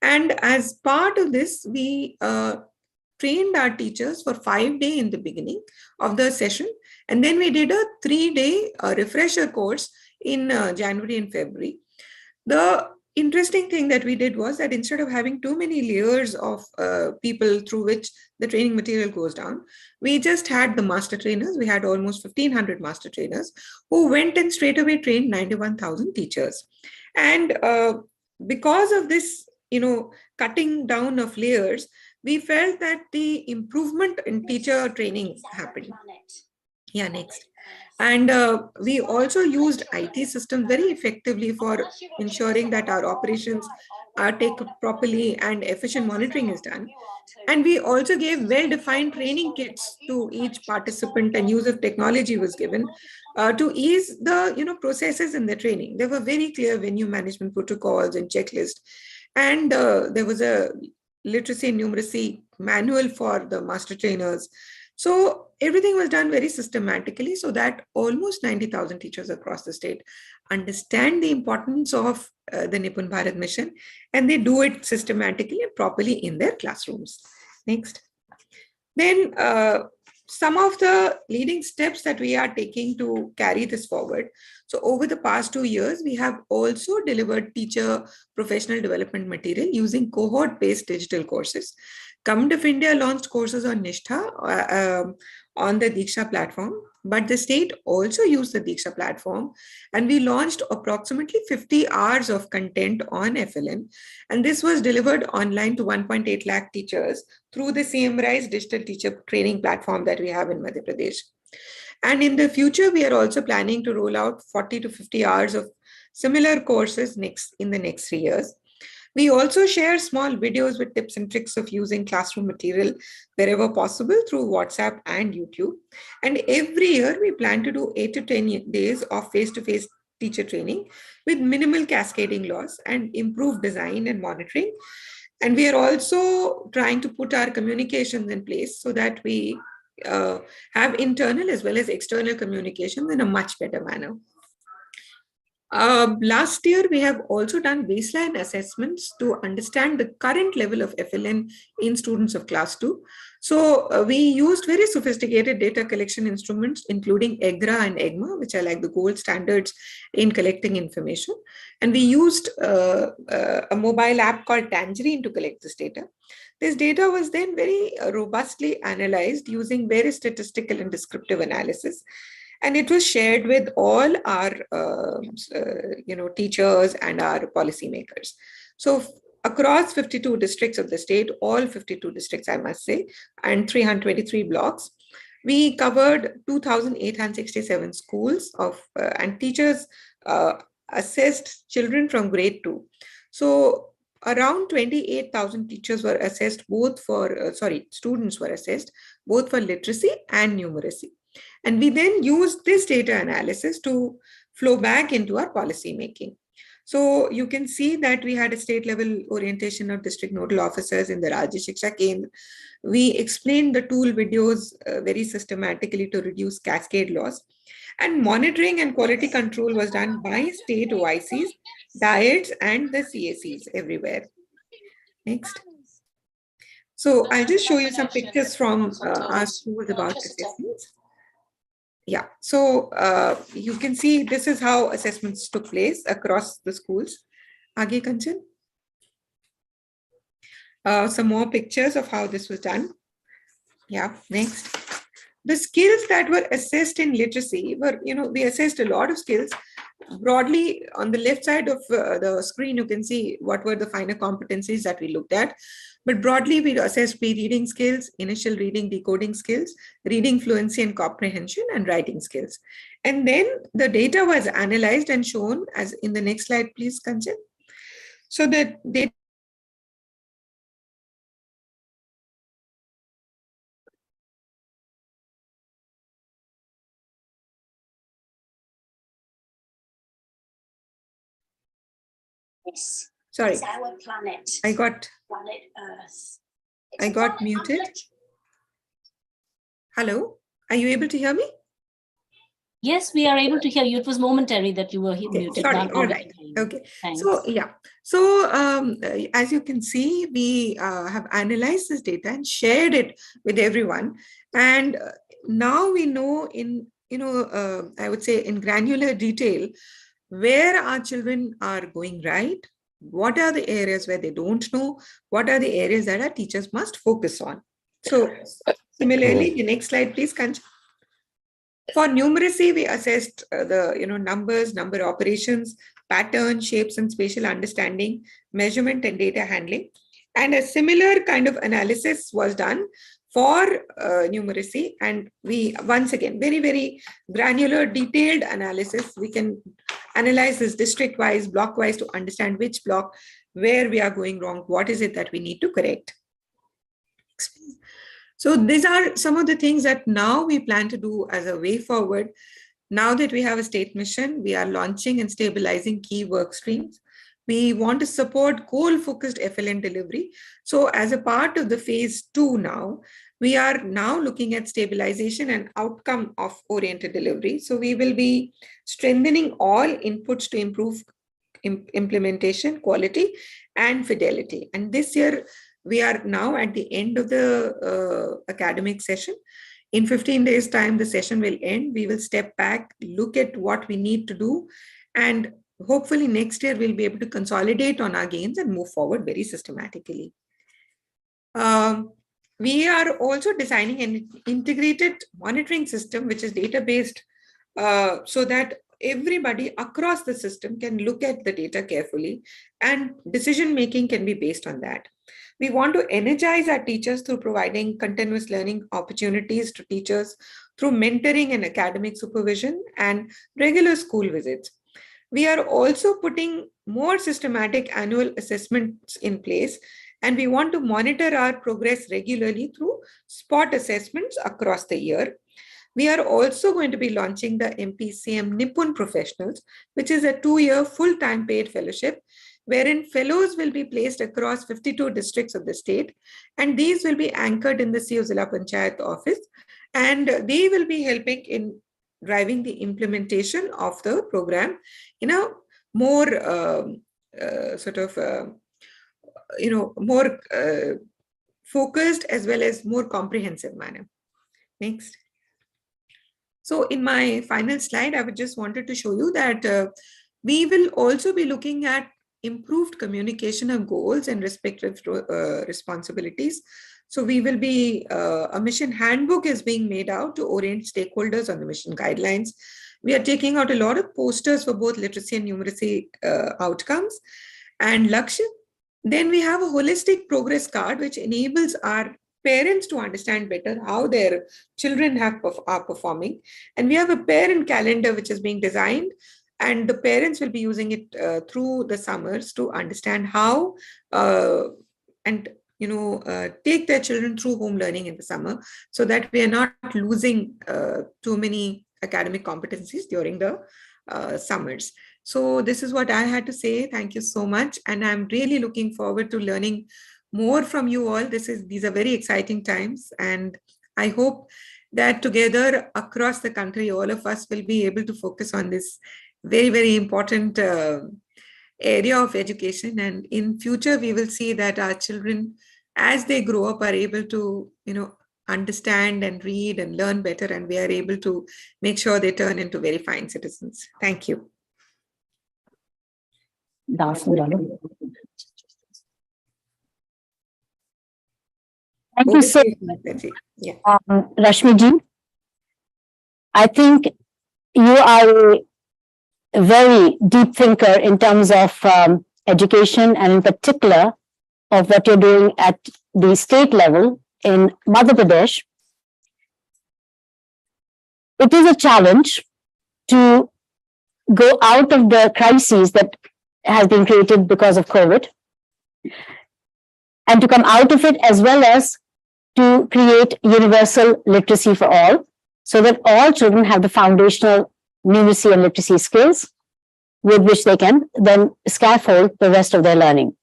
And as part of this, we trained our teachers for 5 days in the beginning of the session. And then we did a 3-day refresher course in January and February. The interesting thing that we did was that instead of having too many layers of people through which the training material goes down, we just had the master trainers. We had almost 1,500 master trainers who went and straight away trained 91,000 teachers. And because of this, cutting down of layers, we felt that the improvement in teacher training happened. Yeah, next. And we also used IT systems very effectively for ensuring that our operations are taken properly and efficient monitoring is done. And we also gave well-defined training kits to each participant, and use of technology was given to ease the processes in the training. There were very clear venue management protocols and checklists. And there was a literacy and numeracy manual for the master trainers. So everything was done very systematically so that almost 90,000 teachers across the state understand the importance of the Nipun Bharat mission, and they do it systematically and properly in their classrooms. Next. Then some of the leading steps that we are taking to carry this forward. So over the past 2 years, we have also delivered teacher professional development material using cohort-based digital courses. Government of India launched courses on Nishtha on the Diksha platform, but the state also used the Diksha platform, and we launched approximately 50 hours of content on FLN, and this was delivered online to 1.8 lakh teachers through the CMRI's digital teacher training platform that we have in Madhya Pradesh. And in the future, we are also planning to roll out 40 to 50 hours of similar courses in the next 3 years. We also share small videos with tips and tricks of using classroom material wherever possible through WhatsApp and YouTube. And every year we plan to do 8 to 10 days of face-to-face teacher training with minimal cascading loss and improved design and monitoring. And we are also trying to put our communications in place so that we have internal as well as external communication in a much better manner. Last year, we have also done baseline assessments to understand the current level of FLN in students of class 2. So we used very sophisticated data collection instruments, including EGRA and EGMA, which are like the gold standards in collecting information. And we used a mobile app called Tangerine to collect this data. This data was then very robustly analyzed using various statistical and descriptive analysis. And it was shared with all our teachers and our policymakers. So across 52 districts of the state, all 52 districts, I must say, and 323 blocks, we covered 2,867 schools and teachers assessed children from grade 2. So around 28,000 teachers were assessed both for, students were assessed both for literacy and numeracy. And we then used this data analysis to flow back into our policy making. So you can see that we had a state level orientation of district nodal officers in the Rajya Shiksha Kendra. We explained the tool videos very systematically to reduce cascade loss. And monitoring and quality control was done by state OICs, diets, and the CACs everywhere. Next. So I'll just show you some pictures from our schools about assessments. Yeah, so you can see this is how assessments took place across the schools. Aage Kanchan. Some more pictures of how this was done. Yeah, next. The skills that were assessed in literacy were, we assessed a lot of skills, broadly on the left side of the screen, you can see what were the finer competencies that we looked at. But broadly, we assessed pre-reading skills, initial reading, decoding skills, reading fluency and comprehension, and writing skills. And then the data was analyzed and shown as in the next slide, please, Kanchan. So the data Yes. Sorry. It's our planet. I got Planet Earth. I got muted. Hello, are you able to hear me? Yes, we are able to hear you. It was momentary that you were Okay, muted. sorry. Now All we right. can hear you. Okay. Thanks. So yeah. So as you can see, we have analyzed this data and shared it with everyone. And now we know in I would say in granular detail where our children are going right. What are the areas where they don't know? What are the areas that our teachers must focus on? So similarly, the next slide, please, Kanchan. For numeracy, we assessed the numbers, number operations, pattern, shapes, and spatial understanding, measurement, and data handling. And a similar kind of analysis was done for numeracy. And we, once again, very, very granular, detailed analysis. We can analyze this district-wise, block-wise to understand which block, where we are going wrong, what is it that we need to correct. So these are some of the things that now we plan to do as a way forward. Now that we have a state mission, we are launching and stabilizing key work streams. We want to support goal-focused FLN delivery. So as a part of the phase 2 now, we are now looking at stabilization and outcome of oriented delivery. So we will be strengthening all inputs to improve implementation, quality, and fidelity. And this year, we are now at the end of the academic session. In 15 days' time, the session will end. We will step back, look at what we need to do, and hopefully next year we'll be able to consolidate on our gains and move forward very systematically. We are also designing an integrated monitoring system, which is data-based, so that everybody across the system can look at the data carefully and decision-making can be based on that. We want to energize our teachers through providing continuous learning opportunities to teachers through mentoring and academic supervision and regular school visits. We are also putting more systematic annual assessments in place, and we want to monitor our progress regularly through spot assessments across the year. We are also going to be launching the MPCM Nipun Professionals, which is a 2-year full-time paid fellowship, wherein fellows will be placed across 52 districts of the state, and these will be anchored in the CO Zilla Panchayat office, and they will be helping in driving the implementation of the program in a more more focused as well as more comprehensive manner. Next. So in my final slide, I would just wanted to show you that we will also be looking at improved communication of goals and respective responsibilities. So we will be, a mission handbook is being made out to orient stakeholders on the mission guidelines. We are taking out a lot of posters for both literacy and numeracy outcomes and Lakshya. Then we have a holistic progress card, which enables our parents to understand better how their children are performing. And we have a parent calendar, which is being designed, and the parents will be using it through the summers to understand how and take their children through home learning in the summer, so that we are not losing too many academic competencies during the summers. So this is what I had to say. Thank you so much. And I'm really looking forward to learning more from you all. These are very exciting times. And I hope that together across the country, all of us will be able to focus on this very, very important area of education. And in future, we will see that our children, as they grow up, are able to, understand and read and learn better. And we are able to make sure they turn into very fine citizens. Thank you. Thank you so much, Rashmi ji. I think you are a very deep thinker in terms of education, and in particular of what you're doing at the state level in Madhya Pradesh. It is a challenge to go out of the crises that has been created because of COVID, and to come out of it, as well as to create universal literacy for all, so that all children have the foundational numeracy and literacy skills with which they can then scaffold the rest of their learning.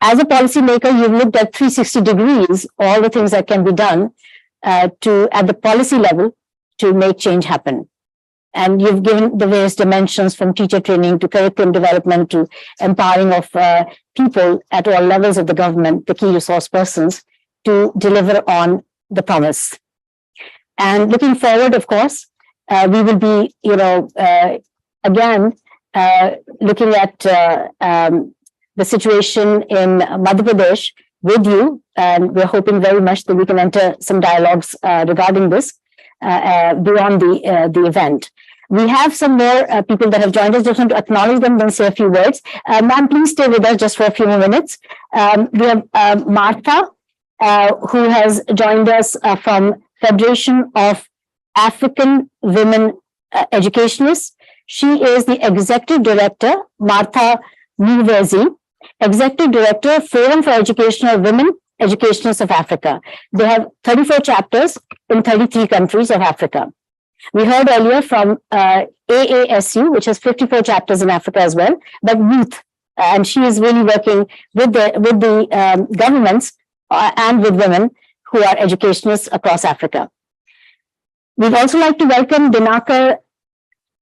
As a policymaker, you've looked at 360 degrees, all the things that can be done at the policy level to make change happen. And you've given the various dimensions, from teacher training to curriculum development to empowering of people at all levels of the government, the key resource persons, to deliver on the promise. And looking forward, of course, we will be, again, looking at the situation in Madhya Pradesh with you, and we're hoping very much that we can enter some dialogues regarding this beyond the event. We have some more people that have joined us. Just want to acknowledge them, then say a few words. Ma'am, please stay with us just for a few more minutes. We have Martha, who has joined us from Federation of African Women Educationists. She is the Executive Director, Martha Muvezi, Executive Director, Forum for Educational Women Educationists of Africa. They have 34 chapters in 33 countries of Africa. We heard earlier from AASU, which has 54 chapters in Africa as well, but MOOT, and she is really working with the governments and with women who are educationists across Africa. We'd also like to welcome Dinakar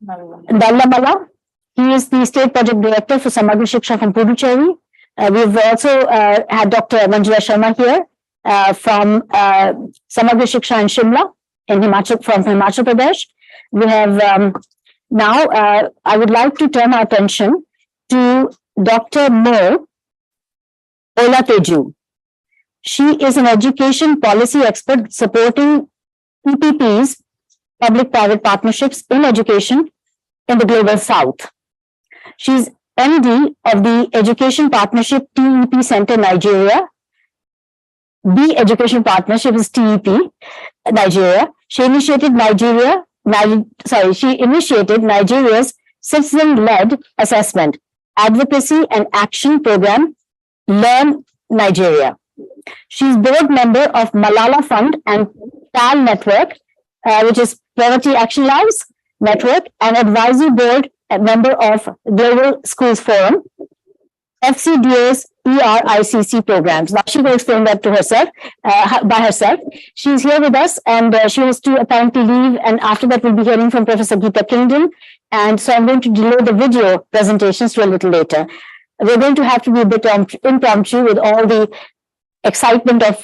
Dallamala. He is the State Project Director for Samagra Shiksha from Puducherry. We've also had Dr. Manjula Sharma here from Samagra Shiksha in Shimla, from Himachal Pradesh. We have now, I would like to turn our attention to Dr. Mo Olateju. She is an education policy expert supporting PPPs, public-private partnerships in education in the Global South. She's MD of the Education Partnership TEP Center Nigeria. The Education Partnership is TEP Nigeria. She initiated Nigeria's citizen-led assessment, advocacy and action program, Learn Nigeria. She's board member of Malala Fund and PAL Network, which is Poverty Action Lives Network, and advisory board member of Global Schools Forum, FCDA's ERICC programs. Now she will explain that to herself, by herself. She's here with us, and she has to apparently leave, and after that we'll be hearing from Professor Geeta Kingdon, and so I'm going to delay the video presentations to a little later. We're going to have to be a bit impromptu with all the excitement of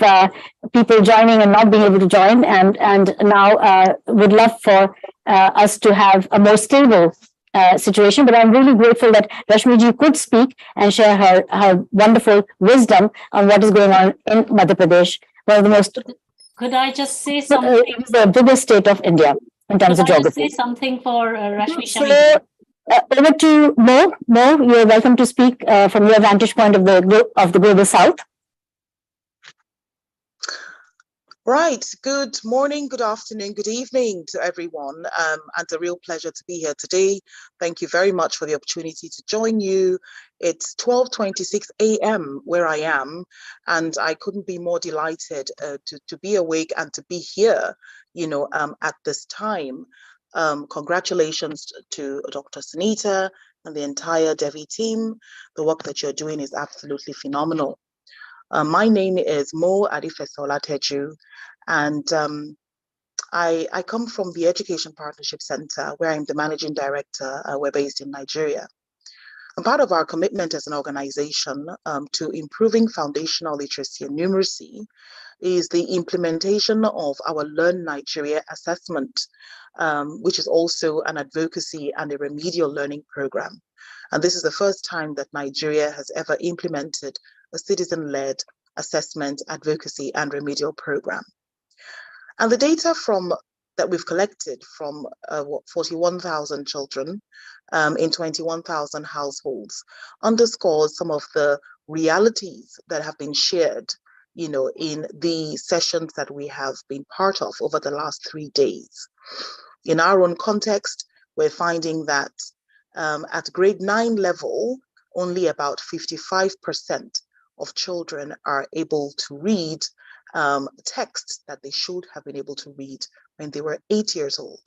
people joining and not being able to join, and now would love for us to have a more stable situation, but I'm really grateful that Rashmiji could speak and share her wonderful wisdom on what is going on in Madhya Pradesh, one of the most. Could I just say something? It's the biggest state of India in terms of geography. Could I just say something for Rashmi So, Shami? over to Mo. Mo, you're welcome to speak from your vantage point of the Global South. Right. Good morning, good afternoon, good evening to everyone. And a real pleasure to be here today. Thank you very much for the opportunity to join you. It's 12:26 a.m. where I am, and I couldn't be more delighted to be awake and to be here, at this time. Congratulations to Dr. Sunita and the entire Devi team. The work that you're doing is absolutely phenomenal. My name is Mo Olateju, and I come from the Education Partnership Center, where I'm the managing director. We're based in Nigeria. And part of our commitment as an organization to improving foundational literacy and numeracy is the implementation of our Learn Nigeria assessment, which is also an advocacy and a remedial learning program. And this is the first time that Nigeria has ever implemented a citizen-led assessment, advocacy, and remedial program. And the data from that we've collected from 41,000 children in 21,000 households underscores some of the realities that have been shared, in the sessions that we have been part of over the last 3 days. In our own context, we're finding that at grade 9 level, only about 55% of children are able to read texts that they should have been able to read when they were 8 years old.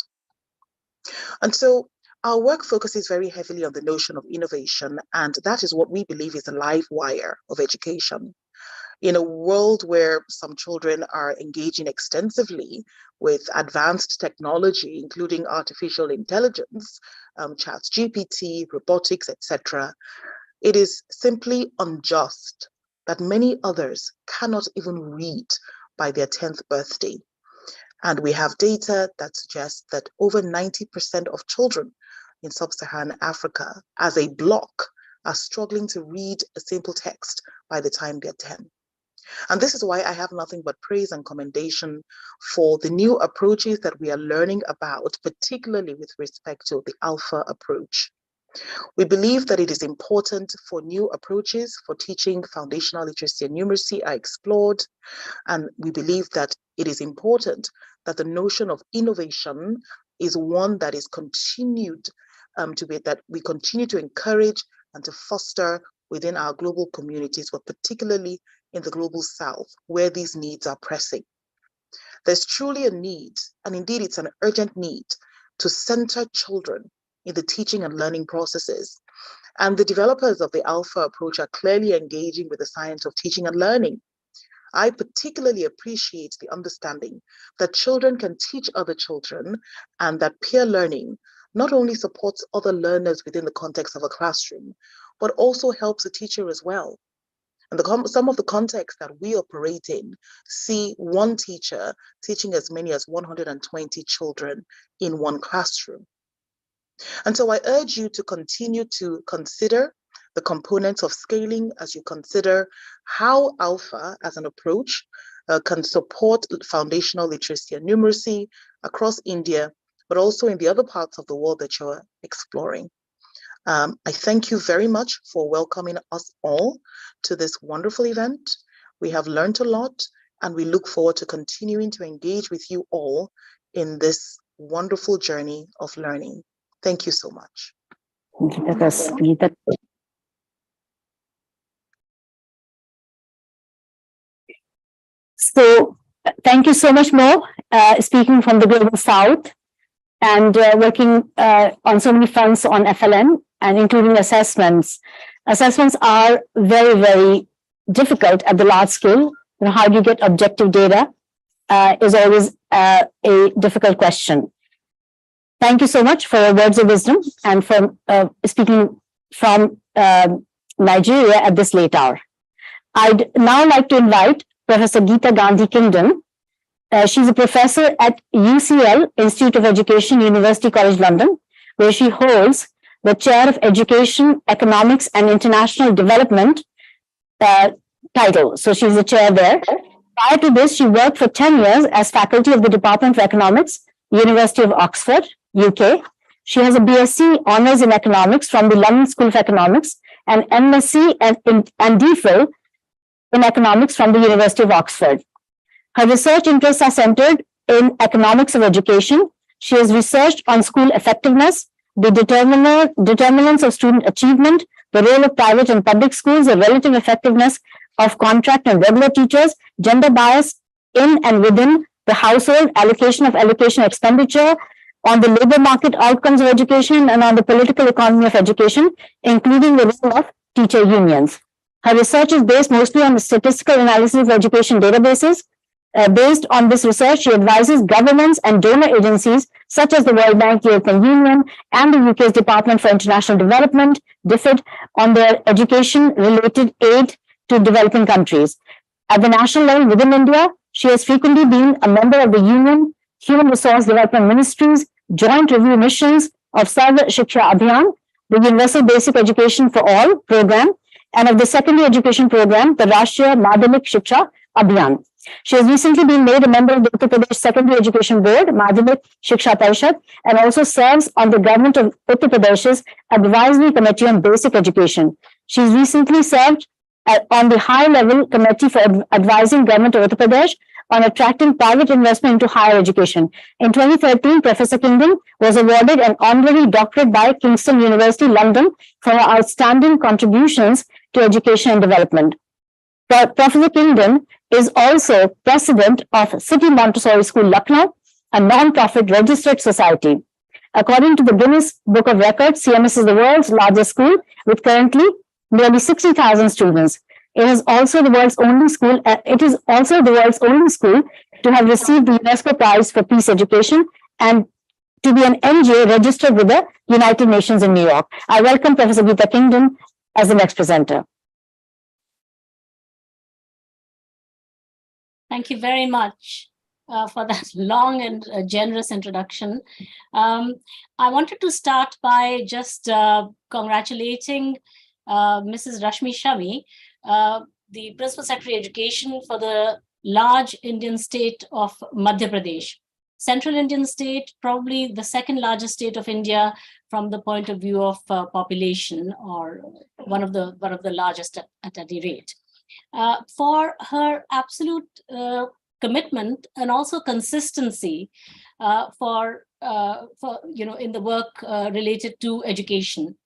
And so our work focuses very heavily on the notion of innovation, and that is what we believe is the live wire of education. In a world where some children are engaging extensively with advanced technology, including artificial intelligence, ChatGPT, robotics, etc., it is simply unjust that many others cannot even read by their 10th birthday. And we have data that suggests that over 90% of children in sub-Saharan Africa as a block are struggling to read a simple text by the time they're 10. And this is why I have nothing but praise and commendation for the new approaches that we are learning about, particularly with respect to the ALfA approach. We believe that it is important for new approaches for teaching foundational literacy and numeracy are explored. And we believe that it is important that the notion of innovation is one that is continued that we continue to encourage and to foster within our global communities, but particularly in the global south, where these needs are pressing. There's truly a need, and indeed it's an urgent need, to center children in the teaching and learning processes. And the developers of the ALfA approach are clearly engaging with the science of teaching and learning. I particularly appreciate the understanding that children can teach other children, and that peer learning not only supports other learners within the context of a classroom, but also helps the teacher as well. And some of the contexts that we operate in see one teacher teaching as many as 120 children in one classroom. And so I urge you to continue to consider the components of scaling as you consider how ALfA as an approach can support foundational literacy and numeracy across India, but also in the other parts of the world that you're exploring. I thank you very much for welcoming us all to this wonderful event. We have learned a lot, and we look forward to continuing to engage with you all in this wonderful journey of learning. Thank you so much. So thank you so much, Mo, speaking from the Global South and working on so many fronts on FLN and including assessments. Assessments are very, very difficult at the large scale. How do you get objective data is always a difficult question. Thank you so much for your words of wisdom and for speaking from Nigeria at this late hour. I'd now like to invite Professor Geeta Gandhi Kingdon. She's a professor at UCL, Institute of Education, University College London, where she holds the Chair of Education, Economics and International Development title. So she's the chair there. Prior to this, she worked for 10 years as faculty of the Department of Economics, University of Oxford, UK. She has a BSc Honours in Economics from the London School of Economics and MSc and DPhil in Economics from the University of Oxford. Her research interests are centered in economics of education. She has researched on school effectiveness, the determinants of student achievement, the role of private and public schools, the relative effectiveness of contract and regular teachers, gender bias in and within the household, allocation of education expenditure, on the labor market outcomes of education, and on the political economy of education, including the role of teacher unions. Her research is based mostly on the statistical analysis of education databases. Based on this research, she advises governments and donor agencies such as the World Bank, European Union, and the UK's Department for International Development, DFID, on their education-related aid to developing countries. At the national level within India, she has frequently been a member of the Union Human Resource Development Ministry's Joint Review Missions of Sarva Shiksha Abhiyan, the Universal Basic Education for All program, and of the Secondary Education program, the Rashtriya Madhyamik Shiksha Abhiyan. She has recently been made a member of the Uttar Pradesh Secondary Education Board, Madhyamik Shiksha Parishad, and also serves on the Government of Uttar Pradesh's Advisory Committee on Basic Education. She's recently served on the high-level committee for advising Government of Uttar Pradesh on attracting private investment into higher education. In 2013, Professor Kingdon was awarded an honorary doctorate by Kingston University, London, for her outstanding contributions to education and development. Professor Kingdon is also president of City Montessori School, Lucknow, a non-profit registered society. According to the Guinness Book of Records, CMS is the world's largest school with currently nearly 60,000 students. It is also the world's only school. To have received the UNESCO Prize for Peace Education and to be an NGO registered with the United Nations in New York. I welcome Professor Geeta Kingdon as the next presenter. Thank you very much for that long and generous introduction. I wanted to start by just congratulating Mrs. Rashmi Shami, the Principal Secretary Education for the large Indian state of Madhya Pradesh. Central Indian state, probably the second largest state of India from the point of view of population, or one of the largest at any rate. For her absolute commitment and also consistency in the work related to education.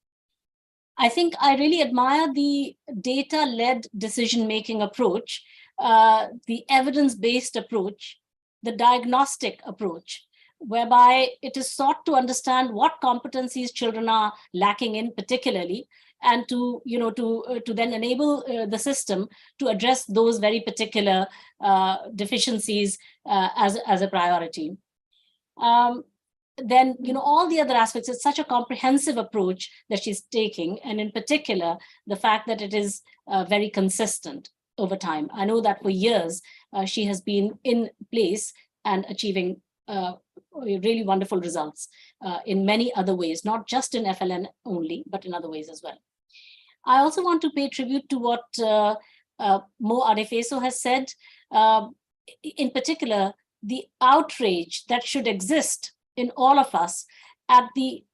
I think I really admire the data-led decision-making approach, the evidence-based approach, the diagnostic approach, whereby it is sought to understand what competencies children are lacking in particularly, and to then enable the system to address those very particular deficiencies as a priority. Then all the other aspects, it's such a comprehensive approach that she's taking, and in particular the fact that it is very consistent over time. I know that for years she has been in place and achieving really wonderful results in many other ways, not just in FLN only, but in other ways as well. I also want to pay tribute to what Mo Arefeso has said, in particular, the outrage that should exist in all of us at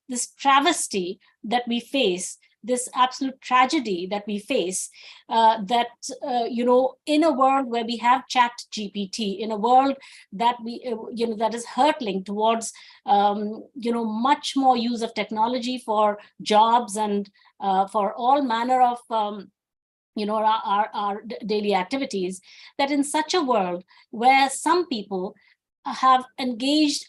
this travesty that we face, this absolute tragedy that we face, that in a world where we have Chat GPT, in a world that that is hurtling towards much more use of technology for jobs and for all manner of our daily activities, that in such a world where some people have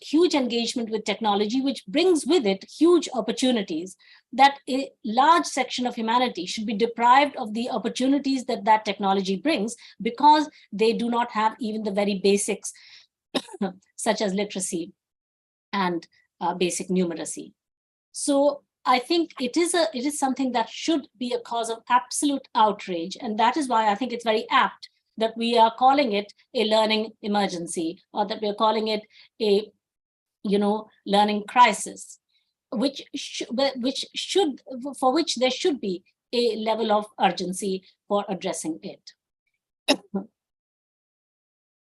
huge engagement with technology, which brings with it huge opportunities, that a large section of humanity should be deprived of the opportunities that technology brings because they do not have even the very basics such as literacy and basic numeracy. So I think it is something that should be a cause of absolute outrage, and that is why I think it's very apt that we are calling it a learning emergency, or that we are calling it a learning crisis, for which there should be a level of urgency for addressing it.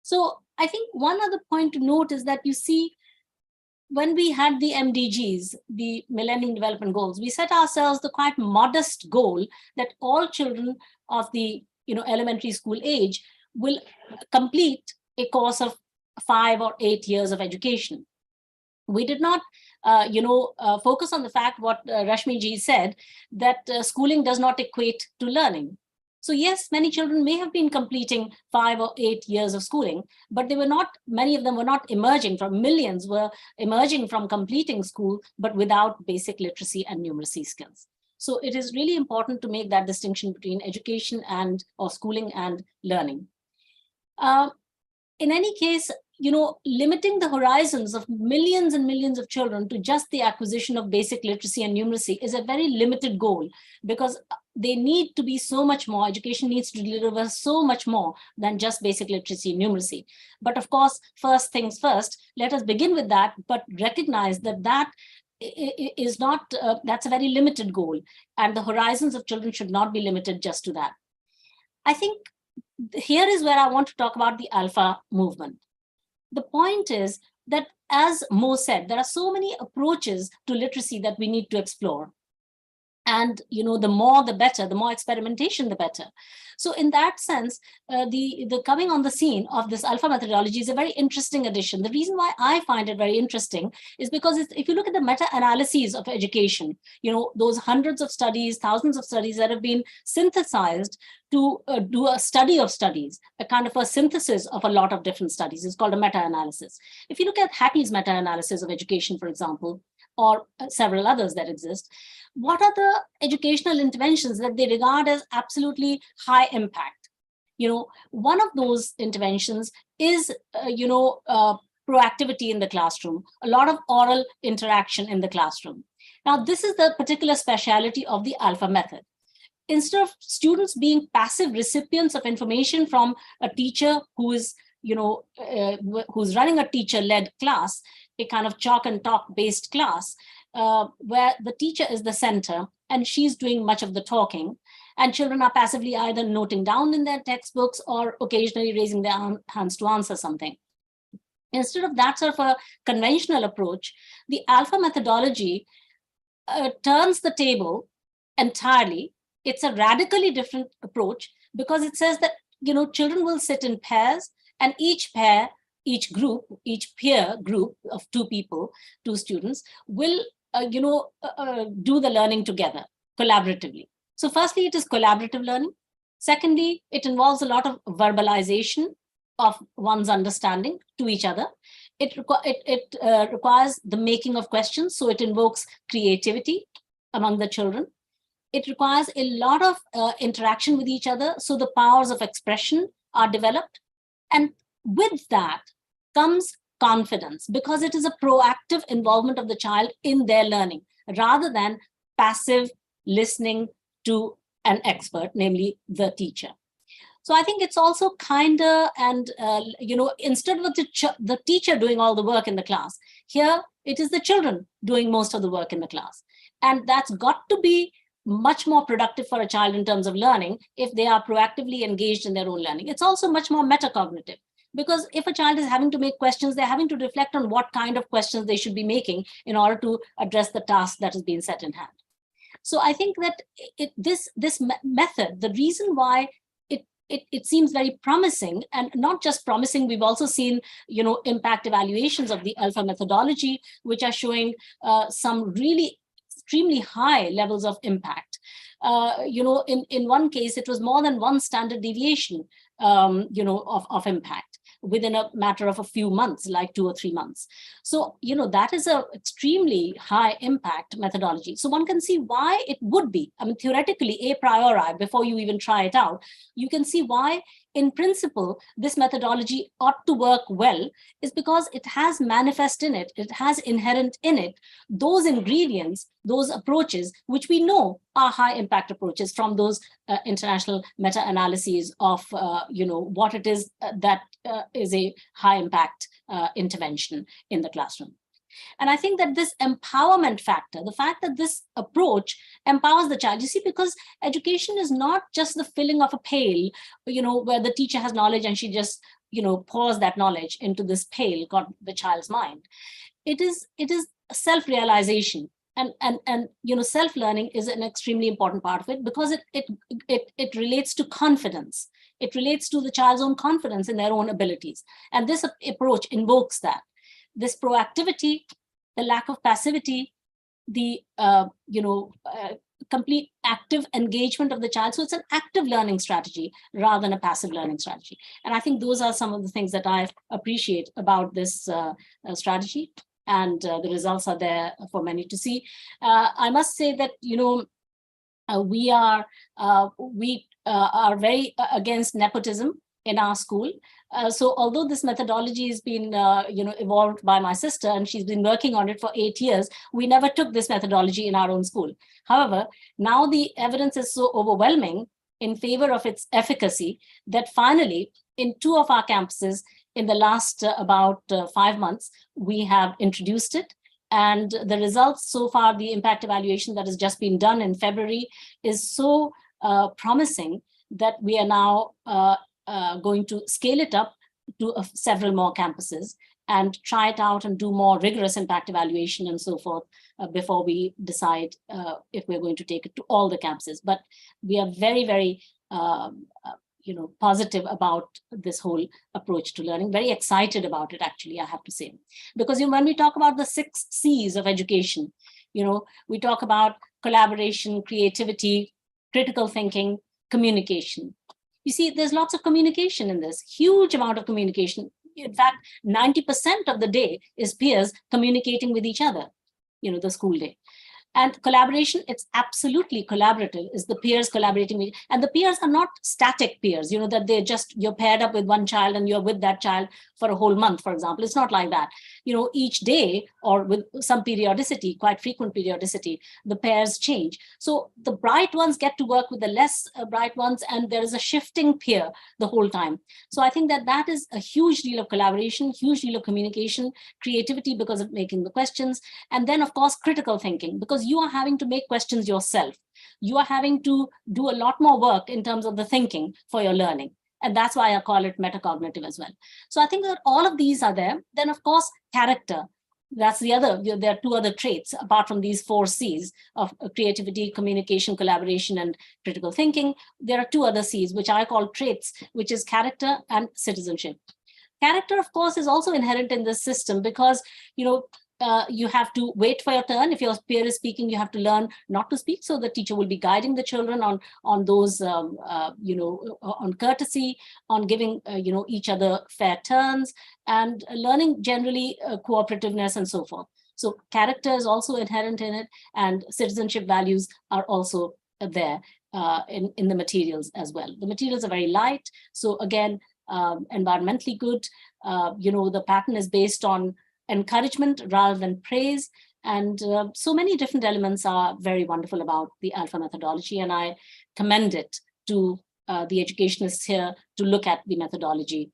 So I think one other point to note is that, you see, when we had the MDGs, the Millennium Development Goals, we set ourselves the quite modest goal that all children of the elementary school age will complete a course of 5 or 8 years of education. We did not focus on the fact what Rashmi ji said, that schooling does not equate to learning. So yes, many children may have been completing 5 or 8 years of schooling, but many of them were not emerging from, millions were emerging from completing school, but without basic literacy and numeracy skills. So it is really important to make that distinction between education or schooling and learning. In any case, limiting the horizons of millions and millions of children to just the acquisition of basic literacy and numeracy is a very limited goal, because they need to be so much more. Education needs to deliver so much more than just basic literacy and numeracy. But of course, first things first, let us begin with that, but recognize that is not, that's a very limited goal, and the horizons of children should not be limited just to that. I think here is where I want to talk about the ALfA movement. The point is that, as Mo said, there are so many approaches to literacy that we need to explore. And the more the better, the more experimentation, the better. So in that sense, the coming on the scene of this ALfA methodology is a very interesting addition. The reason why I find it very interesting is because if you look at the meta-analyses of education, those hundreds of studies, thousands of studies that have been synthesized to do a study of studies, a kind of a synthesis of a lot of different studies, is called a meta-analysis. If you look at Hattie's meta-analysis of education, for example, or several others that exist, what are the educational interventions that they regard as absolutely high impact? One of those interventions is, proactivity in the classroom, a lot of oral interaction in the classroom. Now, this is the particular speciality of the ALfA method. Instead of students being passive recipients of information from a teacher who is, who's running a teacher-led class, a kind of chalk and talk based class, where the teacher is the center and she's doing much of the talking, and children are passively either noting down in their textbooks or occasionally raising their hands to answer something. Instead of that sort of a conventional approach, the ALfA methodology turns the table entirely. It's a radically different approach because it says that, children will sit in pairs, and each pair, each group, each peer group of two people, two students, will do the learning together collaboratively. So firstly, it is collaborative learning. Secondly, it involves a lot of verbalization of one's understanding to each other. It requires the making of questions, so it invokes creativity among the children. It requires a lot of interaction with each other, so the powers of expression are developed. And with that comes confidence, because it is a proactive involvement of the child in their learning, rather than passive listening to an expert, namely the teacher. So I think it's also kinder, and instead of the teacher doing all the work in the class, here it is the children doing most of the work in the class. And that's got to be much more productive for a child in terms of learning if they are proactively engaged in their own learning. It's also much more metacognitive, because if a child is having to make questions, they're having to reflect on what kind of questions they should be making in order to address the task that has been set in hand. So I think that this method, the reason why it seems very promising, and not just promising, we've also seen, impact evaluations of the ALfA methodology, which are showing some really extremely high levels of impact. In one case, it was more than one standard deviation, of impact within a matter of a few months, like 2 or 3 months. So, that is a extremely high impact methodology. So one can see why it would be, theoretically, a priori, before you even try it out, you can see why, in principle, this methodology ought to work well, is because it has manifest in it, it has inherent in it, those ingredients, those approaches, which we know are high impact approaches from those international meta-analyses of, what it is that is a high impact intervention in the classroom. And I think that this empowerment factor, the fact that this approach empowers the child, you see, because education is not just the filling of a pail, where the teacher has knowledge and she just, pours that knowledge into this pail, got the child's mind. It is self-realization. And self-learning is an extremely important part of it, because it relates to confidence. It relates to the child's own confidence in their own abilities. And this approach invokes that. This proactivity, the lack of passivity, the complete active engagement of the child. So it's an active learning strategy rather than a passive learning strategy. And I think those are some of the things that I appreciate about this strategy. And the results are there for many to see. I must say that, we are very against nepotism in our school. So although this methodology has been evolved by my sister, and she's been working on it for 8 years, we never took this methodology in our own school. However, now the evidence is so overwhelming in favor of its efficacy that finally, in 2 of our campuses, in the last about 5 months, we have introduced it. And the results so far, the impact evaluation that has just been done in February, is so promising that we are now going to scale it up to several more campuses and try it out and do more rigorous impact evaluation and so forth before we decide if we're going to take it to all the campuses. But we are very, very positive about this whole approach to learning, very excited about it, actually, I have to say. Because when we talk about the 6 C's of education, we talk about collaboration, creativity, critical thinking, communication. You see, there's lots of communication in this, huge amount of communication. In fact, 90% of the day is peers communicating with each other, the school day. And collaboration, it's absolutely collaborative, is the peers collaborating with, and the peers are not static peers, that you're paired up with one child and you're with that child for a whole month, for example. It's not like that. Each day or with some periodicity, quite frequent periodicity, the pairs change. So the bright ones get to work with the less bright ones, and there is a shifting peer the whole time. So I think that is a huge deal of collaboration, huge deal of communication, creativity because of making the questions, and then of course, critical thinking, because you are having to make questions yourself. You are having to do a lot more work in terms of the thinking for your learning. And that's why I call it metacognitive as well. So I think that all of these are there. Then of course, character. That's the other, there are 2 other traits apart from these 4 C's of creativity, communication, collaboration, and critical thinking. There are 2 other C's, which I call traits, which is character and citizenship. Character, of course, is also inherent in this system because, you have to wait for your turn. If your peer is speaking, you have to learn not to speak. So the teacher will be guiding the children on those, on courtesy, on giving, each other fair turns, and learning generally cooperativeness and so forth. So character is also inherent in it, and citizenship values are also there in the materials as well. The materials are very light. So again, environmentally good. The pattern is based on encouragement rather than praise. And so many different elements are very wonderful about the ALfA methodology. And I commend it to the educationists here to look at the methodology,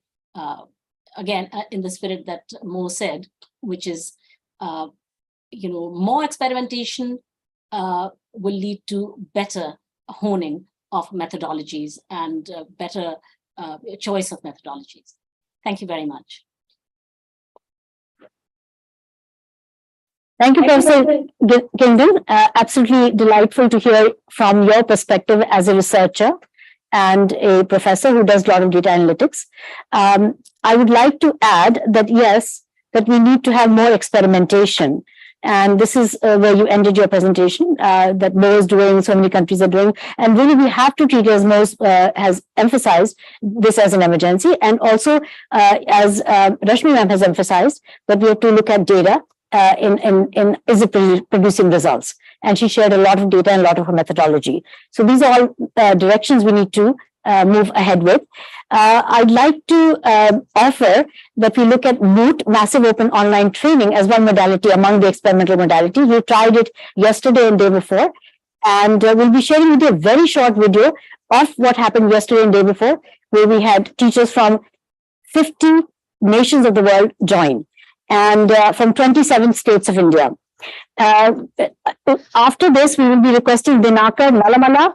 again, in the spirit that Mo said, which is, more experimentation will lead to better honing of methodologies and better choice of methodologies. Thank you very much. Thank you, Professor Kingdon. Absolutely delightful to hear from your perspective as a researcher and a professor who does a lot of data analytics. I would like to add that, yes, that we need to have more experimentation. And this is where you ended your presentation, that Mo is doing, so many countries are doing. And really, we have to treat it, as Mo has emphasized, this as an emergency. And also, as Rashmi ma'am has emphasized, that we have to look at data. Is it producing results? And she shared a lot of data and a lot of her methodology. So these are all directions we need to move ahead with. I'd like to offer that we look at MOOT, Massive Open Online Training, as one modality among the experimental modalities. We tried it yesterday and day before, and we'll be sharing with you a very short video of what happened yesterday and day before, where we had teachers from 50 nations of the world join, and from 27 states of India. After this, we will be requesting Dinakar Nalamala,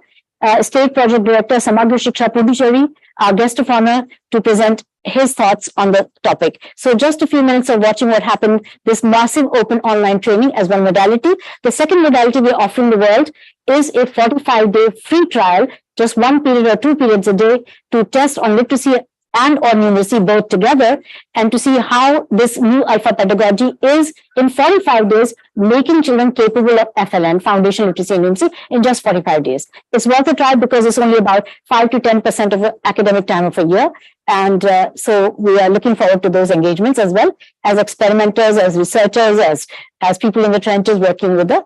State Project Director, Samagra Shiksha Puducherry, our guest of honor, to present his thoughts on the topic. So just a few minutes of watching what happened, this massive open online training as one modality. The second modality we're offering the world is a 45-day free trial, just 1 period or 2 periods a day, to test on literacy and or numeracy both together, and to see how this new ALfA pedagogy is in 45 days making children capable of FLN, foundational literacy and numeracy, in just 45 days. It's worth a try because it's only about 5 to 10% of the academic time of a year. And so we are looking forward to those engagements as well, as experimenters, as researchers, as people in the trenches working with the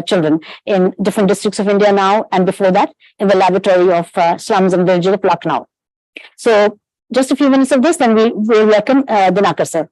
children in different districts of India now, and before that in the laboratory of slums and villages of Lucknow. So just a few minutes of this, then we will welcome Dinakar sir.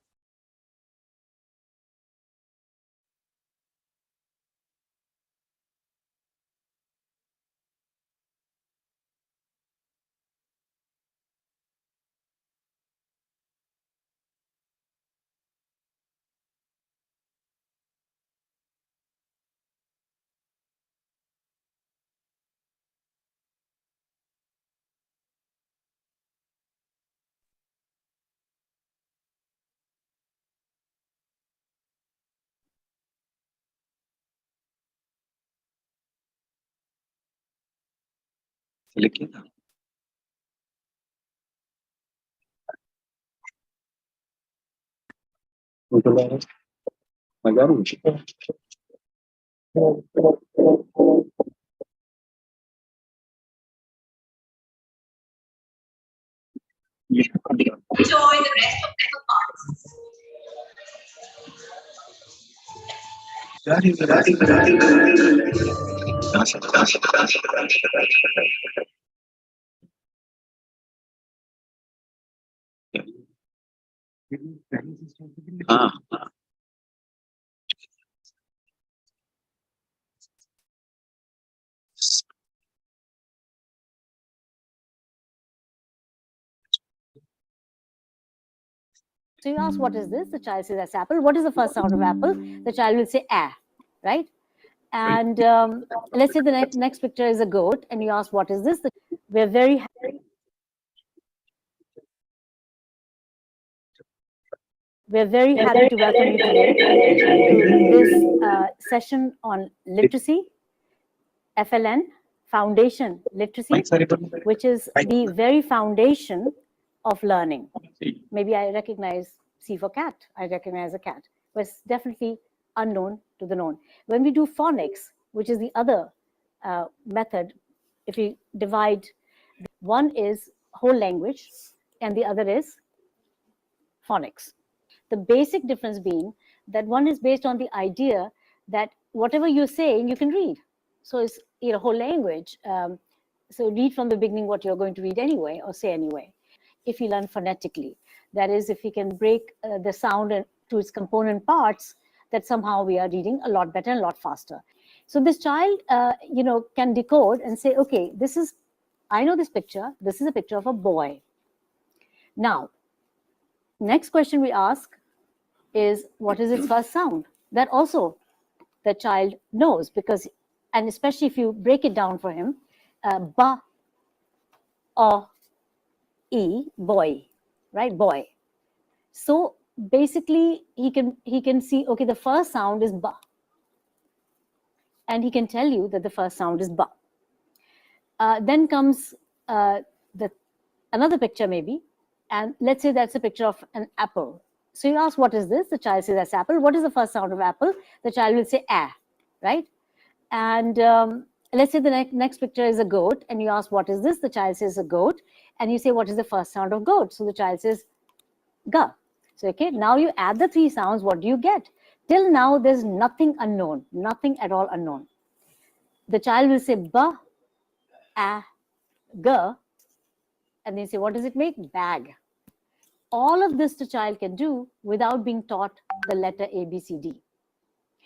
Enjoy the rest of the parts. So you ask, what is this? The child says, that's apple. What is the first sound of apple? The child will say, ah, right? And let's say the next picture is a goat, and you ask, what is this? We're very happy to welcome you today to this session on literacy, FLN, Foundation Literacy, which is the very foundation of learning. Maybe I recognize C for cat. I recognize a cat, but it's definitely unknown to the known. When we do phonics, which is the other method, if we divide, one is whole language and the other is phonics. The basic difference being that one is based on the idea that whatever you're saying, you can read. So it's whole language. So read from the beginning what you're going to read anyway or say anyway. If you learn phonetically, that is, if we can break the sound to its component parts, that somehow we are reading a lot better and a lot faster. So this child, can decode and say, okay, I know this picture. This is a picture of a boy. Now, next question we ask is, what is its first sound? That also the child knows, because, and especially if you break it down for him, ba, o, e, boy, right? Boy. So basically he can see, okay, the first sound is ba, and he can tell you that the first sound is ba. Then comes another picture maybe, and let's say that's a picture of an apple. So you ask, what is this? The child says, that's apple. What is the first sound of apple? The child will say, ah, right? And let's say the next picture is a goat, and you ask, what is this? The child says, a goat. And you say, what is the first sound of goat? So the child says, ga. So, okay, now you add the three sounds, what do you get? Till now, there's nothing unknown, nothing at all unknown. The child will say, ba, a, ga, and they say, what does it make? Bag. All of this the child can do without being taught the letter A, B, C, D.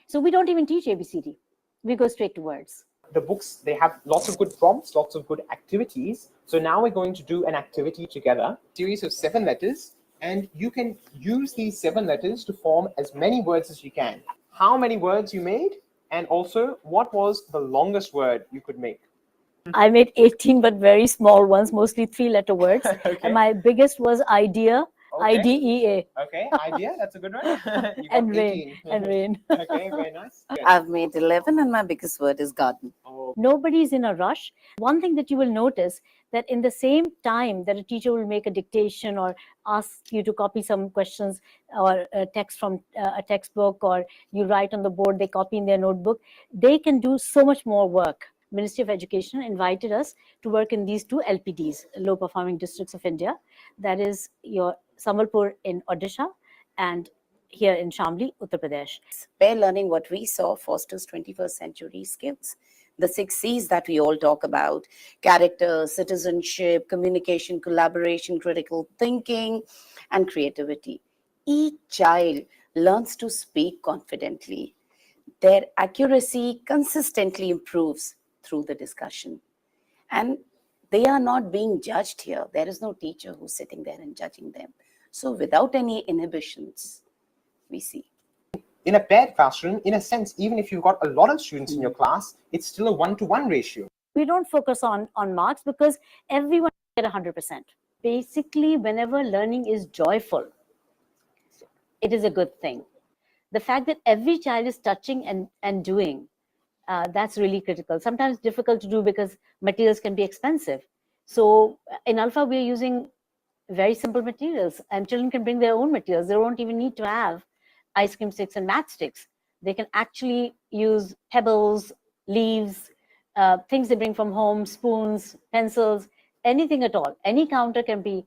So we don't even teach A, B, C, D. We go straight to words. The books, they have lots of good prompts, lots of good activities. So now we're going to do an activity together, series of 7 letters, and you can use these 7 letters to form as many words as you can. How many words you made, and also what was the longest word you could make? I made 18, but very small ones, mostly 3-letter words. Okay. And my biggest was idea, Okay. IDEA. Okay, idea, that's a good one. You got And 18. rain, and rain. Okay, very nice. Good. I've made 11 and my biggest word is garden. Nobody's in a rush. One thing that you will notice, that in the same time that a teacher will make a dictation or ask you to copy some questions or a text from a textbook, or you write on the board, they copy in their notebook, they can do so much more work. Ministry of Education invited us to work in these 2 LPDs, low performing districts of India. That is your Sambalpur in Odisha and here in Shamli, Uttar Pradesh. Pair learning, what we saw, fosters 21st century skills. The 6 C's that we all talk about: character, citizenship, communication, collaboration, critical thinking, and creativity. Each child learns to speak confidently. Their accuracy consistently improves through the discussion. And they are not being judged here. There is no teacher who's sitting there and judging them. So without any inhibitions, we see. In a paired classroom, in a sense, even if you've got a lot of students in your class, it's still a 1-to-1 ratio. We don't focus on marks because everyone get 100%. Basically, whenever learning is joyful, it is a good thing. The fact that every child is touching and doing, That's really critical. Sometimes difficult to do because materials can be expensive. So in ALfA, we're using very simple materials, and children can bring their own materials. They don't even need to have ice cream sticks and matchsticks. They can actually use pebbles, leaves, things they bring from home, spoons, pencils, anything at all. Any counter can be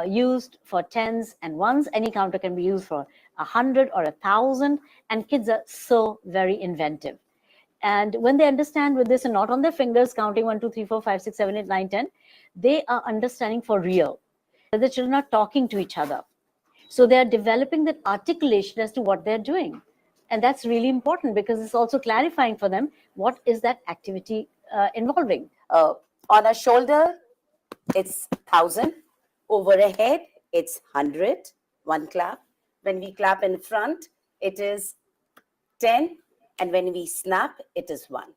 used for tens and ones. Any counter can be used for 100 or 1,000, and kids are so very inventive. And when they understand with this and not on their fingers counting 1, 2, 3, 4, 5, 6, 7, 8, 9, 10, they are understanding for real. The children are talking to each other. So they're developing that articulation as to what they're doing. And that's really important because it's also clarifying for them what is that activity involving. On a shoulder, it's 1,000. Over a head, it's 100, one clap. When we clap in front, it is 10. And when we snap, it is 1.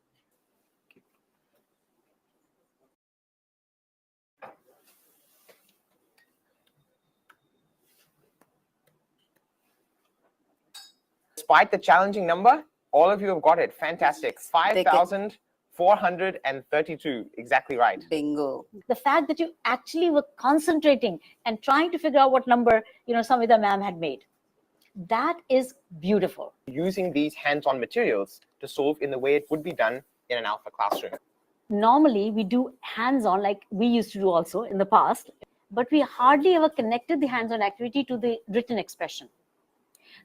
Despite the challenging number, all of you have got it. Fantastic. 5,432. Exactly right. Bingo. The fact that you actually were concentrating and trying to figure out what number, Samvita ma'am had made. That is beautiful. Using these hands-on materials to solve in the way it would be done in an ALfA classroom. Normally, we do hands-on like we used to do also in the past, but we hardly ever connected the hands-on activity to the written expression.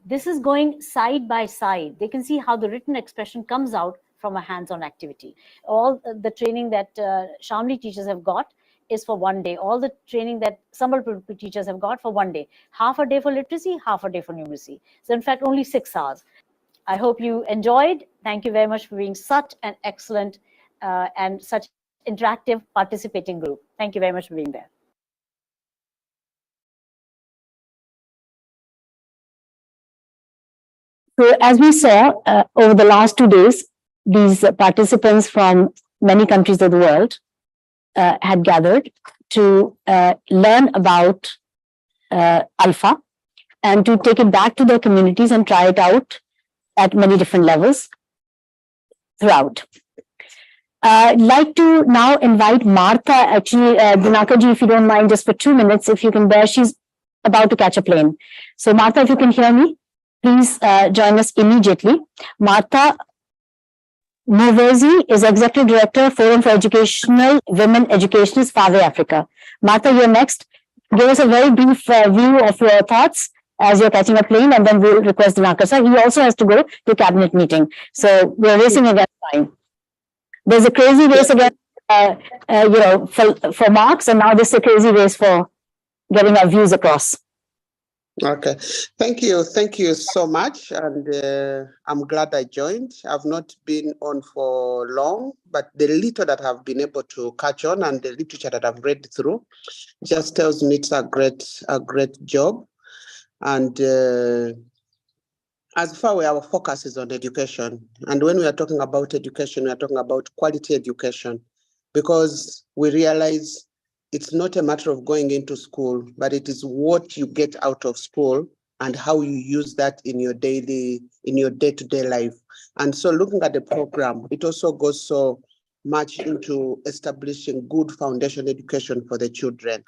This is going side by side. They can see how the written expression comes out from a hands-on activity. All the training that Shamli teachers have got is for one day. All the training that Sambal teachers have got for one day. Half a day for literacy, half a day for numeracy. So in fact, only 6 hours. I hope you enjoyed. Thank you very much for being such an excellent and such interactive participating group. Thank you very much for being there. So as we saw over the last 2 days, these participants from many countries of the world had gathered to learn about ALfA and to take it back to their communities and try it out at many different levels throughout. I'd like to now invite Martha, actually, Dinakaji, if you don't mind, just for 2 minutes, if you can bear, she's about to catch a plane. So Martha, if you can hear me, please join us immediately. Martha Muvezi is Executive Director, Forum for Educational Women Educationists, Fave Africa. Martha, you're next. Give us a very brief view of your thoughts as you're catching a plane, and then we'll request Dinakar sir. He also has to go to cabinet meeting. So we're racing against time. There's a crazy race against, for marks, and now this is a crazy race for getting our views across. Okay, thank you so much, and I'm glad I joined. I've not been on for long, but the little that I've been able to catch on and the literature that I've read through just tells me it's a great job. And as far as our focus is on education, and when we are talking about education, we are talking about quality education, because we realize it's not a matter of going into school, but it is what you get out of school and how you use that in your day-to-day life. And so looking at the program, it also goes so much into establishing good foundation education for the children.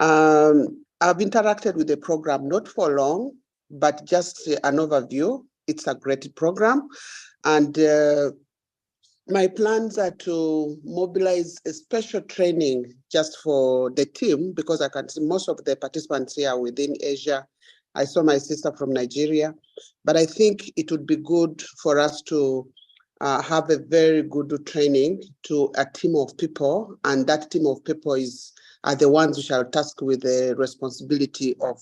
I've interacted with the program not for long, but just an overview. It's a great program. And my plans are to mobilize a special training just for the team, because I can see most of the participants here are within Asia. I saw my sister from Nigeria, but I think it would be good for us to have a very good training to a team of people, and that team of people are the ones who shall tasked with the responsibility of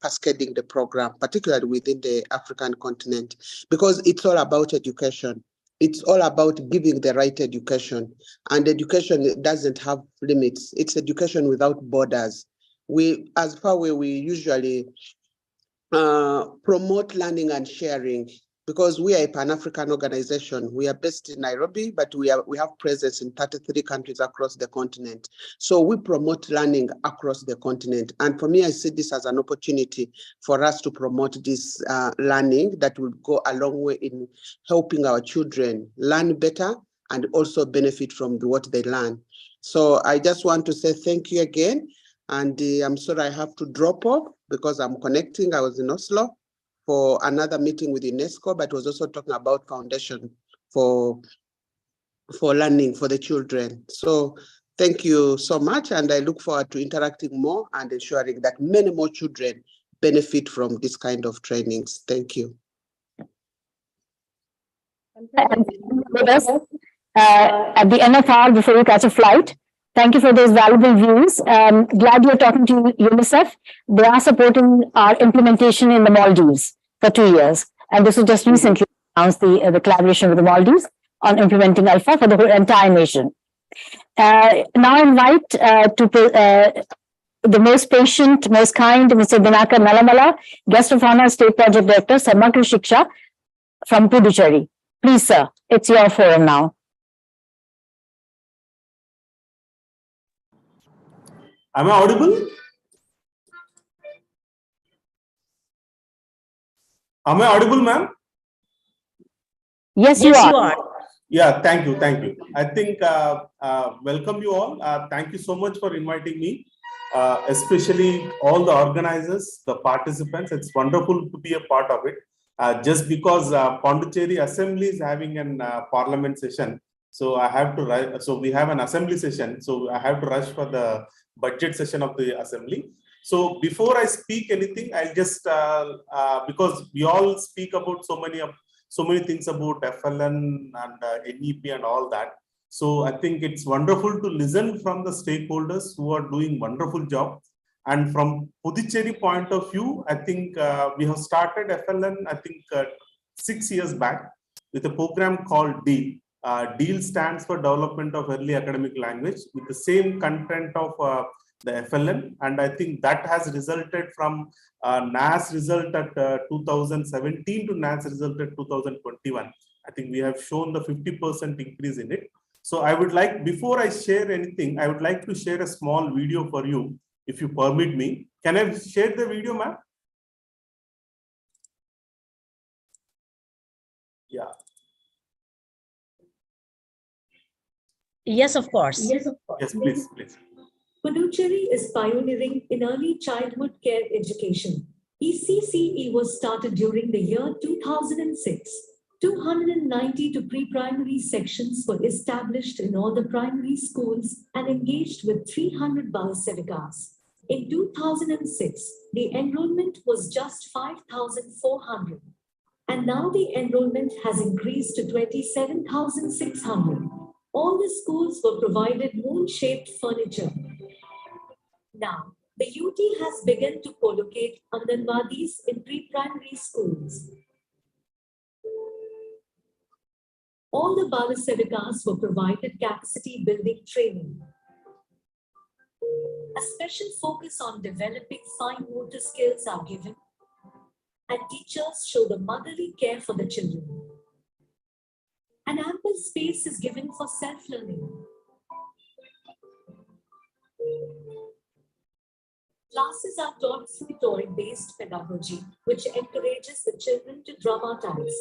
cascading the program, particularly within the African continent, because it's all about education. It's all about giving the right education, and education doesn't have limits. It's education without borders. As far as we usually promote learning and sharing. because we are a Pan-African organization. We are based in Nairobi, but we have presence in 33 countries across the continent. So we promote learning across the continent. And for me, I see this as an opportunity for us to promote this learning that will go a long way in helping our children learn better and also benefit from what they learn. So I just want to say thank you again. And I'm sorry I have to drop off because I'm connecting. I was in Oslo for another meeting with UNESCO, but was also talking about foundation for learning for the children. So thank you so much. And I look forward to interacting more and ensuring that many more children benefit from this kind of trainings. Thank you. With us at the NFR before you catch a flight. Thank you for those valuable views. Glad you're talking to UNICEF. They are supporting our implementation in the Maldives for 2 years. And this was just recently announced, the collaboration with the Maldives on implementing ALfA for the whole entire nation. Now I invite the most patient, most kind, Mr. Dinakar Nalamala, Guest of Honor, State Project Director, Samakra Shiksha from Puducherry. Please, sir, it's your forum now. Am I audible? Am I audible, ma'am? Yes, you are. Yeah, thank you. Thank you. I think, welcome you all. Thank you so much for inviting me, especially all the organizers, the participants. It's wonderful to be a part of it. Just because Pondicherry Assembly is having an parliament session. So I have to, so we have an assembly session. So I have to rush for the budget session of the assembly. So before I speak anything, I'll just, because we all speak about so many things about FLN and NEP and all that. So I think it's wonderful to listen from the stakeholders who are doing wonderful job. And from Puducherry point of view, I think we have started FLN, I think 6 years back with a program called DEAL. DEAL stands for Development of Early Academic Language with the same content of the FLN. And I think that has resulted from NAS result at 2017 to NAS result at 2021. I think we have shown the 50% increase in it. So I would like, before I share anything, I would like to share a small video for you, if you permit me. Can I share the video, ma'am? Yeah. Yes, of course. Yes, please, please. Puducherry is pioneering in early childhood care education. ECCE was started during the year 2006. 292 pre-primary sections were established in all the primary schools and engaged with 300 Balasevikas. In 2006, the enrollment was just 5,400. And now the enrollment has increased to 27,600. All the schools were provided moon-shaped furniture. Now, the UT has begun to collocate Anganwadis in pre-primary schools. All the Balasevikas were provided capacity building training. A special focus on developing fine motor skills are given, and teachers show the motherly care for the children. An ample space is given for self-learning. Classes are taught through toy-based pedagogy, which encourages the children to dramatize.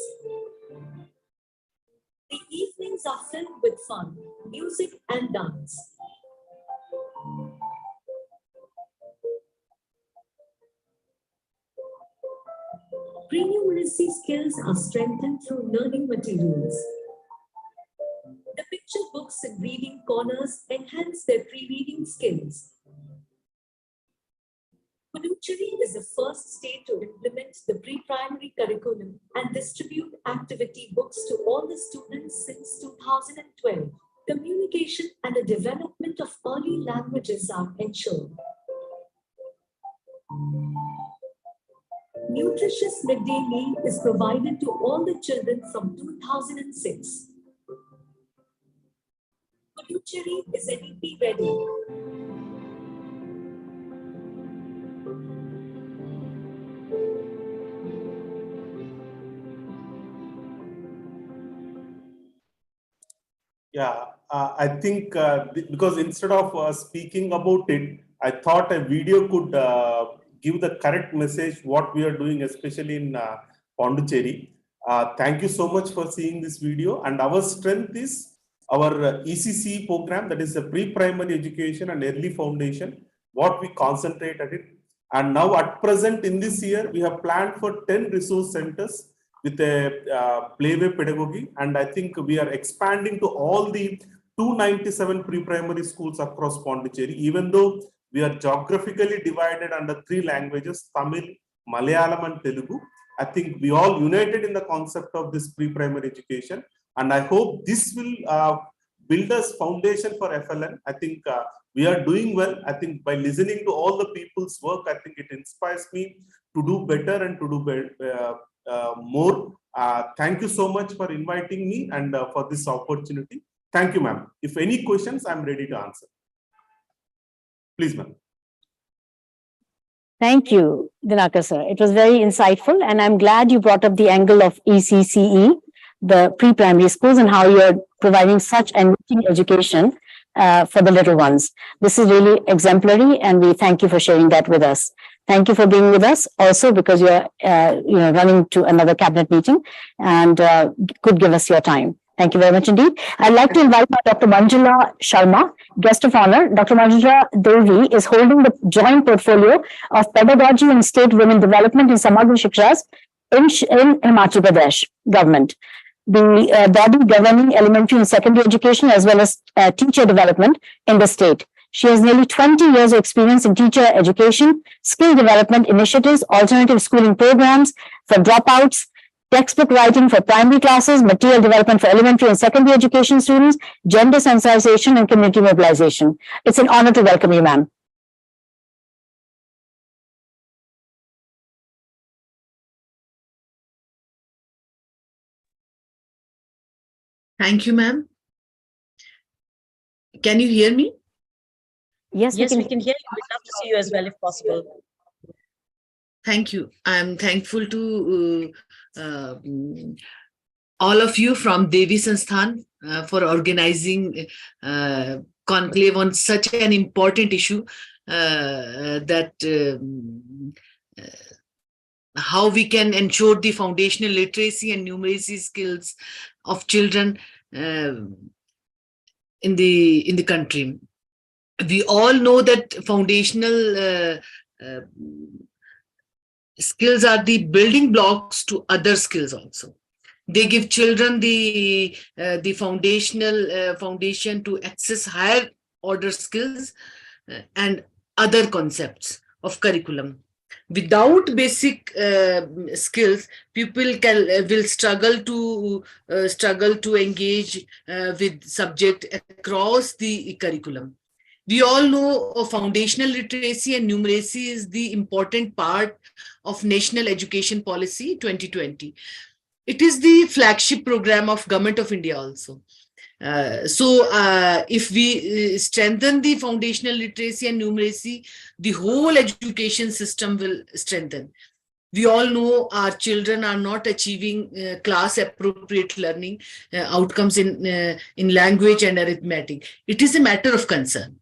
The evenings are filled with fun, music, and dance. Pre-numeracy skills are strengthened through learning materials. The picture books and reading corners enhance their pre-reading skills. Puducherry is the first state to implement the pre-primary curriculum and distribute activity books to all the students since 2012. Communication and the development of early languages are ensured. Nutritious midday meal is provided to all the children from 2006. Puducherry is NEP ready. Yeah, I think because instead of speaking about it, I thought a video could give the correct message what we are doing, especially in Pondicherry. Thank you so much for seeing this video. And our strength is our ECC program, that is the pre-primary education and early foundation, what we concentrate at it. And now at present in this year, we have planned for 10 resource centers with a playway pedagogy. And I think we are expanding to all the 297 pre-primary schools across Pondicherry, even though we are geographically divided under 3 languages, Tamil, Malayalam and Telugu. I think we all united in the concept of this pre-primary education. And I hope this will build us foundation for FLN. I think we are doing well. I think by listening to all the people's work, I think it inspires me to do better and to do more. Thank you so much for inviting me and for this opportunity. Thank you, ma'am. If any questions, I'm ready to answer. Please, ma'am. Thank you, Dinakar sir. It was very insightful, and I'm glad you brought up the angle of ECCE, the pre-primary schools, and how you're providing such enriching education for the little ones. This is really exemplary, and we thank you for sharing that with us. Thank you for being with us also, because you're running to another cabinet meeting and could give us your time. Thank you very much indeed. I'd like to invite Dr. Manjula Sharma, guest of honor. Dr. Manjula Devi is holding the joint portfolio of pedagogy and state women development in Samagra Shikshas in Himachal Pradesh government, the body governing elementary and secondary education as well as teacher development in the state. She has nearly 20 years of experience in teacher education, skill development initiatives, alternative schooling programs for dropouts, textbook writing for primary classes, material development for elementary and secondary education students, gender sensitization and community mobilization. It's an honor to welcome you, ma'am. Thank you, ma'am. Can you hear me? Yes, we can hear you. We'd love to see you as well if possible. Thank you. I'm thankful to all of you from Devi Sansthan for organizing conclave on such an important issue that how we can ensure the foundational literacy and numeracy skills of children in the country. We all know that foundational skills are the building blocks to other skills also. They give children the foundational foundation to access higher order skills and other concepts of curriculum. Without basic skills, people will struggle to engage with subject across the curriculum. We all know foundational literacy and numeracy is the important part of National Education Policy 2020. It is the flagship program of Government of India also. If we strengthen the foundational literacy and numeracy, the whole education system will strengthen. We all know our children are not achieving class appropriate learning outcomes in language and arithmetic. It is a matter of concern.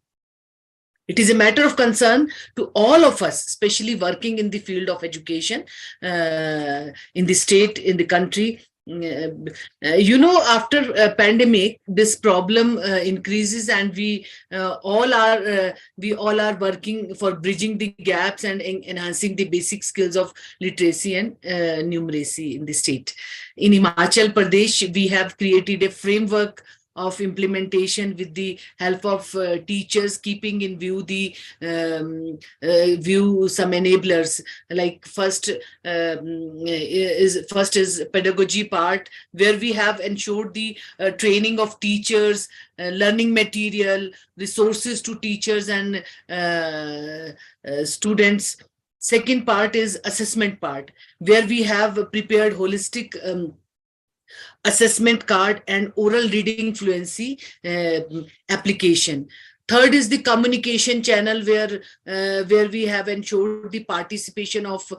It is a matter of concern to all of us, especially working in the field of education, in the state, in the country. After a pandemic, this problem increases, and we all are working for bridging the gaps and enhancing the basic skills of literacy and numeracy in the state. In Himachal Pradesh, we have created a framework of implementation with the help of teachers, keeping in view the some enablers. Like first is pedagogy part, where we have ensured the training of teachers, learning material, resources to teachers and students. Second part is assessment part, where we have prepared holistic assessment card and oral reading fluency application. Third is the communication channel, where we have ensured the participation of,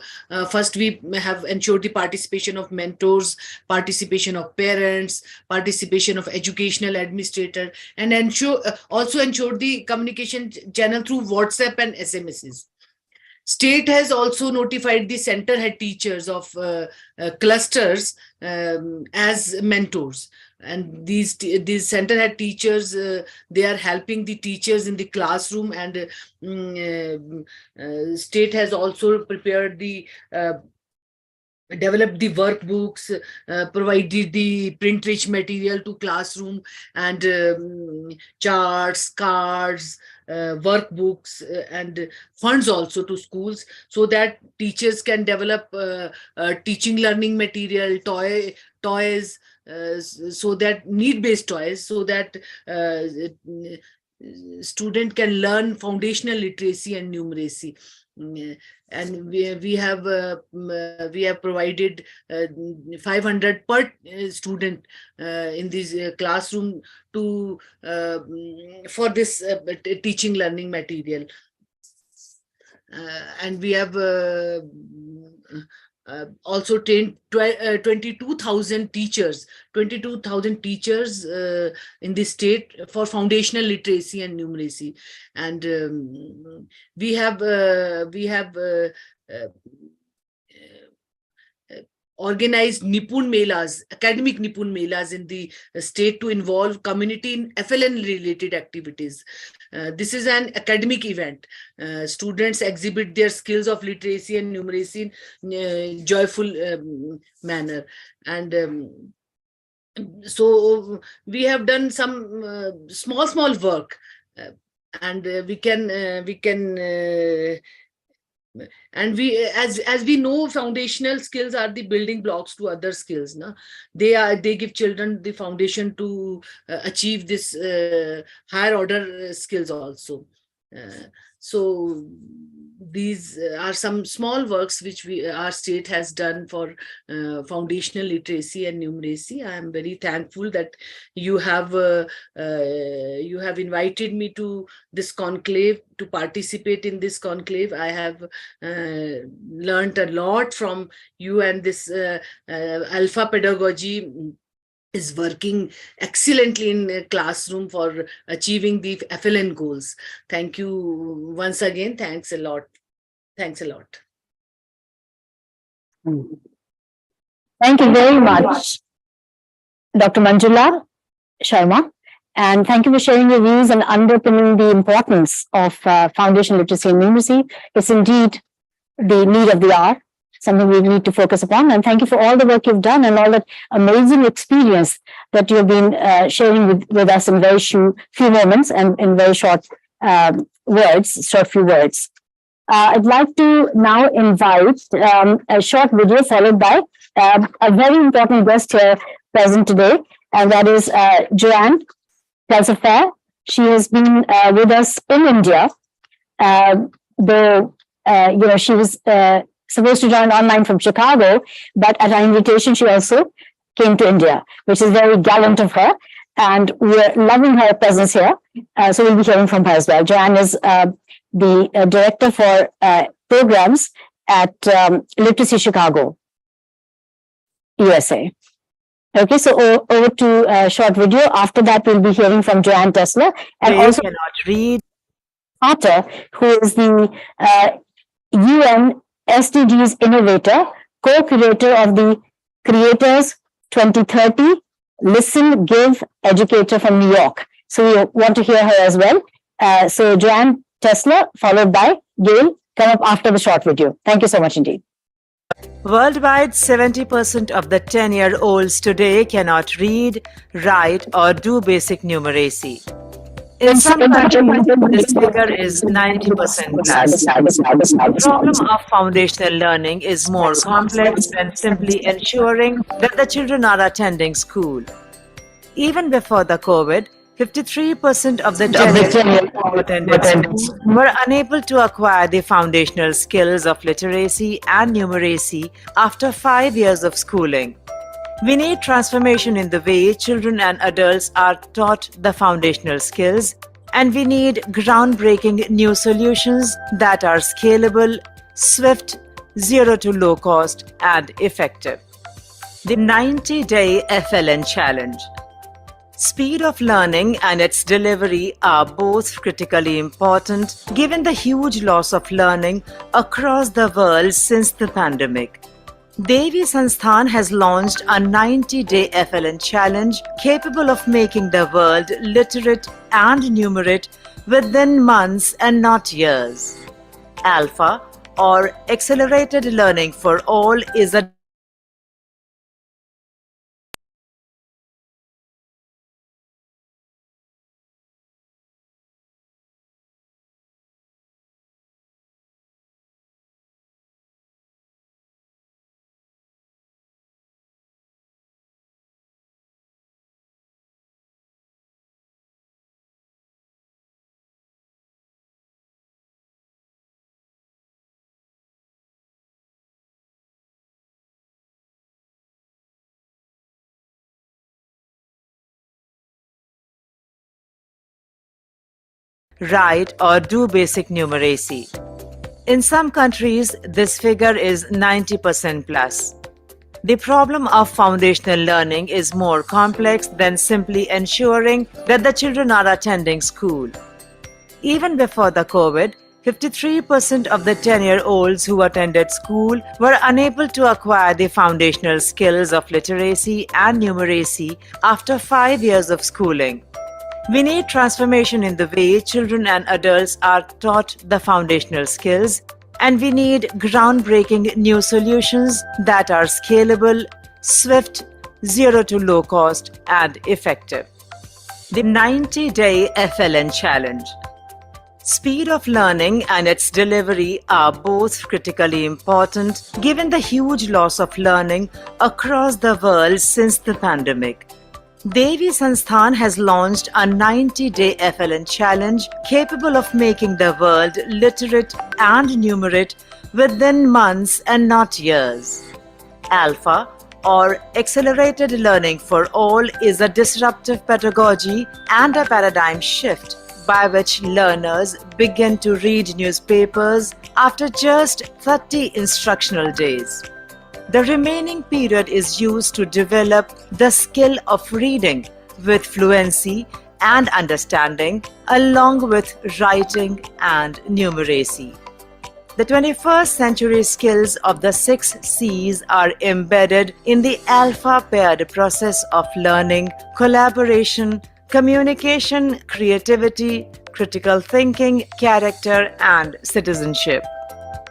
first we have ensured the participation of mentors, participation of parents, participation of educational administrator, and also ensured the communication channel through WhatsApp and SMSs. State has also notified the center head teachers of clusters as mentors. And these center head teachers, they are helping the teachers in the classroom, and state has also prepared the developed the workbooks, provided the print rich material to classroom, and charts, cards, workbooks, and funds also to schools, so that teachers can develop teaching learning material, toys, so that need-based toys, so that student can learn foundational literacy and numeracy. And we have provided 500 per student in this classroom to for this teaching learning material, and we have also trained 22,000 teachers in the state for foundational literacy and numeracy. And we have organized Nipun Melas, academic Nipun Melas in the state to involve community in FLN related activities. This is an academic event. Students exhibit their skills of literacy and numeracy in joyful manner. And so we have done some small work, and we can and we, as we know, foundational skills are the building blocks to other skills. They give children the foundation to achieve this higher order skills also. So these are some small works which our state has done for foundational literacy and numeracy. I am very thankful that you have invited me to this conclave, to participate in this conclave. I have learned a lot from you, and this ALfA pedagogy is working excellently in a classroom for achieving the FLN goals. Thank you once again. Thanks a lot. Thanks a lot. Thank you very much, Dr. Manjula Sharma. And thank you for sharing your views and underpinning the importance of foundational literacy and numeracy. It's indeed the need of the hour, something we need to focus upon. And thank you for all the work you've done and all that amazing experience that you've been sharing with us in very few moments and in very short few words. I'd like to now invite a short video followed by a very important guest here present today, and that is Joanne Telsafair. She has been with us in India, though she was supposed to join online from Chicago, but at our invitation, she also came to India, which is very gallant of her. And we're loving her presence here. So we'll be hearing from her as well. Joanne is the director for programs at Literacy Chicago, USA. Okay, so over to a short video. After that, we'll be hearing from Joanne Tesler, and also Carter, who is the UN SDGs innovator, co-curator of the Creators 2030 Listen, Give Educator from New York. So we want to hear her as well. So Joanne Tesler, followed by Gail, come up after the short video. Thank you so much indeed. Worldwide, 70% of the 10-year-olds today cannot read, write, or do basic numeracy. In some countries, this figure is 90% plus. The problem of foundational learning is more complex than simply ensuring that the children are attending school. Even before the COVID, 53% of the 10-year-olds attended school were unable to acquire the foundational skills of literacy and numeracy after 5 years of schooling. We need transformation in the way children and adults are taught the foundational skills And we need groundbreaking new solutions that are scalable, swift, zero to low cost, and effective. The 90-day FLN challenge. Speed of learning and its delivery are both critically important given the huge loss of learning across the world since the pandemic. Devi Sansthan has launched a 90-day FLN challenge capable of making the world literate and numerate within months and not years. ALfA, or Accelerated Learning for All, is a write or do basic numeracy. In some countries, this figure is 90% plus. The problem of foundational learning is more complex than simply ensuring that the children are attending school. Even before the COVID, 53% of the 10-year-olds who attended school were unable to acquire the foundational skills of literacy and numeracy after 5 years of schooling. We need transformation in the way children and adults are taught the foundational skills, and we need groundbreaking new solutions that are scalable, swift, zero to low cost, and effective. The 90-day FLN challenge. Speed of learning and its delivery are both critically important given the huge loss of learning across the world since the pandemic. Devi Sansthan has launched a 90-day FLN challenge capable of making the world literate and numerate within months and not years. ALfA, or Accelerated Learning for All, is a disruptive pedagogy and a paradigm shift by which learners begin to read newspapers after just 30 instructional days. The remaining period is used to develop the skill of reading with fluency and understanding, along with writing and numeracy. The 21st century skills of the 6 C's are embedded in the ALfA paired process of learning, collaboration, communication, creativity, critical thinking, character, and citizenship.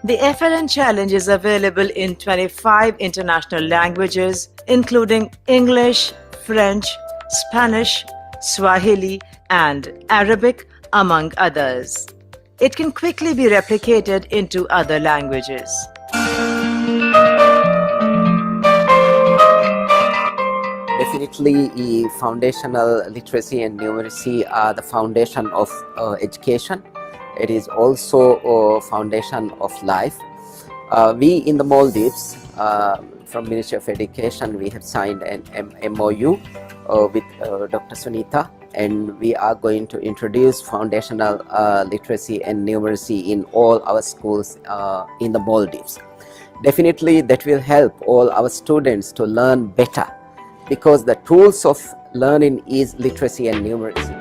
The FLN challenge is available in 25 international languages, including English, French, Spanish, Swahili, and Arabic, among others. It can quickly be replicated into other languages. Definitely, foundational literacy and numeracy are the foundation of education. It is also a foundation of life. We in the Maldives, from Ministry of Education, we have signed an MOU with Dr. Sunita, and we are going to introduce foundational literacy and numeracy in all our schools in the Maldives. Definitely, that will help all our students to learn better, because the tools of learning is literacy and numeracy.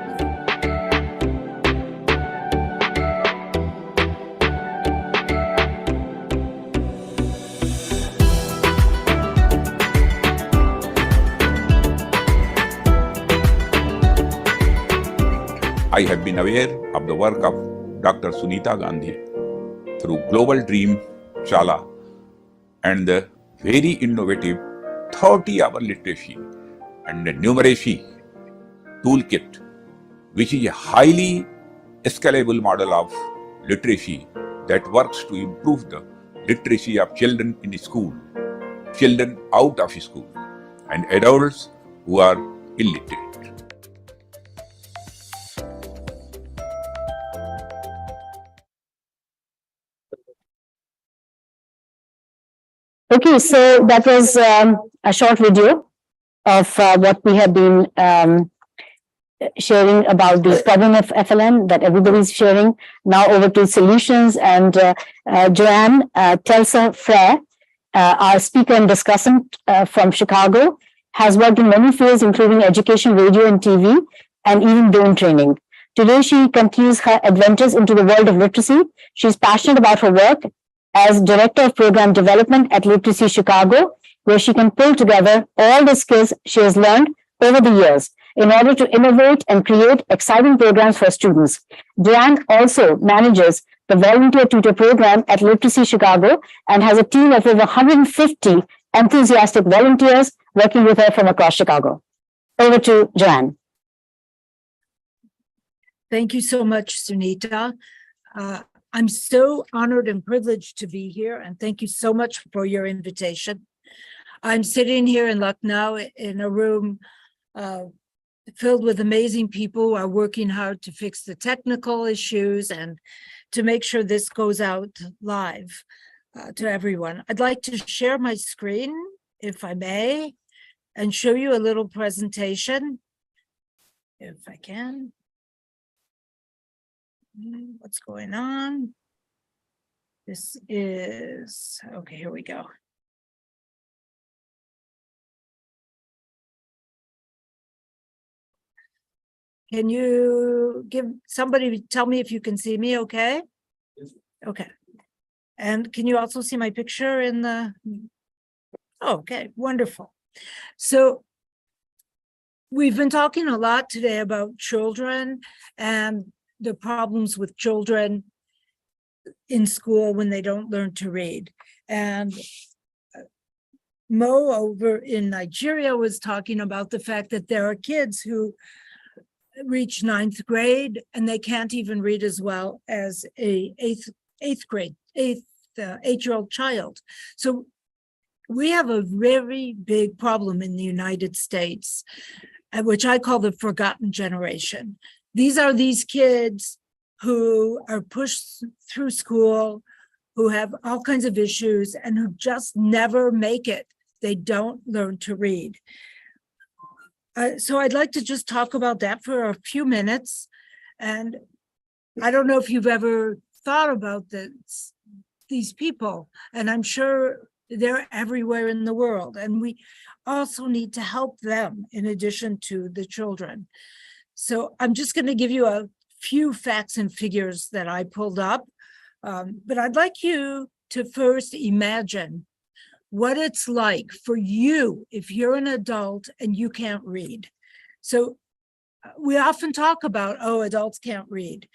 I have been aware of the work of Dr. Sunita Gandhi through Global Dream Shala and the very innovative 30-hour literacy and the numeracy toolkit, which is a highly scalable model of literacy that works to improve the literacy of children in school, children out of school, and adults who are illiterate. Okay, so that was a short video of what we have been sharing about the problem of FLN that everybody's sharing. Now over to solutions, and Joanne Telsa-Frere, our speaker and discussant from Chicago, has worked in many fields, including education, radio and TV, and even brain training. Today, she continues her adventures into the world of literacy. She's passionate about her work as Director of Program Development at Literacy Chicago, where she can pull together all the skills she has learned over the years in order to innovate and create exciting programs for students. Joanne also manages the volunteer tutor program at Literacy Chicago and has a team of over 150 enthusiastic volunteers working with her from across Chicago. Over to Joanne. Thank you so much, Sunita. I'm so honored and privileged to be here, and thank you so much for your invitation. I'm sitting here in Lucknow in a room filled with amazing people who are working hard to fix the technical issues and to make sure this goes out live to everyone. I'd like to share my screen, if I may, and show you a little presentation, if I can. What's going on? This is, okay, here we go. Can you somebody tell me if you can see me okay? Okay. And can you also see my picture in the, oh, okay, wonderful. So we've been talking a lot today about children and the problems with children in school when they don't learn to read. And Mo over in Nigeria was talking about the fact that there are kids who reach 9th grade and they can't even read as well as a eight-year-old child. So we have a very big problem in the United States, which I call the forgotten generation. These are these kids who are pushed through school, who have all kinds of issues and who just never make it. They don't learn to read. So I'd like to just talk about that for a few minutes. And I don't know if you've ever thought about these people, and I'm sure they're everywhere in the world. And we also need to help them in addition to the children. So I'm just going to give you a few facts and figures that I pulled up, but I'd like you to first imagine what it's like for you if you're an adult and you can't read. So we often talk about, oh, adults can't read.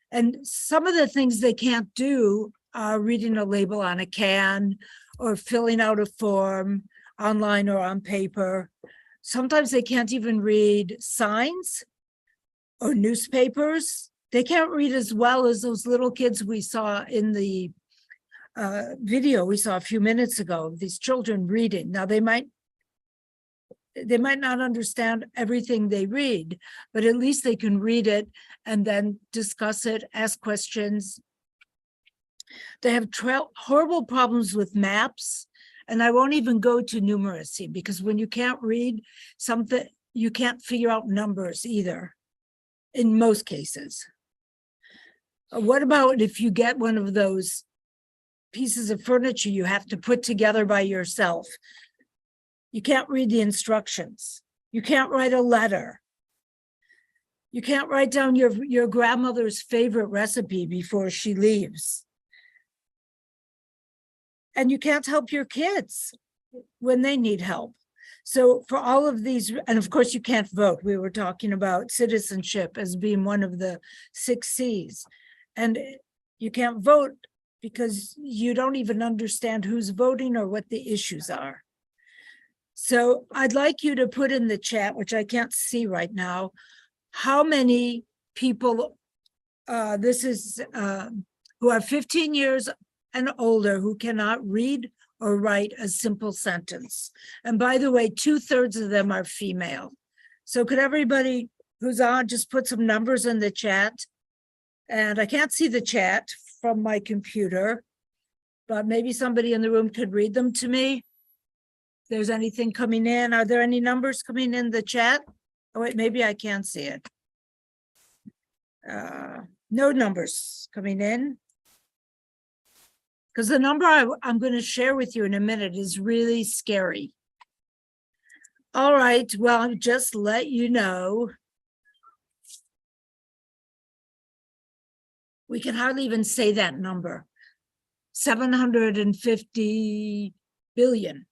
And some of the things they can't do are reading a label on a can or filling out a form online or on paper. Sometimes they can't even read signs or newspapers. They can't read as well as those little kids we saw in the video we saw a few minutes ago, these children reading. Now they might not understand everything they read, but at least they can read it and then discuss it, ask questions. They have horrible problems with maps, and I won't even go to numeracy because when you can't read something, you can't figure out numbers either, in most cases. What about if you get one of those pieces of furniture you have to put together by yourself? You can't read the instructions. You can't write a letter. You can't write down your grandmother's favorite recipe before she leaves. And you can't help your kids when they need help. So for all of these, and of course you can't vote. We were talking about citizenship as being one of the 6 C's. And you can't vote because you don't even understand who's voting or what the issues are. So I'd like you to put in the chat, which I can't see right now, how many people who are 15 years and older who cannot read or write a simple sentence. And by the way, 2/3 of them are female. So could everybody who's on just put some numbers in the chat? And I can't see the chat from my computer, but maybe somebody in the room could read them to me. If there's anything coming in, are there any numbers coming in the chat? Oh wait, maybe I can't see it. No numbers coming in. Because the number I'm going to share with you in a minute is really scary. All right, well, just let you know. We can hardly even say that number. 750 billion,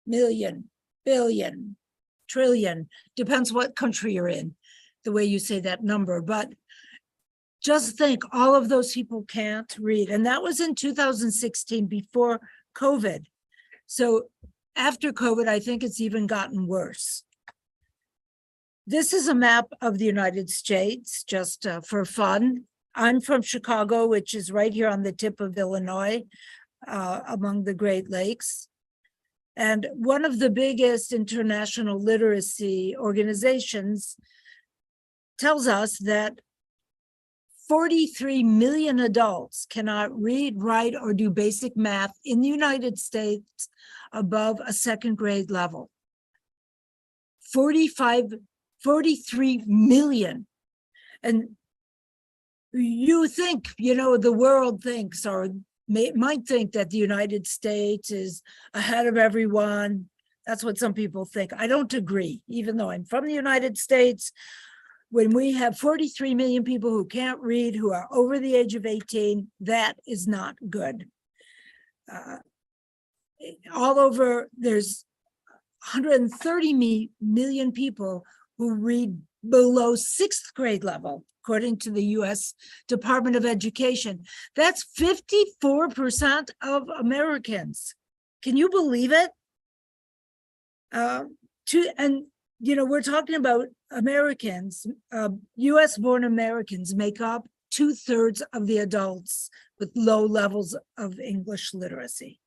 million, billion, trillion, depends what country you're in, the way you say that number. But just think, all of those people can't read. And that was in 2016, before COVID. So after COVID, I think it's even gotten worse. This is a map of the United States, just for fun. I'm from Chicago, which is right here on the tip of Illinois, among the Great Lakes. And one of the biggest international literacy organizations tells us that 43 million adults cannot read, write, or do basic math in the United States above a second grade level. 43 million. And you think, you know, the world thinks, or might think, that the United States is ahead of everyone. That's what some people think. I don't agree, even though I'm from the United States. When we have 43 million people who can't read, who are over the age of 18, that is not good. All over, there's 130 million people who read below sixth grade level, according to the US Department of Education. That's 54% of Americans. Can you believe it? And you know, we're talking about Americans, US born Americans make up 2/3 of the adults with low levels of English literacy.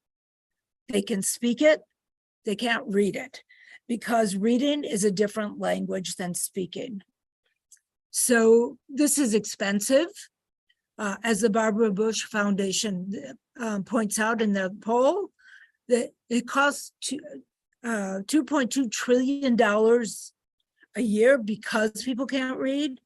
They can speak it, they can't read it, because reading is a different language than speaking. So this is expensive. As the Barbara Bush Foundation points out in the poll, that it costs $2.2 trillion a year because people can't read.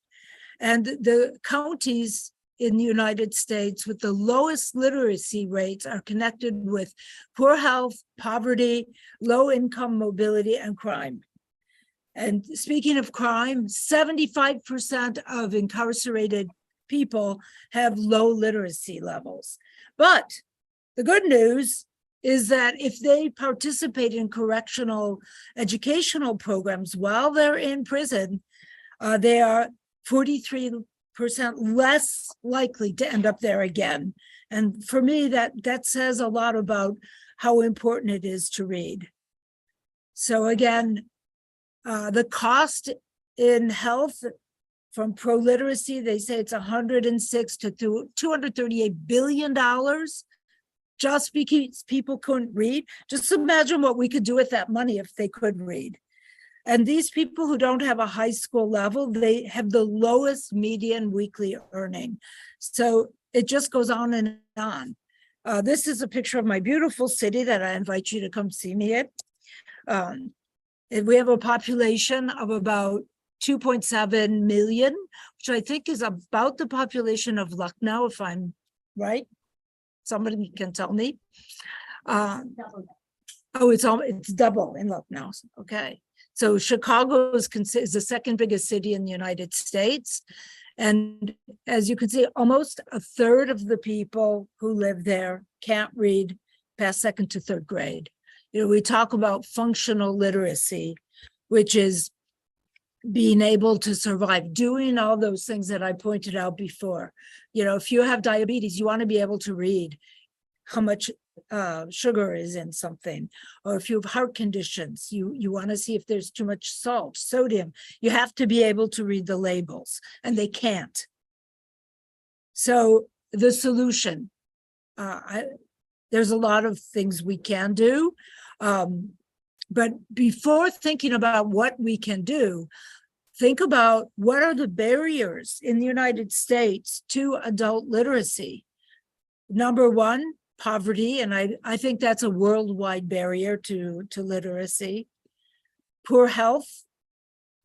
And the counties in the United States with the lowest literacy rates are connected with poor health, poverty, low income mobility, and crime. And speaking of crime, 75% of incarcerated people have low literacy levels. But the good news is that if they participate in correctional educational programs while they're in prison, they are 43% less likely to end up there again. And for me, that says a lot about how important it is to read. So again, the cost in health from pro-literacy, they say it's $106 to $238 billion. Just because people couldn't read. Just imagine what we could do with that money if they could read. And these people who don't have a high school level, they have the lowest median weekly earning. So it just goes on and on. This is a picture of my beautiful city that I invite you to come see me at. We have a population of about 2.7 million, which I think is about the population of Lucknow, if I'm right. Somebody can tell me. Oh, it's double in Lucknow. Okay. So Chicago is the second biggest city in the United States. And as you can see, almost 1/3 of the people who live there can't read past second to third grade. You know, we talk about functional literacy, which is being able to survive, doing all those things that I pointed out before. You know, if you have diabetes, you want to be able to read how much sugar is in something. Or if you have heart conditions, you want to see if there's too much salt, sodium. You have to be able to read the labels, and they can't. So the solution, there's a lot of things we can do. But before thinking about what we can do, think about what are the barriers in the United States to adult literacy. Number one, poverty, and I think that's a worldwide barrier to literacy. Poor health.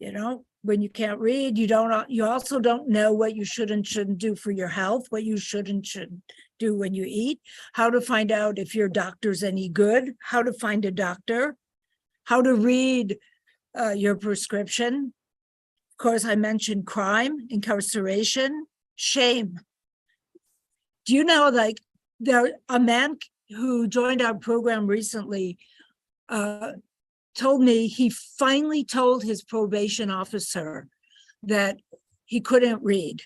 You know, when you can't read, you also don't know what you should and shouldn't do for your health, what you should and shouldn't do when you eat, how to find out if your doctor's any good, how to find a doctor, how to read your prescription. Of course, I mentioned crime, incarceration, shame. Do you know, like, a man who joined our program recently told me he finally told his probation officer that he couldn't read.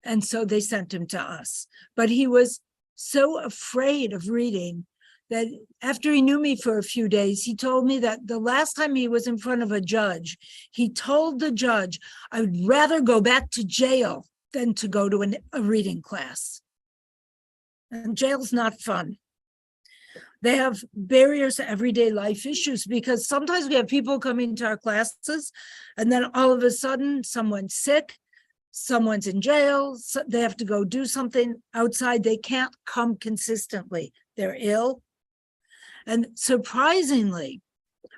And so they sent him to us. But he was so afraid of reading that after he knew me for a few days, he told me that the last time he was in front of a judge, he told the judge, I would rather go back to jail than to go to a reading class. And jail's not fun. They have barriers to everyday life issues, because sometimes we have people coming to our classes and then all of a sudden someone's sick, someone's in jail, so they have to go do something outside. They can't come consistently. They're ill. And surprisingly,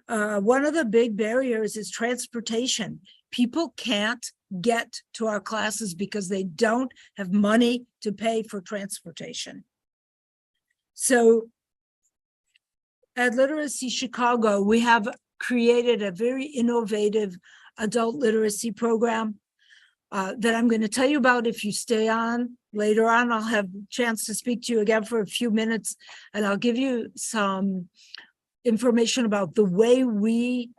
one of the big barriers is transportation. People can't get to our classes because they don't have money to pay for transportation. So at Literacy Chicago, we have created a very innovative adult literacy program that I'm going to tell you about if you stay on. Later on, I'll have a chance to speak to you again for a few minutes, and I'll give you some information about the way we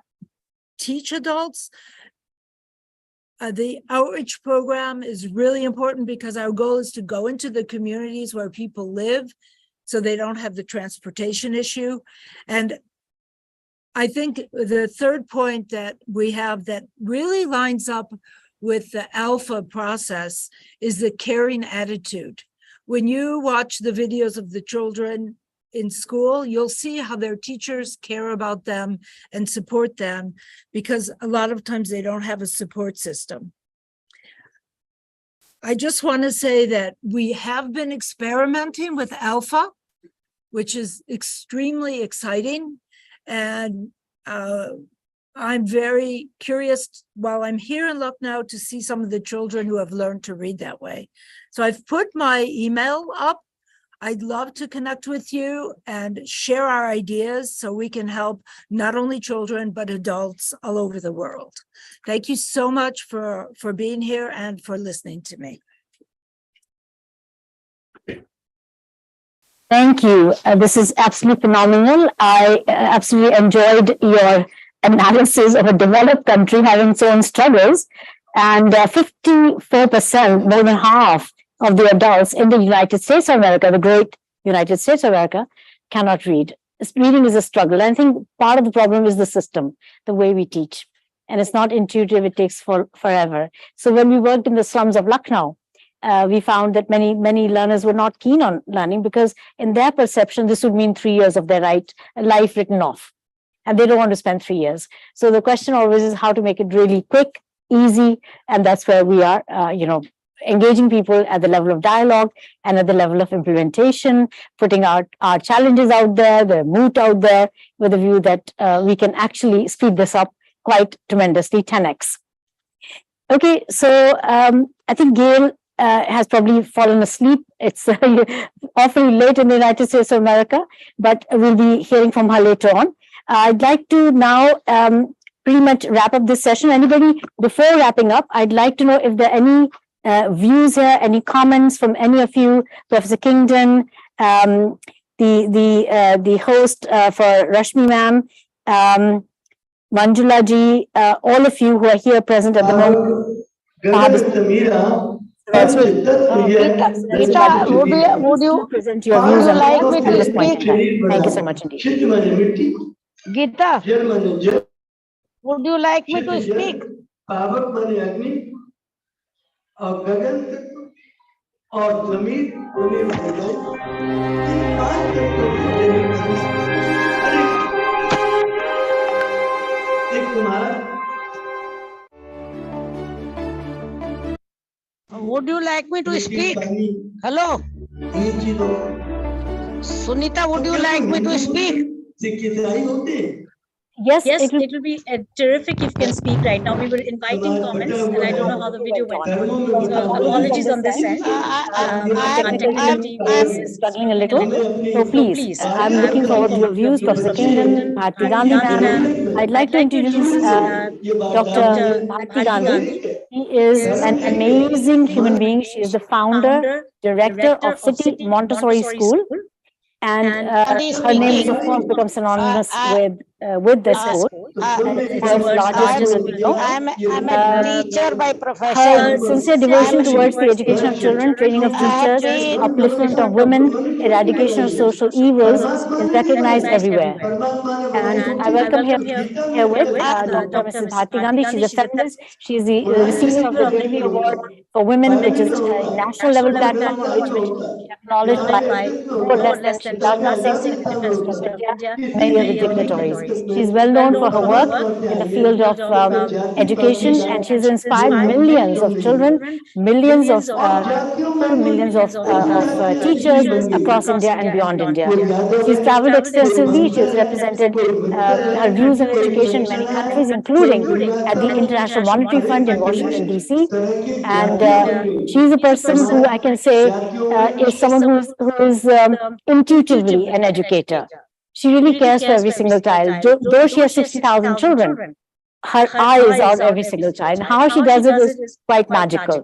teach adults. The outreach program is really important because our goal is to go into the communities where people live so they don't have the transportation issue. And I think the third point that we have that really lines up with the ALfA process is the caring attitude. When you watch the videos of the children in school, you'll see how their teachers care about them and support them, because a lot of times they don't have a support system. I just want to say that we have been experimenting with ALfA, which is extremely exciting. And I'm very curious while I'm here in Lucknow to see some of the children who have learned to read that way. So I've put my email up. I'd love to connect with you and share our ideas so we can help not only children, but adults all over the world. Thank you so much for being here and for listening to me. Thank you. This is absolutely phenomenal. I absolutely enjoyed your analysis of a developed country having its own struggles. And 54%, more than half of the adults in the United States of America, the great United States of America, cannot read. Reading is a struggle. And I think part of the problem is the system, the way we teach. And it's not intuitive, it takes forever. So when we worked in the slums of Lucknow, we found that many learners were not keen on learning because in their perception, this would mean 3 years of their life written off. And they don't want to spend 3 years. So the question always is how to make it really quick, easy. And that's where we are, engaging people at the level of dialogue and at the level of implementation, putting our challenges out there, the MOOT out there, with a view that we can actually speed this up quite tremendously, 10x. Okay, so I think Gail has probably fallen asleep. It's awfully late in the United States of America, but we'll be hearing from her later on. I'd like to now pretty much wrap up this session. Anybody, before wrapping up, I'd like to know if there are any views here, any comments from any of you, Professor Kingdon, the host for Rashmi ma'am, Manjula ji, all of you who are here present at the moment. Geeta, would you present your views on like me at to this point in speak? time? Thank you so much indeed. Geeta, would you like me to speak? और गगन तत्व और जमीन इन 5 तत्वों को देने वाली एक तुम्हारा Would you like me to speak? Hello? Sunita, would you like me to speak? Yes, it will be terrific if you can speak right now. We were inviting comments, and I don't know how the video went on. So apologies on this end. Our technical team is struggling a little. So please, I'm looking forward to your views, Professor Kingdon, Bharti Gandhi ma'am. I'd like to introduce Dr. Bharti Gandhi. She is an amazing human being. She is the founder, director of City Montessori School. And her name is, of course, become synonymous with this school. It's the world's largest school we know. I'm a teacher by profession. Her sincere devotion towards the education of children, training of teachers, upliftment of women, eradication of social evils is recognized everywhere. And I welcome here with Dr. Mrs. Bharti Gandhi. She's a feminist. She is the receiver of the Bravery Award for Women, which is a national level platform on which she acknowledged by no less than Lajna Singh, Senator President of India, and many other dignitaries. She's well known for her work in the field of education, and she's inspired millions of children, millions of people, millions of teachers across India and beyond India. She's traveled extensively. She's represented her views on education in many countries, including at the International Monetary Fund in Washington, D.C. And she's a person who I can say is someone who is intuitively an educator. She really cares for every single child. Though she has 60,000 children, her eye is on every single child. And how she does it is quite magical.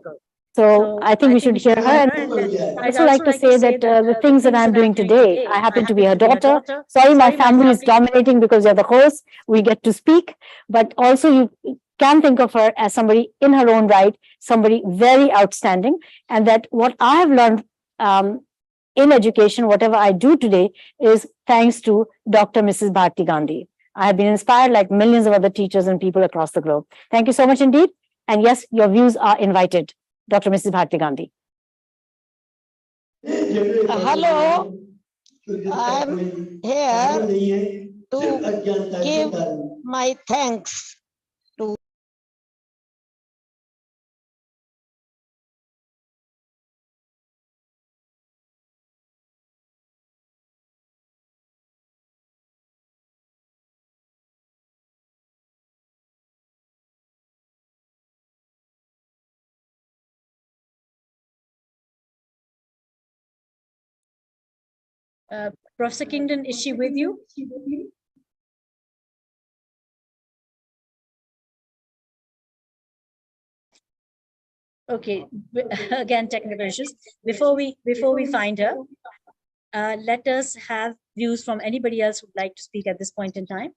So I think we should hear her. And I'd also like to say that the things that I'm doing today, I happen to be her daughter. Sorry, my family is dominating because you're the host. We get to speak. But also you can think of her as somebody in her own right, somebody very outstanding. And that what I have learned in education, whatever I do today, is thanks to Dr. Mrs. Bharti Gandhi. I have been inspired like millions of other teachers and people across the globe. Thank you so much indeed. And yes, your views are invited. Dr. Mrs. Bharti Gandhi. Hello, I'm here to give my thanks to Professor Kingdon, is she with you? Okay, again, technical issues. Before we find her, let us have views from anybody else who'd like to speak at this point in time,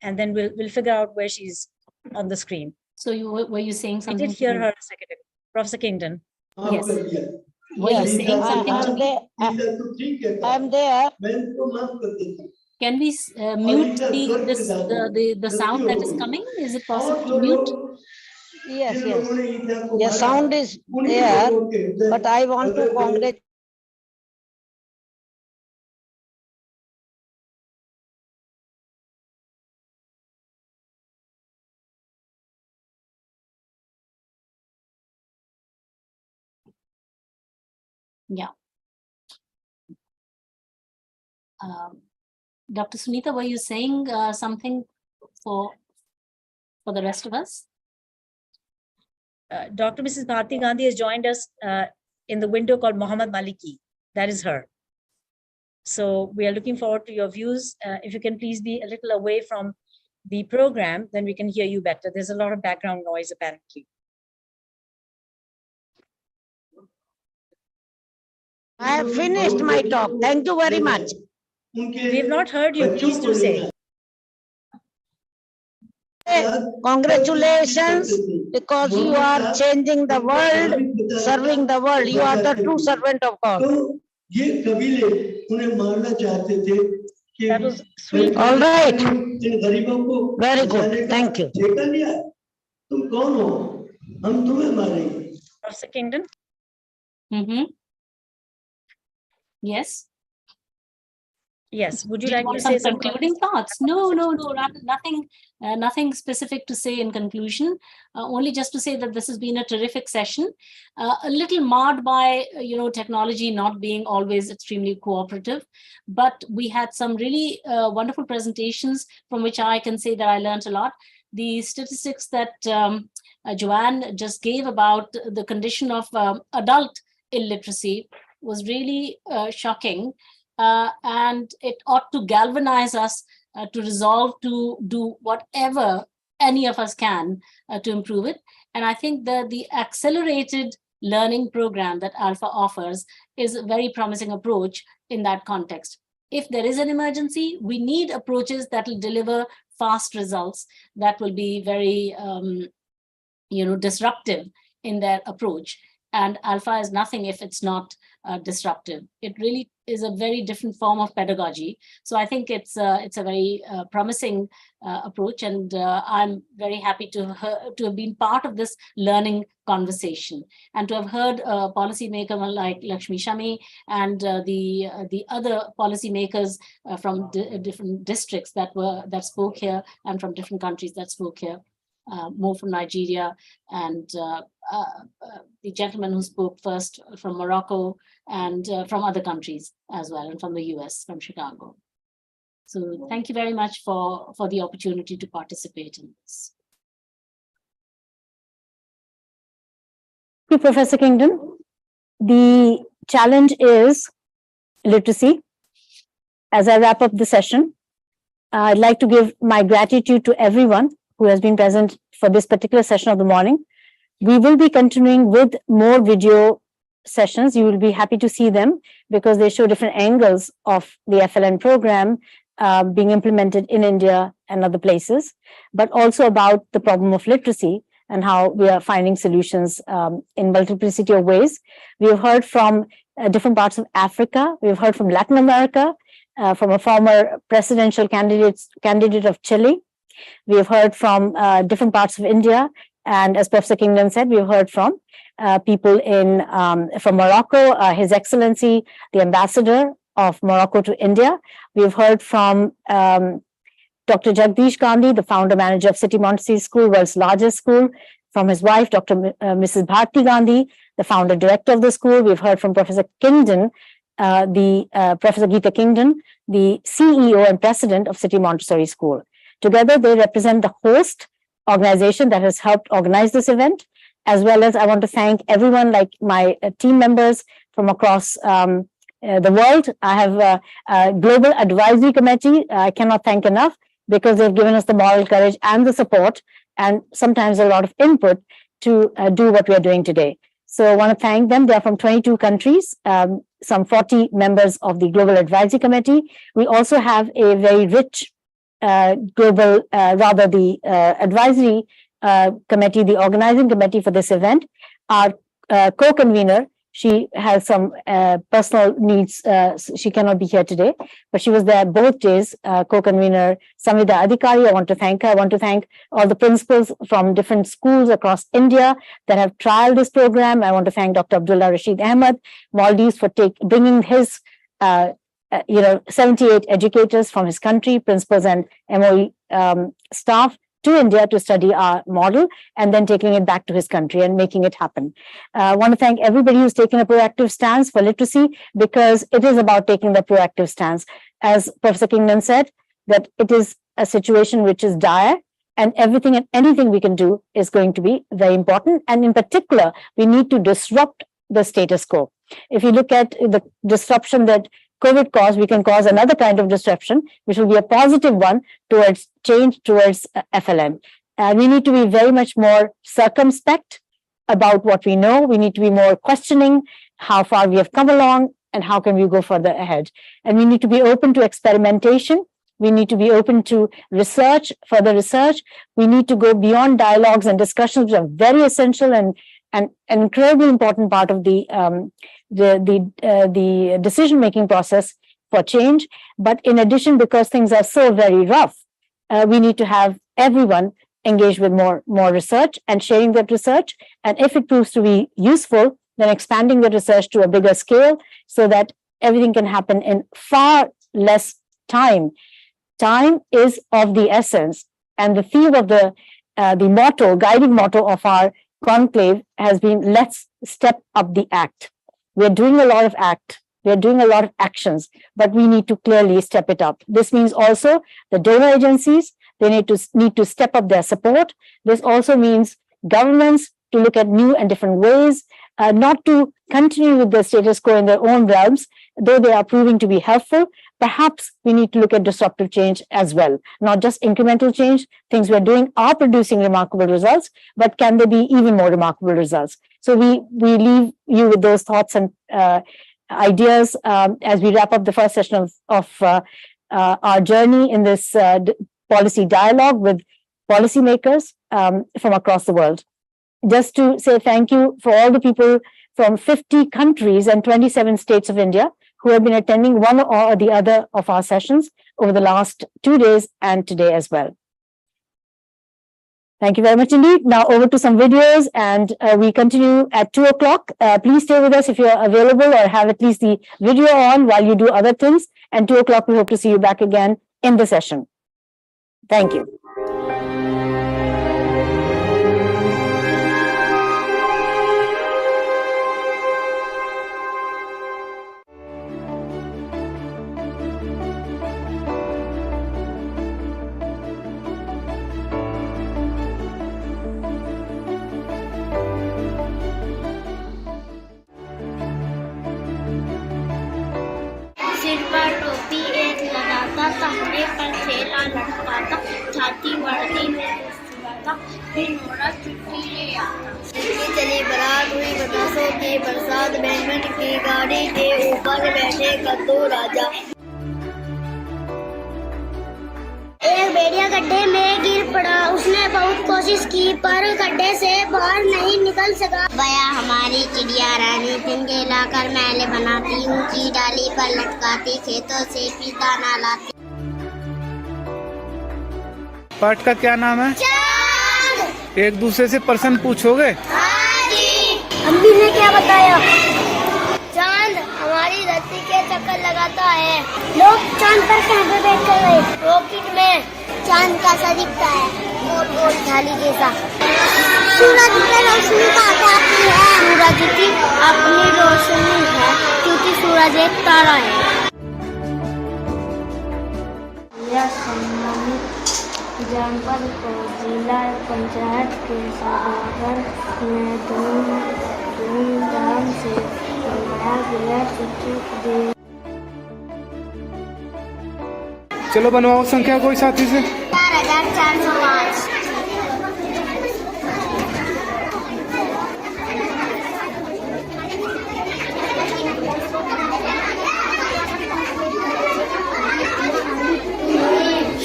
and then we'll figure out where she's on the screen. So were you saying something? I did hear her a second ago. Professor Kingdon. Yes. Were you saying something to me? I'm there. Can we mute the sound that is coming? Is it possible to mute? Yes, yes. The sound is there, but I want to congratulate. Yeah. Dr. Sunita, were you saying something for the rest of us? Dr. Mrs. Bharti Gandhi has joined us in the window called Muhammad Maliki. That is her. So we are looking forward to your views. If you can please be a little away from the program, then we can hear you better. There's a lot of background noise apparently. I have finished my talk. Thank you very much. We have not heard you. Please do say. Congratulations, because you are changing the world, serving the world. You are the true servant of God. That was sweet. All right. Very good. Thank you. Professor Kingdon. Mm-hmm. Yes. Yes, would you Do you like want to some say some concluding thoughts? No, nothing specific to say in conclusion. Only just to say that this has been a terrific session, a little marred by technology not being always extremely cooperative, but we had some really wonderful presentations from which I can say that I learned a lot. The statistics that Joanne just gave about the condition of adult illiteracy was really shocking. And it ought to galvanize us to resolve to do whatever any of us can to improve it. And I think that the accelerated learning program that ALfA offers is a very promising approach in that context. If there is an emergency, we need approaches that will deliver fast results, that will be very disruptive in their approach. And ALfA is nothing if it's not disruptive. It really is a very different form of pedagogy. So I think it's a very promising approach, and I'm very happy to have been part of this learning conversation and to have heard a policymaker like Lakshmi Shami and the other policymakers from different districts that spoke here, and from different countries that spoke here. More from Nigeria, and the gentleman who spoke first from Morocco, and from other countries as well, and from the US, from Chicago. So thank you very much for the opportunity to participate in this. Thank you, Professor Kingdon. The challenge is literacy. As I wrap up the session, I'd like to give my gratitude to everyone who has been present for this particular session of the morning. We will be continuing with more video sessions. You will be happy to see them because they show different angles of the FLN program being implemented in India and other places, but also about the problem of literacy and how we are finding solutions in multiplicity of ways. We have heard from different parts of Africa. We have heard from Latin America, from a former presidential candidate of Chile. We have heard from different parts of India, and as Professor Kingdon said, we have heard from people from Morocco, His Excellency, the Ambassador of Morocco to India. We have heard from Dr. Jagdish Gandhi, the founder manager of City Montessori School, world's largest school, from his wife, Mrs. Bharti Gandhi, the founder director of the school. We've heard from Professor Kingdon, Professor Geeta Kingdon, the CEO and president of City Montessori School. Together, they represent the host organization that has helped organize this event, as well as I want to thank everyone, like my team members from across the world. I have a global advisory committee. I cannot thank enough because they've given us the moral courage and the support, and sometimes a lot of input to do what we are doing today. So I want to thank them. They are from 22 countries, some 40 members of the Global Advisory Committee. We also have a very rich the advisory committee, the organizing committee for this event. Our co-convener, she has some personal needs, she cannot be here today, but she was there both days, co-convener Samvida Adhikari. I want to thank her. I want to thank all the principals from different schools across India that have trialed this program. I want to thank Dr. Abdullah Rashid Ahmed, Maldives, for bringing his 78 educators from his country, principals and MOE staff to India to study our model, and then taking it back to his country and making it happen. I want to thank everybody who's taken a proactive stance for literacy, because it is about taking the proactive stance. As Professor Kingdon said, that it is a situation which is dire, and everything and anything we can do is going to be very important. And in particular, we need to disrupt the status quo. If you look at the disruption that COVID caused, we can cause another kind of disruption, which will be a positive one towards change, towards FLN. We need to be very much more circumspect about what we know. We need to be more questioning how far we have come along and how can we go further ahead. And we need to be open to experimentation. We need to be open to research, further research. We need to go beyond dialogues and discussions, which are very essential and an incredibly important part of the decision-making process for change. But in addition, because things are so very rough, we need to have everyone engaged with more research and sharing that research. And if it proves to be useful, then expanding the research to a bigger scale so that everything can happen in far less time. Time is of the essence, and the theme of the motto, guiding motto of our conclave has been, let's step up the act. We're doing a lot of we're doing a lot of actions, but we need to clearly step it up. This means also the donor agencies, they need to step up their support. This also means governments to look at new and different ways, not to continue with the status quo in their own realms, though they are proving to be helpful. Perhaps we need to look at disruptive change as well, not just incremental change. Things we're doing are producing remarkable results, but can they be even more remarkable results? So we leave you with those thoughts and ideas as we wrap up the first session of our journey in this policy dialogue with policymakers from across the world. Just to say thank you for all the people from 50 countries and 27 states of India who have been attending one or the other of our sessions over the last 2 days and today as well. Thank you very much indeed. Now over to some videos, and we continue at 2 o'clock. Please stay with us if you're available or have at least the video on while you do other things. And 2 o'clock, we hope to see you back again in the session. Thank you. सिर पर टोपी एक लगाता, कंधे पर थैला लटकाता, छाती वर्दी में मुस्कुराता, फिर मोरा चिट्ठी ले आता। चली बारात हुई बतासों की बरसात, बैंड की गाड़ी के ऊपर बैठे कद्दू राजा। एक भेड़िया गड्ढे में गिर पड़ा, उसने बहुत कोशिश की पर गड्ढे से बाहर नहीं निकल सका। बया हमारी चिड़िया रानी पिंगे लाकर मैले बनाती, ऊंची डाली पर लटकाती, खेतों से भी दाना लाती। पाठ का क्या नाम है? चांद। एक दूसरे से प्रश्न पूछोगे? हाँ जी। अम्मी ने क्या बताया? चांद हमारी धरती के चक्कर लगाता है। लोग चांद पर कैसे बैठ कर गए? रॉकेट में। चांद कैसा दिखता है? गोल गोल थाली जैसा। सूरज की रोशनी कहाँ आती है? सूरज की अपनी रोशनी है, क्योंकि सूरज एक तारा है। जनपद को जिला पंचायत के सभागार में धूमधाम से मनाया गया। चिट्ठी चलो बनवाओ संख्या कोई साथी से। 4405।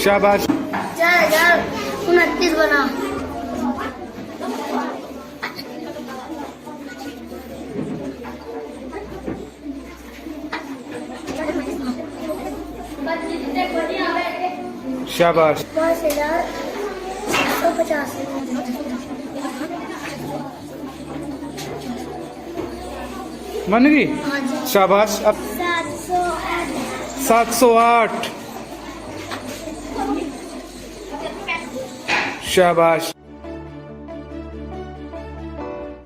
शाबाश। 4029 बना। शाबाश। 50,750। मन गई? शाबाश। अब 708। शाबाश।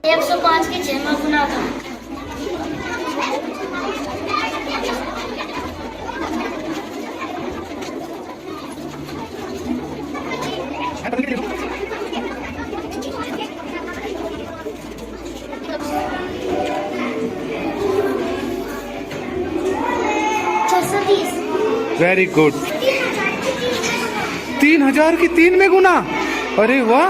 105 की 6 गुना था। Very good. 3000 की 3 में गुना। अरे वाह।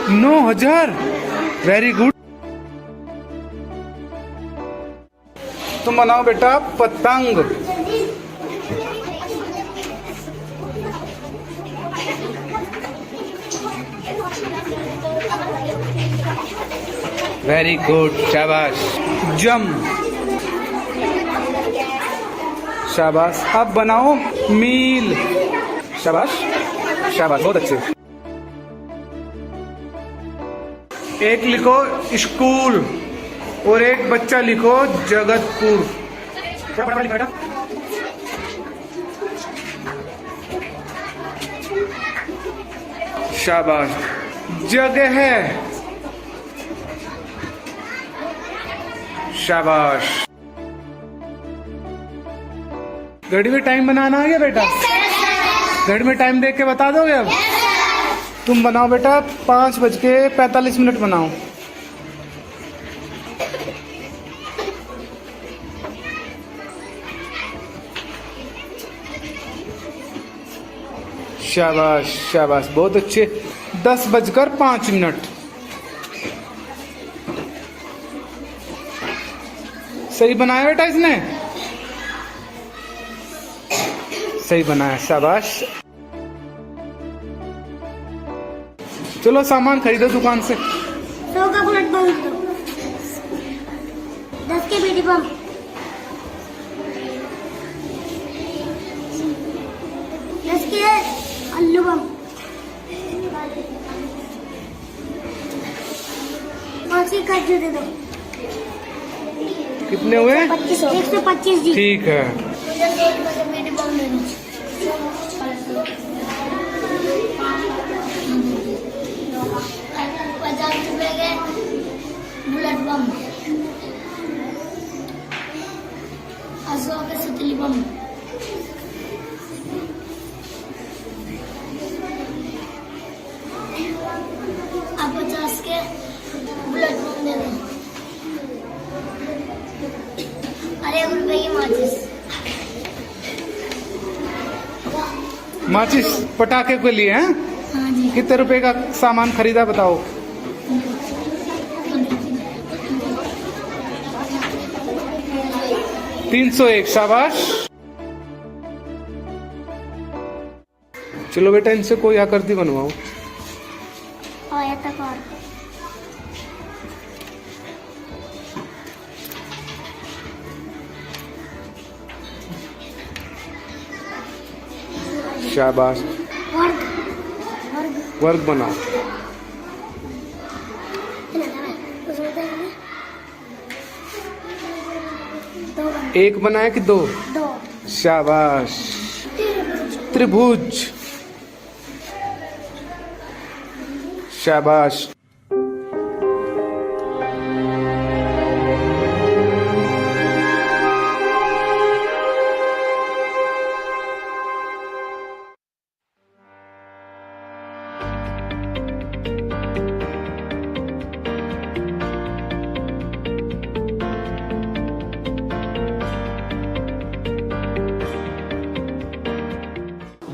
9000। Very good. तुम बनाओ बेटा पतंग। Very good. शाबाश। जम। शाबाश। अब बनाओ मील। शाबाश शाबाश, बहुत अच्छे। एक लिखो स्कूल और एक बच्चा लिखो जगतपुर। शाबाश। जगह है, शाबाश। घड़ी में टाइम बनाना आ गया बेटा? घड़ी में टाइम देख के बता दोगे अब? तुम बनाओ बेटा, 5:45 बनाओ। शाबाश शाबाश, बहुत अच्छे। 10:05। सही बनाया बेटा इसने? सही बनाया, शाबाश। चलो सामान खरीदो दुकान से। 100 का बुलेट बम, 10 के बेटी बम, 10 के आलू बम, 5 की काजू दे दो। कितने हुए? 125 जी। ठीक है। बेटी बम दे दो। 50 रुपए के बुलेट बम, 100 के सुतली बम, 50 के बुलेट बम दे दो। अरे 1 रुपए की माचिस। माचिस पटाखे के लिए हैं? हाँ जी। कितने रुपए का सामान खरीदा बताओ? 301। शाबाश। चलो बेटा, इनसे कोई आकृति बनवाओ। आयताकार। शाबाश। वर्ग, वर्ग बनाओ। एक बनाया कि 2? 2। शाबाश। त्रिभुज। शाबाश।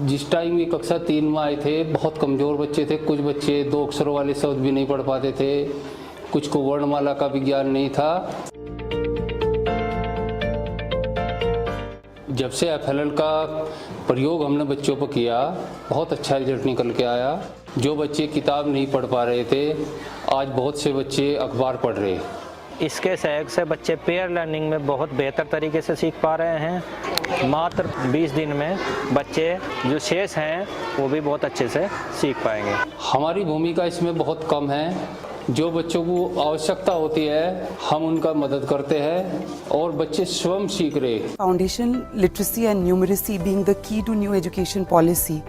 जिस टाइम ये कक्षा 3 में आए थे, बहुत कमज़ोर बच्चे थे। कुछ बच्चे 2 अक्षरों वाले शब्द भी नहीं पढ़ पाते थे, कुछ को वर्णमाला का भी ज्ञान नहीं था। जब से FLL का प्रयोग हमने बच्चों पर किया, बहुत अच्छा रिजल्ट निकल के आया। जो बच्चे किताब नहीं पढ़ पा रहे थे, आज बहुत से बच्चे अखबार पढ़ रहे हैं। इसके सहयोग से बच्चे पेयर लर्निंग में बहुत बेहतर तरीके से सीख पा रहे हैं। मात्र 20 दिन में बच्चे जो शेष हैं वो भी बहुत अच्छे से सीख पाएंगे। हमारी भूमिका इसमें बहुत कम है। जो बच्चों को आवश्यकता होती है, हम उनका मदद करते हैं और बच्चे स्वयं सीख रहे। Foundation literacy and numeracy being the key to new education policy,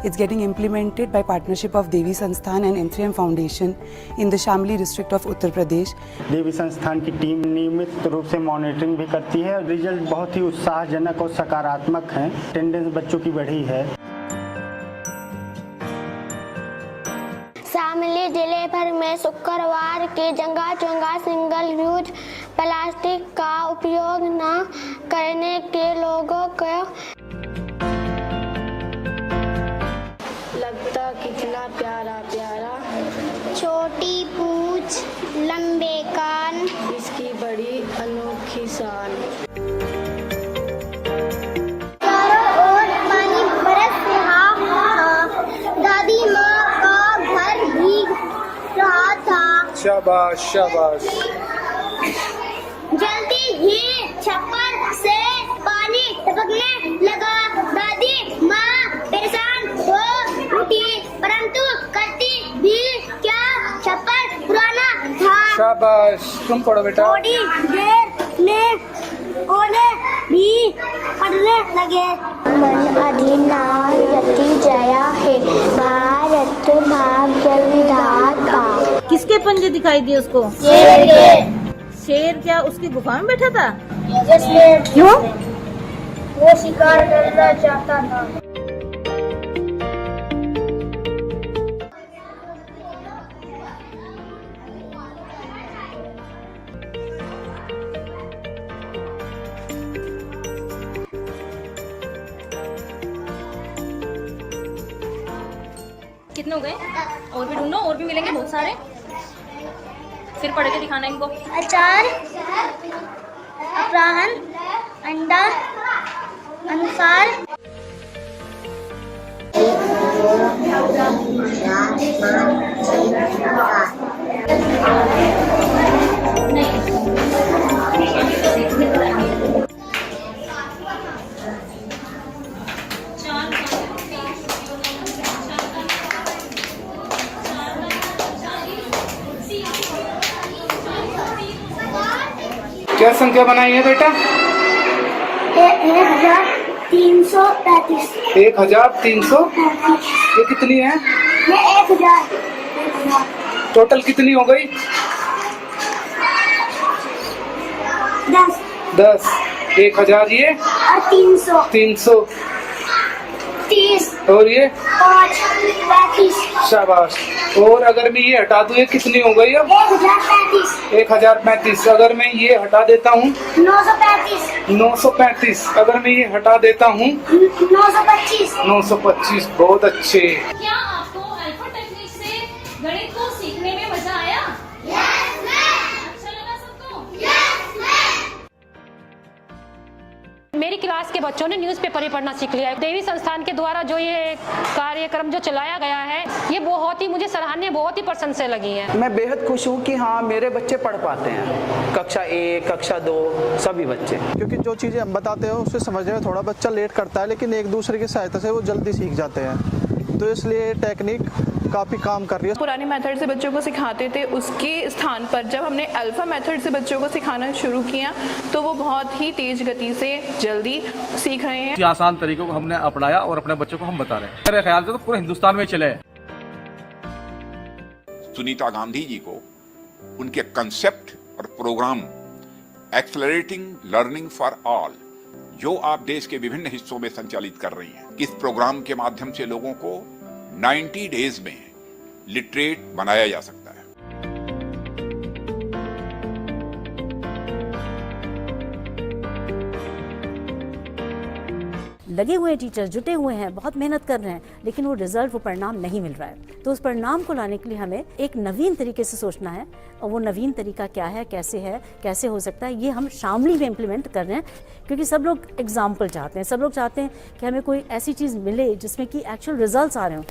it's getting implemented by partnership of Devi Sansthan and M3M Foundation in the Shamli district of Uttar Pradesh. देवी संस्थान की टीम नियमित रूप से मॉनिटरिंग भी करती है। Result बहुत ही उत्साहजनक और सकारात्मक हैं। अटेंडेंस बच्चों की बढ़ी है। शामली जिले भर में शुक्रवार की जगह सिंगल यूज प्लास्टिक का उपयोग न करने के लोगों को लगता कितना प्यारा प्यारा, छोटी पूंछ लंबे कान, इसकी बड़ी अनोखी शान। चारों ओर पानी बरस रहा था, दादी माँ का घर भीग रहा था। शाबाश शाबाश। जल्दी ही छप्पर से पानी टपकने लगा। दादी माँ परेशान हो उठी, परंतु करती भी क्या, छप्पर पुराना शाबाश, तुम पढ़ो बेटा। थोड़ी देर में ओले भी पढ़ने लगे। मन अधिनायति जया है, भारत भाग्य विधाता। किसके पंजे दिखाई दिए उसको? शेर के। शेर क्या उसकी गुफा में बैठा था? क्यों? वो शिकार करना चाहता था। कितने हो गए? और भी ढूंढो, और भी मिलेंगे बहुत सारे। फिर पढ़ के दिखाना इनको। अचार, अपराहन, अंडा, अनुसार। क्या संख्या बनाई है बेटा? 1335। 1335। ये कितनी है? ये 1000। टोटल कितनी हो गई? 10। 10। 1000 ये? 300। 330। और ये? 35। शाबाश। और अगर मैं ये हटा दूं, ये कितनी हो गई अब? 1035। 1035। अगर मैं ये हटा देता हूँ? 935। 935। अगर मैं ये हटा देता हूँ? 925। 925। बहुत अच्छे। क्या आपको अल्फा टेक्निक से गणित को सीखने में मजा आया? अच्छा लगा सबको? मेरी क्लास के बच्चों ने न्यूज़पेपर ही पढ़ना सीख लिया है। देवी संस्थान के द्वारा जो ये कार्यक्रम जो चलाया गया है, ये बहुत ही मुझे सराहनीय, बहुत ही प्रशंसनीय लगी है। मैं बेहद खुश हूँ कि हाँ, मेरे बच्चे पढ़ पाते हैं, कक्षा 1, कक्षा 2 सभी बच्चे। क्योंकि जो चीज़ें हम बताते हैं उससे समझने में थोड़ा बच्चा लेट करता है, लेकिन एक दूसरे की सहायता से वो जल्दी सीख जाते हैं। तो इसलिए टेक्निक काफ़ी काम कर रही है। पुराने मेथड से बच्चों को सिखाते थे, उसके स्थान पर जब हमने अल्फा मेथड से बच्चों को सिखाना शुरू किया तो वो बहुत ही तेज गति से जल्दी सीख रहे हैं। आसान तरीकों को हमने अपनाया और अपने बच्चों को हम बता रहे हैं। मेरे ख्याल से तो पूरे हिंदुस्तान में चले। सुनीता गांधी जी को उनके कंसेप्ट और program accelerating learning for all, जो आप देश के विभिन्न हिस्सों में संचालित कर रही हैं, इस प्रोग्राम के माध्यम से लोगों को 90 डेज में लिटरेट बनाया जा सकता है। लगे हुए हैं टीचर, जुटे हुए हैं, बहुत मेहनत कर रहे हैं, लेकिन वो रिजल्ट, वो परिणाम नहीं मिल रहा है। तो उस परिणाम को लाने के लिए हमें एक नवीन तरीके से सोचना है, और वो नवीन तरीका क्या है, कैसे हो सकता है, ये हम शामली में इम्प्लीमेंट कर रहे हैं। क्योंकि सब लोग एग्जाम्पल चाहते हैं, सब लोग चाहते हैं कि हमें कोई ऐसी चीज़ मिले जिसमें कि एक्चुअल रिजल्ट्स आ रहे हों।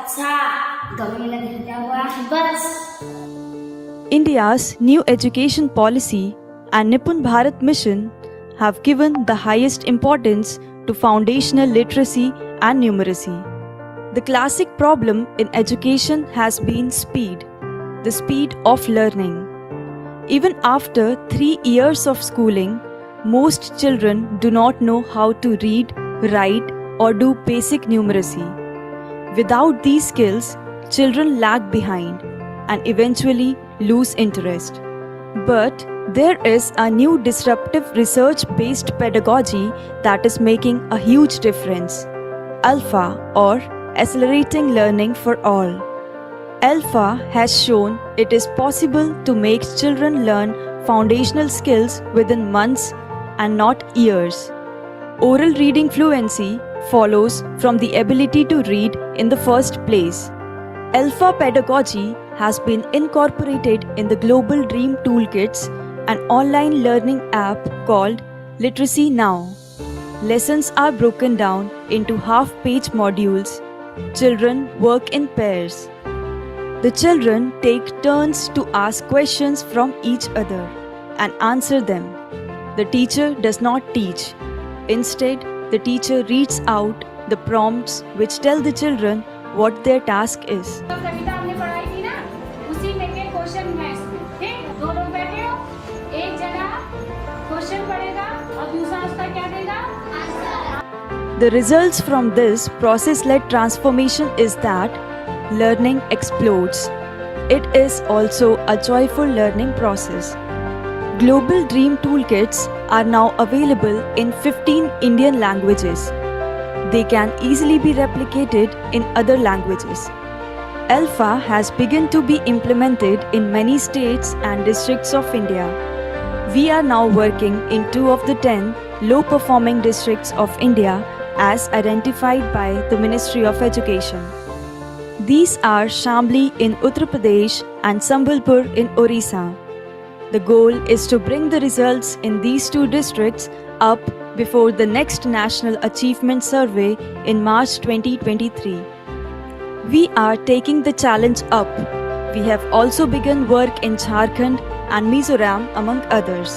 अच्छा दोनों में लगे क्या हुआ बस India's new education policy and Nipun Bharat mission have given the highest importance to foundational literacy and numeracy. The classic problem in education has been speed, the speed of learning. Even after 3 years of schooling, most children do not know how to read, write, or do basic numeracy. Without these skills, children lag behind and eventually lose interest. But there is a new disruptive research-based pedagogy that is making a huge difference. ALfA, or Accelerating Learning for All. ALfA has shown it is possible to make children learn foundational skills within months and not years. Oral reading fluency follows from the ability to read in the first place. ALfA pedagogy has been incorporated in the Global Dream Toolkits, an online learning app called Literacy Now. Lessons are broken down into half-page modules. Children work in pairs. The children take turns to ask questions from each other and answer them. The teacher does not teach. Instead, the teacher reads out the prompts which tell the children what their task is. कविता हमने पढ़ाई थी ना उसी में के question है इसमें ठीक दो लोग बैठे हो एक जना क्वेश्चन पढ़ेगा और दूसरा उसका क्या देगा answer. The results from this process-led transformation is that learning explodes. It is also a joyful learning process. Global Dream Toolkits are now available in 15 Indian languages. They can easily be replicated in other languages. ALfA has begun to be implemented in many states and districts of India. We are now working in 2 of the 10 low-performing districts of India as identified by the Ministry of Education. These are Shamli in Uttar Pradesh and Sambalpur in Orissa. The goal is to bring the results in these 2 districts up before the next National Achievement Survey in March 2023. We are taking the challenge up. We have also begun work in Jharkhand and Mizoram among others.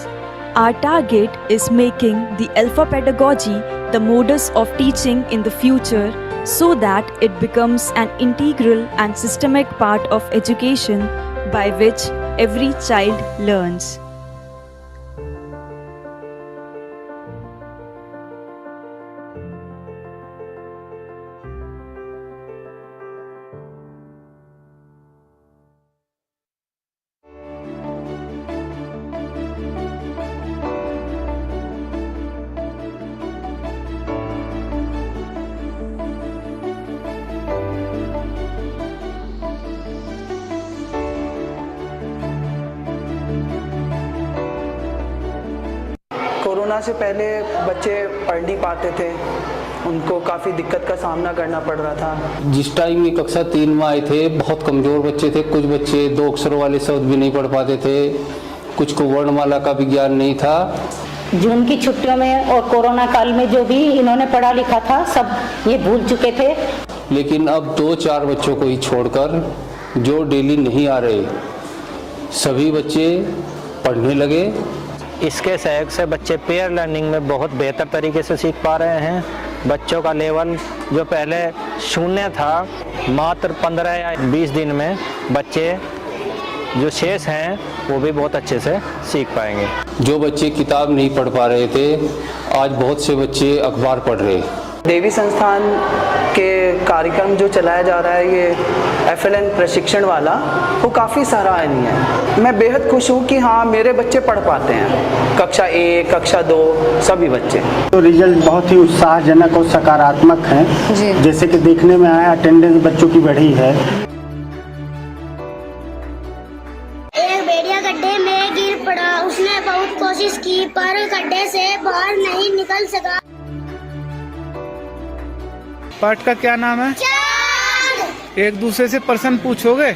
Our target is making the ALfA pedagogy the modus of teaching in the future so that it becomes an integral and systemic part of education by which every child learns. Corona से पहले बच्चे पढ़ नहीं पाते थे, उनको काफ़ी दिक्कत का सामना करना पड़ रहा था। जिस टाइम ये कक्षा 3 में आए थे बहुत कमज़ोर बच्चे थे। कुछ बच्चे 2 अक्षरों वाले शब्द भी नहीं पढ़ पाते थे, कुछ को वर्णमाला का भी ज्ञान नहीं था। जून की छुट्टियों में और कोरोना काल में जो भी इन्होंने पढ़ा लिखा था सब ये भूल चुके थे। लेकिन अब 2-4 बच्चों को ही छोड़कर जो डेली नहीं आ रहे सभी बच्चे पढ़ने लगे। इसके सहयोग से बच्चे पेयर लर्निंग में बहुत बेहतर तरीके से सीख पा रहे हैं। बच्चों का लेवल जो पहले 0 था, मात्र 15 या 20 दिन में बच्चे जो शेष हैं वो भी बहुत अच्छे से सीख पाएंगे। जो बच्चे किताब नहीं पढ़ पा रहे थे आज बहुत से बच्चे अखबार पढ़ रहे। देवी संस्थान के कार्यक्रम जो चलाया जा रहा है ये FLN प्रशिक्षण वाला, वो काफ़ी सराहनीय है। मैं बेहद खुश हूँ कि हाँ मेरे बच्चे पढ़ पाते हैं, कक्षा 1, कक्षा 2 सभी बच्चे। तो रिजल्ट बहुत ही उत्साहजनक और सकारात्मक हैं। जैसे कि देखने में आया अटेंडेंस बच्चों की बढ़ी है। एक भेड़िया गड्ढे में गिर पड़ा, उसने बहुत कोशिश की पर गड्ढे से बाहर नहीं निकल सका। पाठ का क्या नाम है? एक दूसरे से प्रश्न पूछोगे?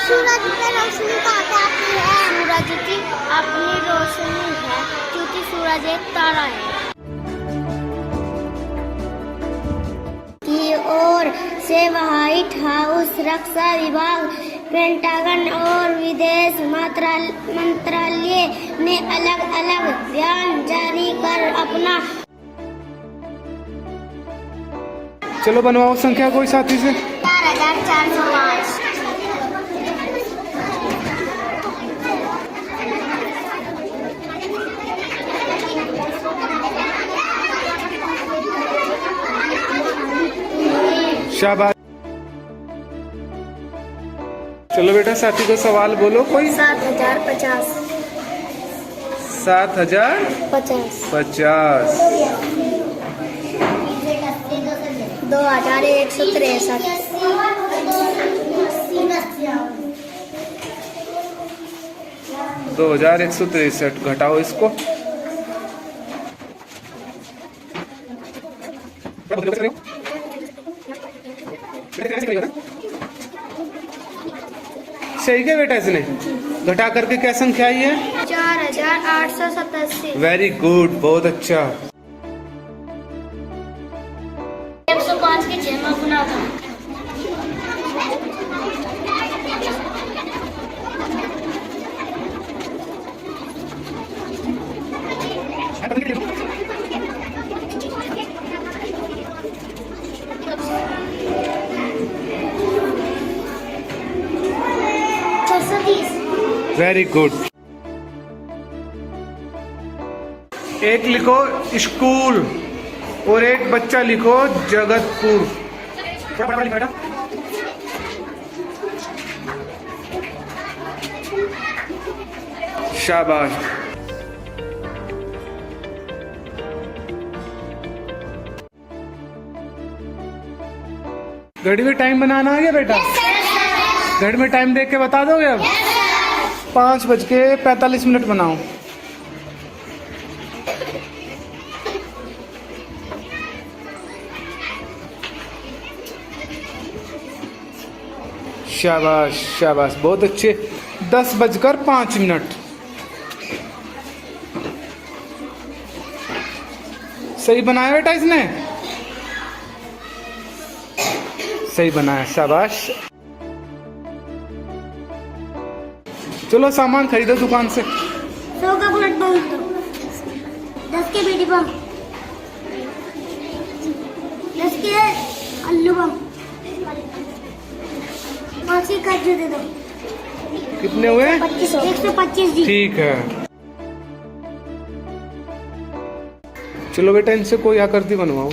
सूरज पे रोशनी कहाँ आती है? सूरज की अपनी रोशनी है क्योंकि सूरज एक तारा है। की ओर से व्हाइट हाउस, रक्षा विभाग, पेंटागन और विदेश मंत्रालय ने अलग अलग बयान जारी कर अपना। चलो बनवाओ संख्या कोई साथी से। 4405। शाबाश। चलो बेटा साथी को सवाल बोलो कोई। 7050। 7050। 2163। 2163 घटाओ इसको। सही क्या बेटा इसने घटा करके क्या संख्या आई है? 4887। वेरी गुड, बहुत अच्छा। 105 के 6 में गुना था। Very good. एक लिखो स्कूल और एक बच्चा लिखो जगतपुर। शाबाश। घड़ी में टाइम बनाना आ गया बेटा? घड़ी में टाइम देख के बता दोगे अब? 5:45 बनाओ। शाबाश शाबाश, बहुत अच्छे। 10:05। सही बनाया बेटा इसने? सही बनाया, शाबाश। चलो सामान खरीदो दुकान से। 100 का बुलेट बम दो, 10 के बीडी बम, 10 के आलू बम, 5 के काजू दे दो। कितने हुए? 125 जी। ठीक है। चलो बेटा इनसे कोई आकृति बनवाओ।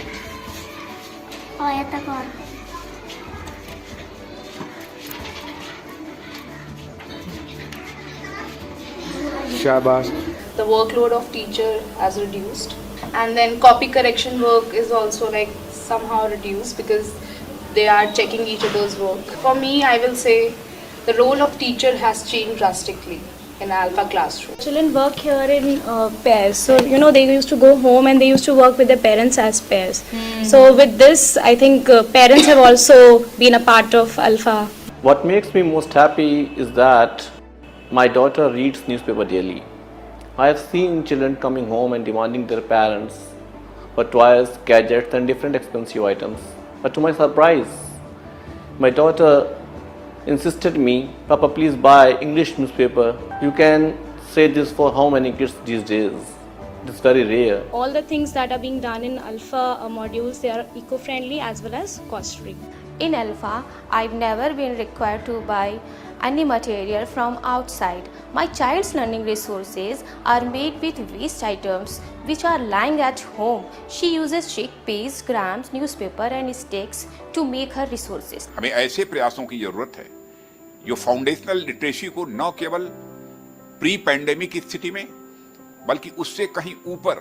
आयताकार। शाबाश। The workload of teacher has reduced, and then copy correction work is also like somehow reduced because they are checking each other's work. For me, I will say the role of teacher has changed drastically in ALfA classroom. Children work here in pairs, so you know they used to go home and they used to work with their parents as pairs. So with this, I think parents have also been a part of ALfA. What makes me most happy is that my daughter reads newspaper daily. I have seen children coming home and demanding their parents for toys, gadgets and different expensive items. But to my surprise, my daughter insisted me, Papa please buy English newspaper. You can say this for how many kids these days? It's very rare. All the things that are being done in ALfA modules, they are eco-friendly as well as cost-free. In ALfA, I've never been required to buy any material from outside. My child's learning resources are made with waste items which are lying at home. She uses chickpeas, grams, newspaper and sticks to make her resources. हमें ऐसे प्रयासों की जरूरत है जो foundational literacy को न केवल प्री पैंडेमिक स्थिति में बल्कि उससे कहीं ऊपर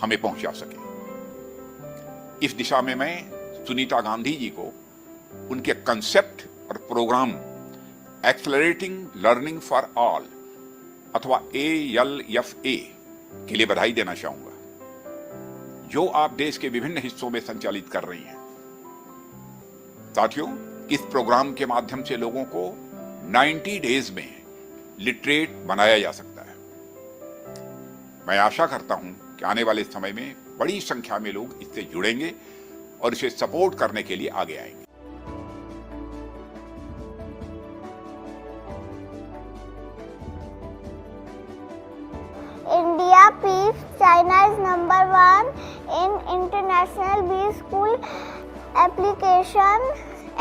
हमें पहुंचा सके। इस दिशा में मैं सुनीता गांधी जी को उनके कंसेप्ट और program accelerating learning for all अथवा ALfA के लिए बधाई देना चाहूंगा, जो आप देश के विभिन्न हिस्सों में संचालित कर रही हैं। साथियों, इस प्रोग्राम के माध्यम से लोगों को 90 डेज में लिटरेट बनाया जा सकता है। मैं आशा करता हूं कि आने वाले समय में बड़ी संख्या में लोग इससे जुड़ेंगे और इसे सपोर्ट करने के लिए आगे आएंगे। India peeps China is number 1 in international B school application.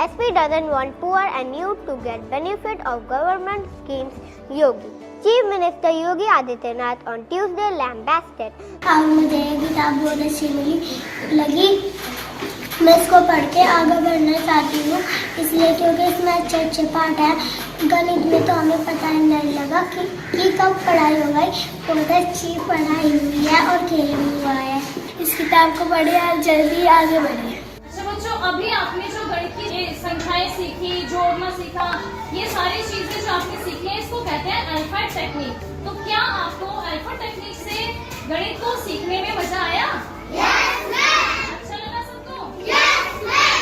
SP doesn't want poor and youth to get benefit of government schemes. Yogi. Chief Minister Yogi Adityanath on Tuesday lambasted. आज मुझे ये किताब बहुत अच्छी लगी। मैं इसको पढ़ के आगे बढ़ना चाहती हूँ, इसलिए क्योंकि इसमें अच्छे अच्छे पाठ है। गणित में तो हमें पता ही नहीं लगा कि कब पढ़ाई हो गई। बहुत अच्छी पढ़ाई हुई है और खेल भी हुआ है। इस किताब को पढ़िए और जल्दी आगे बढ़िए। अच्छा बच्चों, अभी आपने जो गणित की संख्याएं सीखी, जोड़ना सीखा, ये सारी चीजें जो आपने सीखी हैं, इसको कहते हैं अल्फा टेक्निक। तो क्या आपको अल्फा टेक्निक से गणित को सीखने में मजा आया? Yes, ma'am। अच्छा लगा सबको? Yes, ma'am।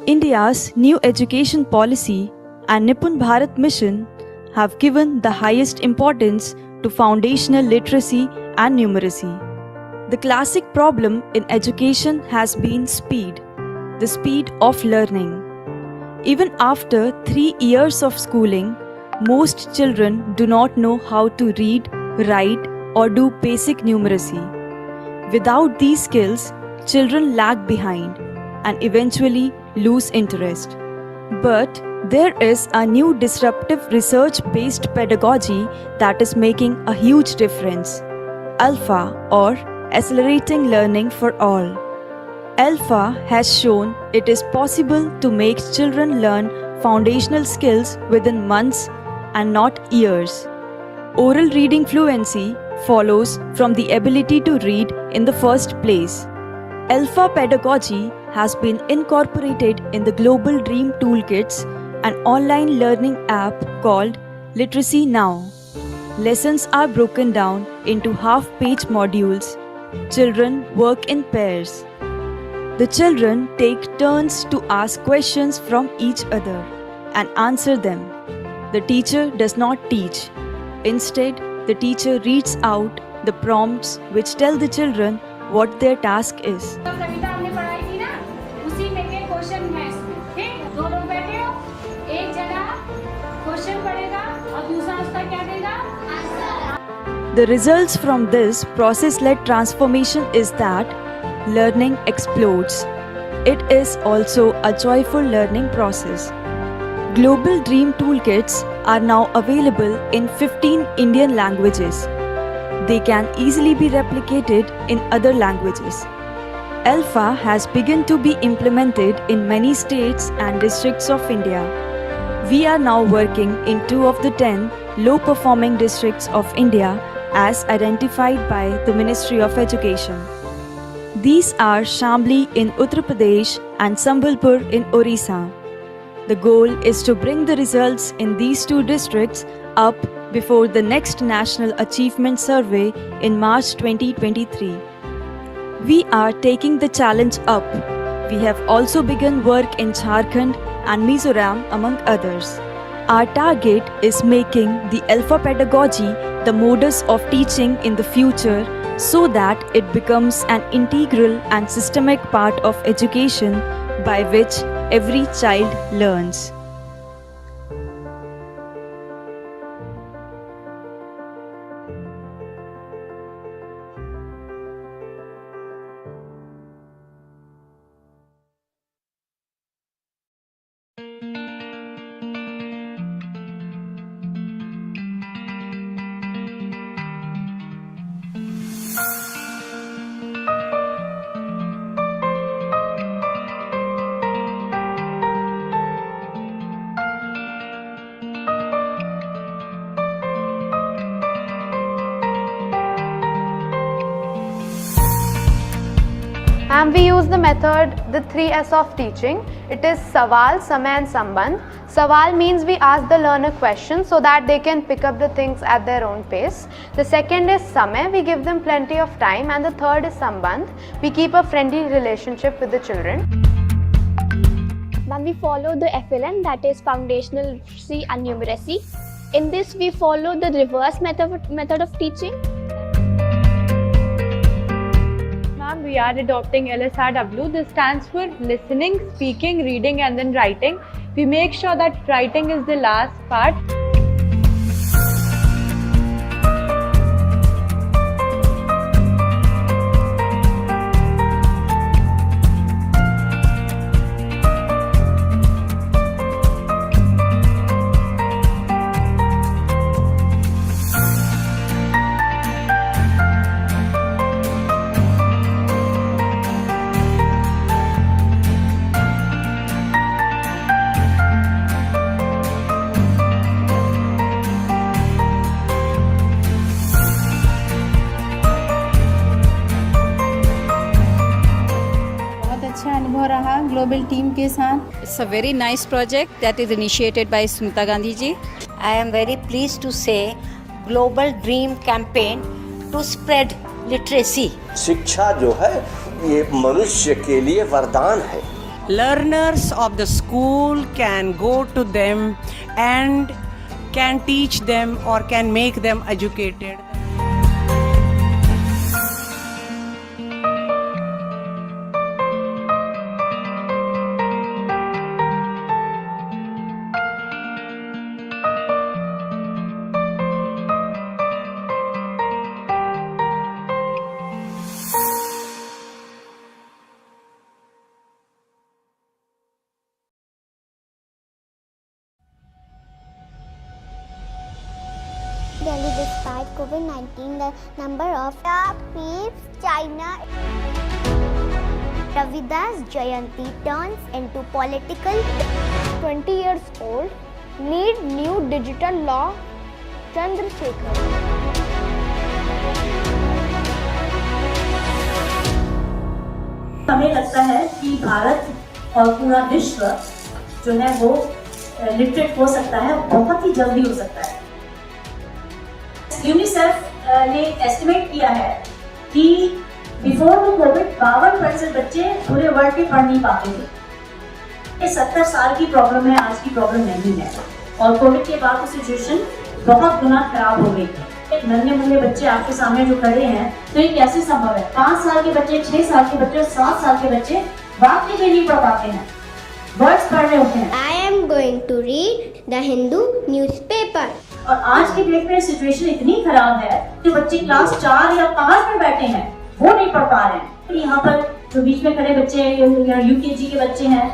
India's new education policy and Nipun Bharat mission have given the highest importance to foundational literacy and numeracy. The classic problem in education has been speed, the speed of learning. Even after 3 years of schooling, most children do not know how to read, write, or do basic numeracy. Without these skills, children lag behind and eventually lose interest. But there is a new disruptive research-based pedagogy that is making a huge difference. ALfA, or Accelerating Learning for All. ALfA has shown it is possible to make children learn foundational skills within months and not years. Oral reading fluency follows from the ability to read in the first place. ALfA pedagogy has been incorporated in the Global Dream Toolkits, an online learning app called Literacy Now. Lessons are broken down into half-page modules. Children work in pairs. The children take turns to ask questions from each other and answer them. The teacher does not teach. Instead, the teacher reads out the prompts which tell the children what their task is. कविता हमने पढ़ाई थी ना, उसी में के question है इसमें। ठीक, दो लोग बैठे हो, एक जना क्वेश्चन पढ़ेगा और दूसरा उसका क्या देगा? Answer. The results from this process-led transformation is that learning explodes. It is also a joyful learning process. Global Dream Toolkits are now available in 15 Indian languages. They can easily be replicated in other languages. ALfA has begun to be implemented in many states and districts of India. We are now working in 2 of the 10 low-performing districts of India as identified by the Ministry of Education. These are Shamli in Uttar Pradesh and Sambalpur in Orissa. The goal is to bring the results in these 2 districts up before the next National Achievement Survey in March 2023. We are taking the challenge up. We have also begun work in Jharkhand and Mizoram among others. Our target is making the ALfA pedagogy the modus of teaching in the future so that it becomes an integral and systemic part of education by which every child learns. Ma'am, we use the method, the 3S of teaching. It is Sawal, Samay and Sambandh. Sawal means we ask the learner questions so that they can pick up the things at their own pace. The second is Samay, we give them plenty of time. And the third is Sambandh, we keep a friendly relationship with the children. Ma'am, we follow the FLN, that is foundational literacy and numeracy. In this, we follow the reverse method of teaching. Ma'am, we are adopting LSRW. This stands for listening, speaking, reading and then writing. We make sure that writing is the last part. Global team के साथ. It's a very nice project that is initiated by Smita Gandhi ji. I am very pleased to say Global Dream campaign to spread literacy. शिक्षा जो है ये मनुष्य के लिए वरदान है. Learners of the school can go to them and can teach them or can make them educated. Delhi, despite COVID-19, the number of peeps China. Ravidas Jayanti turns into political. 20 years old, need new digital law. Chandrasekhar. हमें लगता है कि भारत और पूरा विश्व जो है वो लिटरेट हो सकता है, बहुत ही जल्दी हो सकता है. यूनिसेफ ने एस्टिमेट किया है कि बिफोर द कोविड 52% बच्चे पूरे वर्ल्ड के पढ़ नहीं पाते थे. ये 70 साल की प्रॉब्लम है, आज की प्रॉब्लम नहीं है. और कोविड के बाद सिचुएशन बहुत गुना खराब हो गई है. नन्हे मुन्ने बच्चे आपके सामने जो खड़े हैं, तो ये कैसे संभव है? 5 साल के बच्चे, 6 साल के बच्चे, 7 साल के बच्चे वाक्य भी नहीं पढ़ पाते हैं, वर्ड्स पढ़ रहे होते हैं. I am going to read the Hindu newspaper. और आज की डेट में सिचुएशन इतनी खराब है कि बच्चे क्लास 4 या 5 में बैठे हैं, वो नहीं पढ़ पा रहे हैं. यहाँ पर जो बीच में खड़े बच्चे हैं, यूकेजी के बच्चे हैं,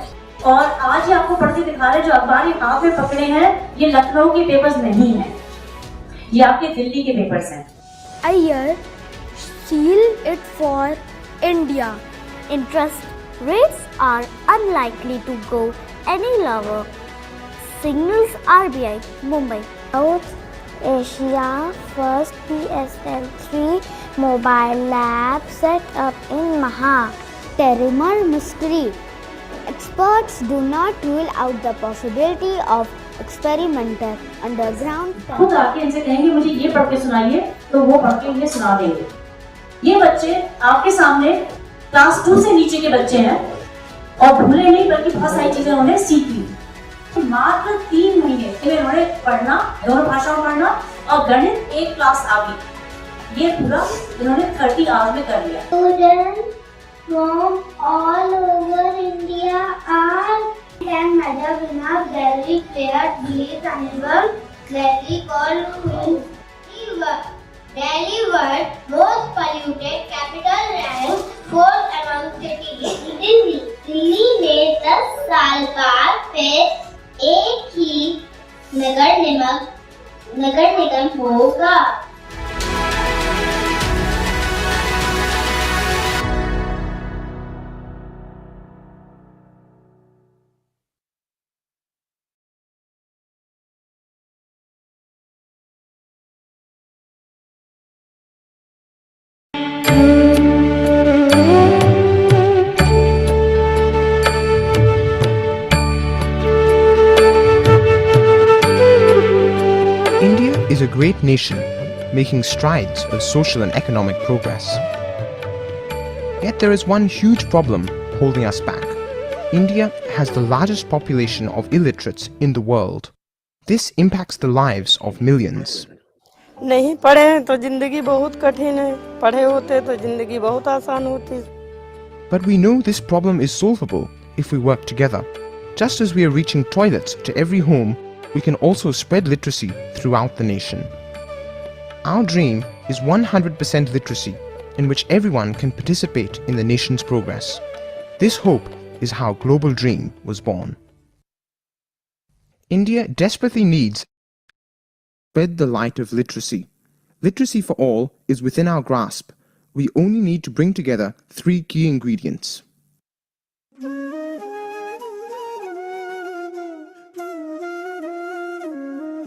और आज ही आपको पढ़ते दिखा रहे, जो अखबार हाथ में पकड़े हैं, ये लखनऊ के पेपर्स नहीं है, ये आपके दिल्ली के पेपर्स हैं. A year, seal it for India. Interest rates are unlikely to go any lower. Signals RBI, Mumbai. South Asia first PSL3 mobile lab set up in Maha. Terrible mystery. Experts do not rule out the possibility of experimental underground. खुद आके इनसे कहेंगे मुझे ये पढ़ के सुनाइए, तो वो पढ़ के इन्हें सुना देंगे. ये बच्चे आपके सामने क्लास 2 से नीचे के बच्चे हैं और भूले नहीं, बल्कि बहुत सारी चीजें उन्होंने सीख ली. मात्र 3 महीने में उन्होंने पढ़ना, दोनों भाषाओं पढ़ना और गणित एक क्लास आगे, ये पूरा इन्होंने 30 आवर्स में कर लिया. Students from all over India are can measure enough Delhi fair belief animal Delhi called Delhi world most polluted capital ranks 4th among cities. Delhi में 10 साल बाद फिर एक ही नगर निगम होगा. great nation, making strides of social and economic progress. Yet there is one huge problem holding us back. India has the largest population of illiterates in the world. This impacts the lives of millions. नहीं पढ़े हैं तो जिंदगी बहुत कठिन है, पढ़े होते तो जिंदगी बहुत आसान होती। But we know this problem is solvable if we work together. Just as we are reaching toilets to every home, we can also spread literacy throughout the nation. Our dream is 100% literacy, in which everyone can participate in the nation's progress. This hope is how Global Dream was born. India desperately needs to spread the light of literacy. Literacy for all is within our grasp. We only need to bring together 3 key ingredients.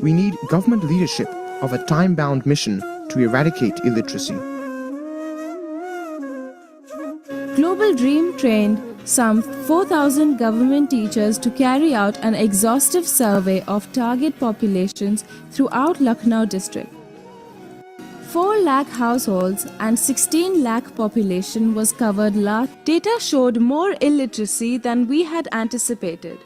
We need government leadership of a time-bound mission to eradicate illiteracy. Global Dream trained some 4,000 government teachers to carry out an exhaustive survey of target populations throughout Lucknow district. 4 lakh households and 16 lakh population was covered last. Data showed more illiteracy than we had anticipated.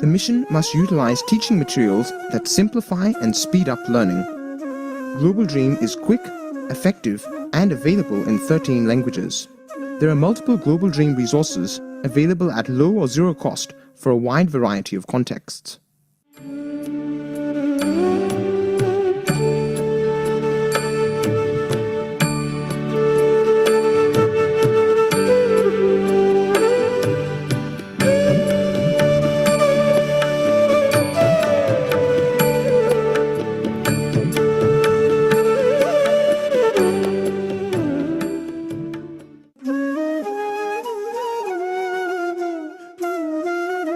The mission must utilize teaching materials that simplify and speed up learning. Global Dream is quick, effective, and available in 13 languages. There are multiple Global Dream resources available at low or zero cost for a wide variety of contexts.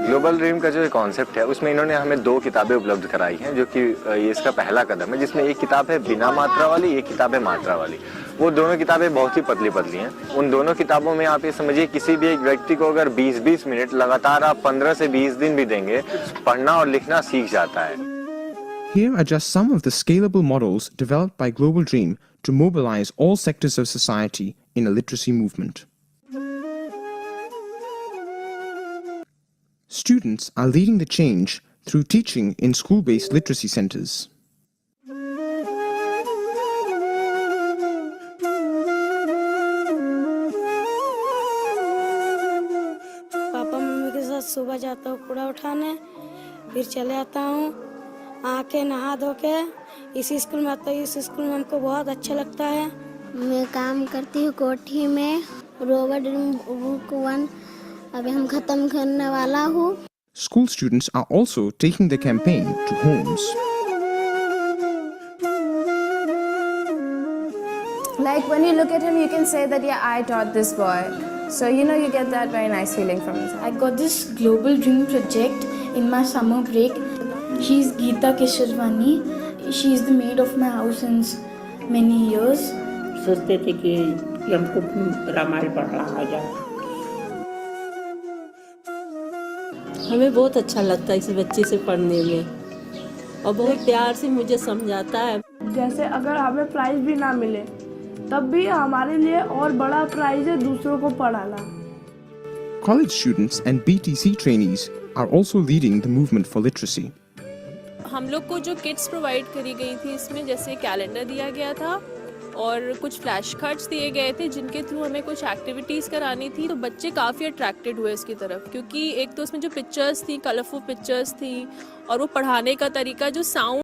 Global dream का जो concept है उसमें इन्होंने हमें 2 किताबें उपलब्ध कराई हैं, जो कि ये इसका पहला कदम है, जिसमें एक किताब है बिना मात्रा वाली, एक किताब है मात्रा वाली। वो दोनों किताबें बहुत ही पतली पतली हैं। उन दोनों किताबों में आप ये समझिए किसी भी एक व्यक्ति को अगर 20-20 मिनट लगातार आप 15 से 20 दिन भी देंगे, पढ़ना और लिखना सीख जाता है। Here are just some of the scalable models developed by Global Dream to mobilize all sectors of society in a literacy movement. Students are leading the change through teaching in school-based literacy centers. Papa mummy के साथ सुबह जाता हूँ कूड़ा उठाने, फिर चले आता हूँ, आके नहा धो के इसी स्कूल में आता हूँ। इस स्कूल में हमको बहुत अच्छा लगता है। मैं काम करती हूँ कोठी में, रोबोट बुक 1 अभी हम खत्म करने वाला हूँ। School students are also taking the campaign to homes. Like when you look at him, you can say that yeah, I taught this boy. So you know, you get that very nice feeling from inside. I got this Global Dream project in my summer break. She's Geeta Keshwarwani. She's the maid of my house since many years. सोचते थे कि हमको रामायण पढ़ना आ जाए। हमें बहुत अच्छा लगता है इस बच्चे से पढ़ने में और बहुत प्यार से मुझे समझाता है। जैसे अगर हमें प्राइज भी ना मिले तब भी हमारे लिए और बड़ा प्राइज है दूसरों को पढ़ाना। College students and BTC trainees are also leading the movement for literacy. हम लोग को जो किट्स प्रोवाइड करी गई थी, इसमें जैसे कैलेंडर दिया गया था और कुछ फ्लैश कार्ड्स दिए गए थे जिनके थ्रू हमें कुछ एक्टिविटीज़ करानी थी। तो बच्चे काफ़ी अट्रैक्टेड हुए इसकी तरफ, क्योंकि एक तो उसमें जो पिक्चर्स थी, कलरफुल पिक्चर्स थी, और वो पढ़ाने का तरीका, जो साउंड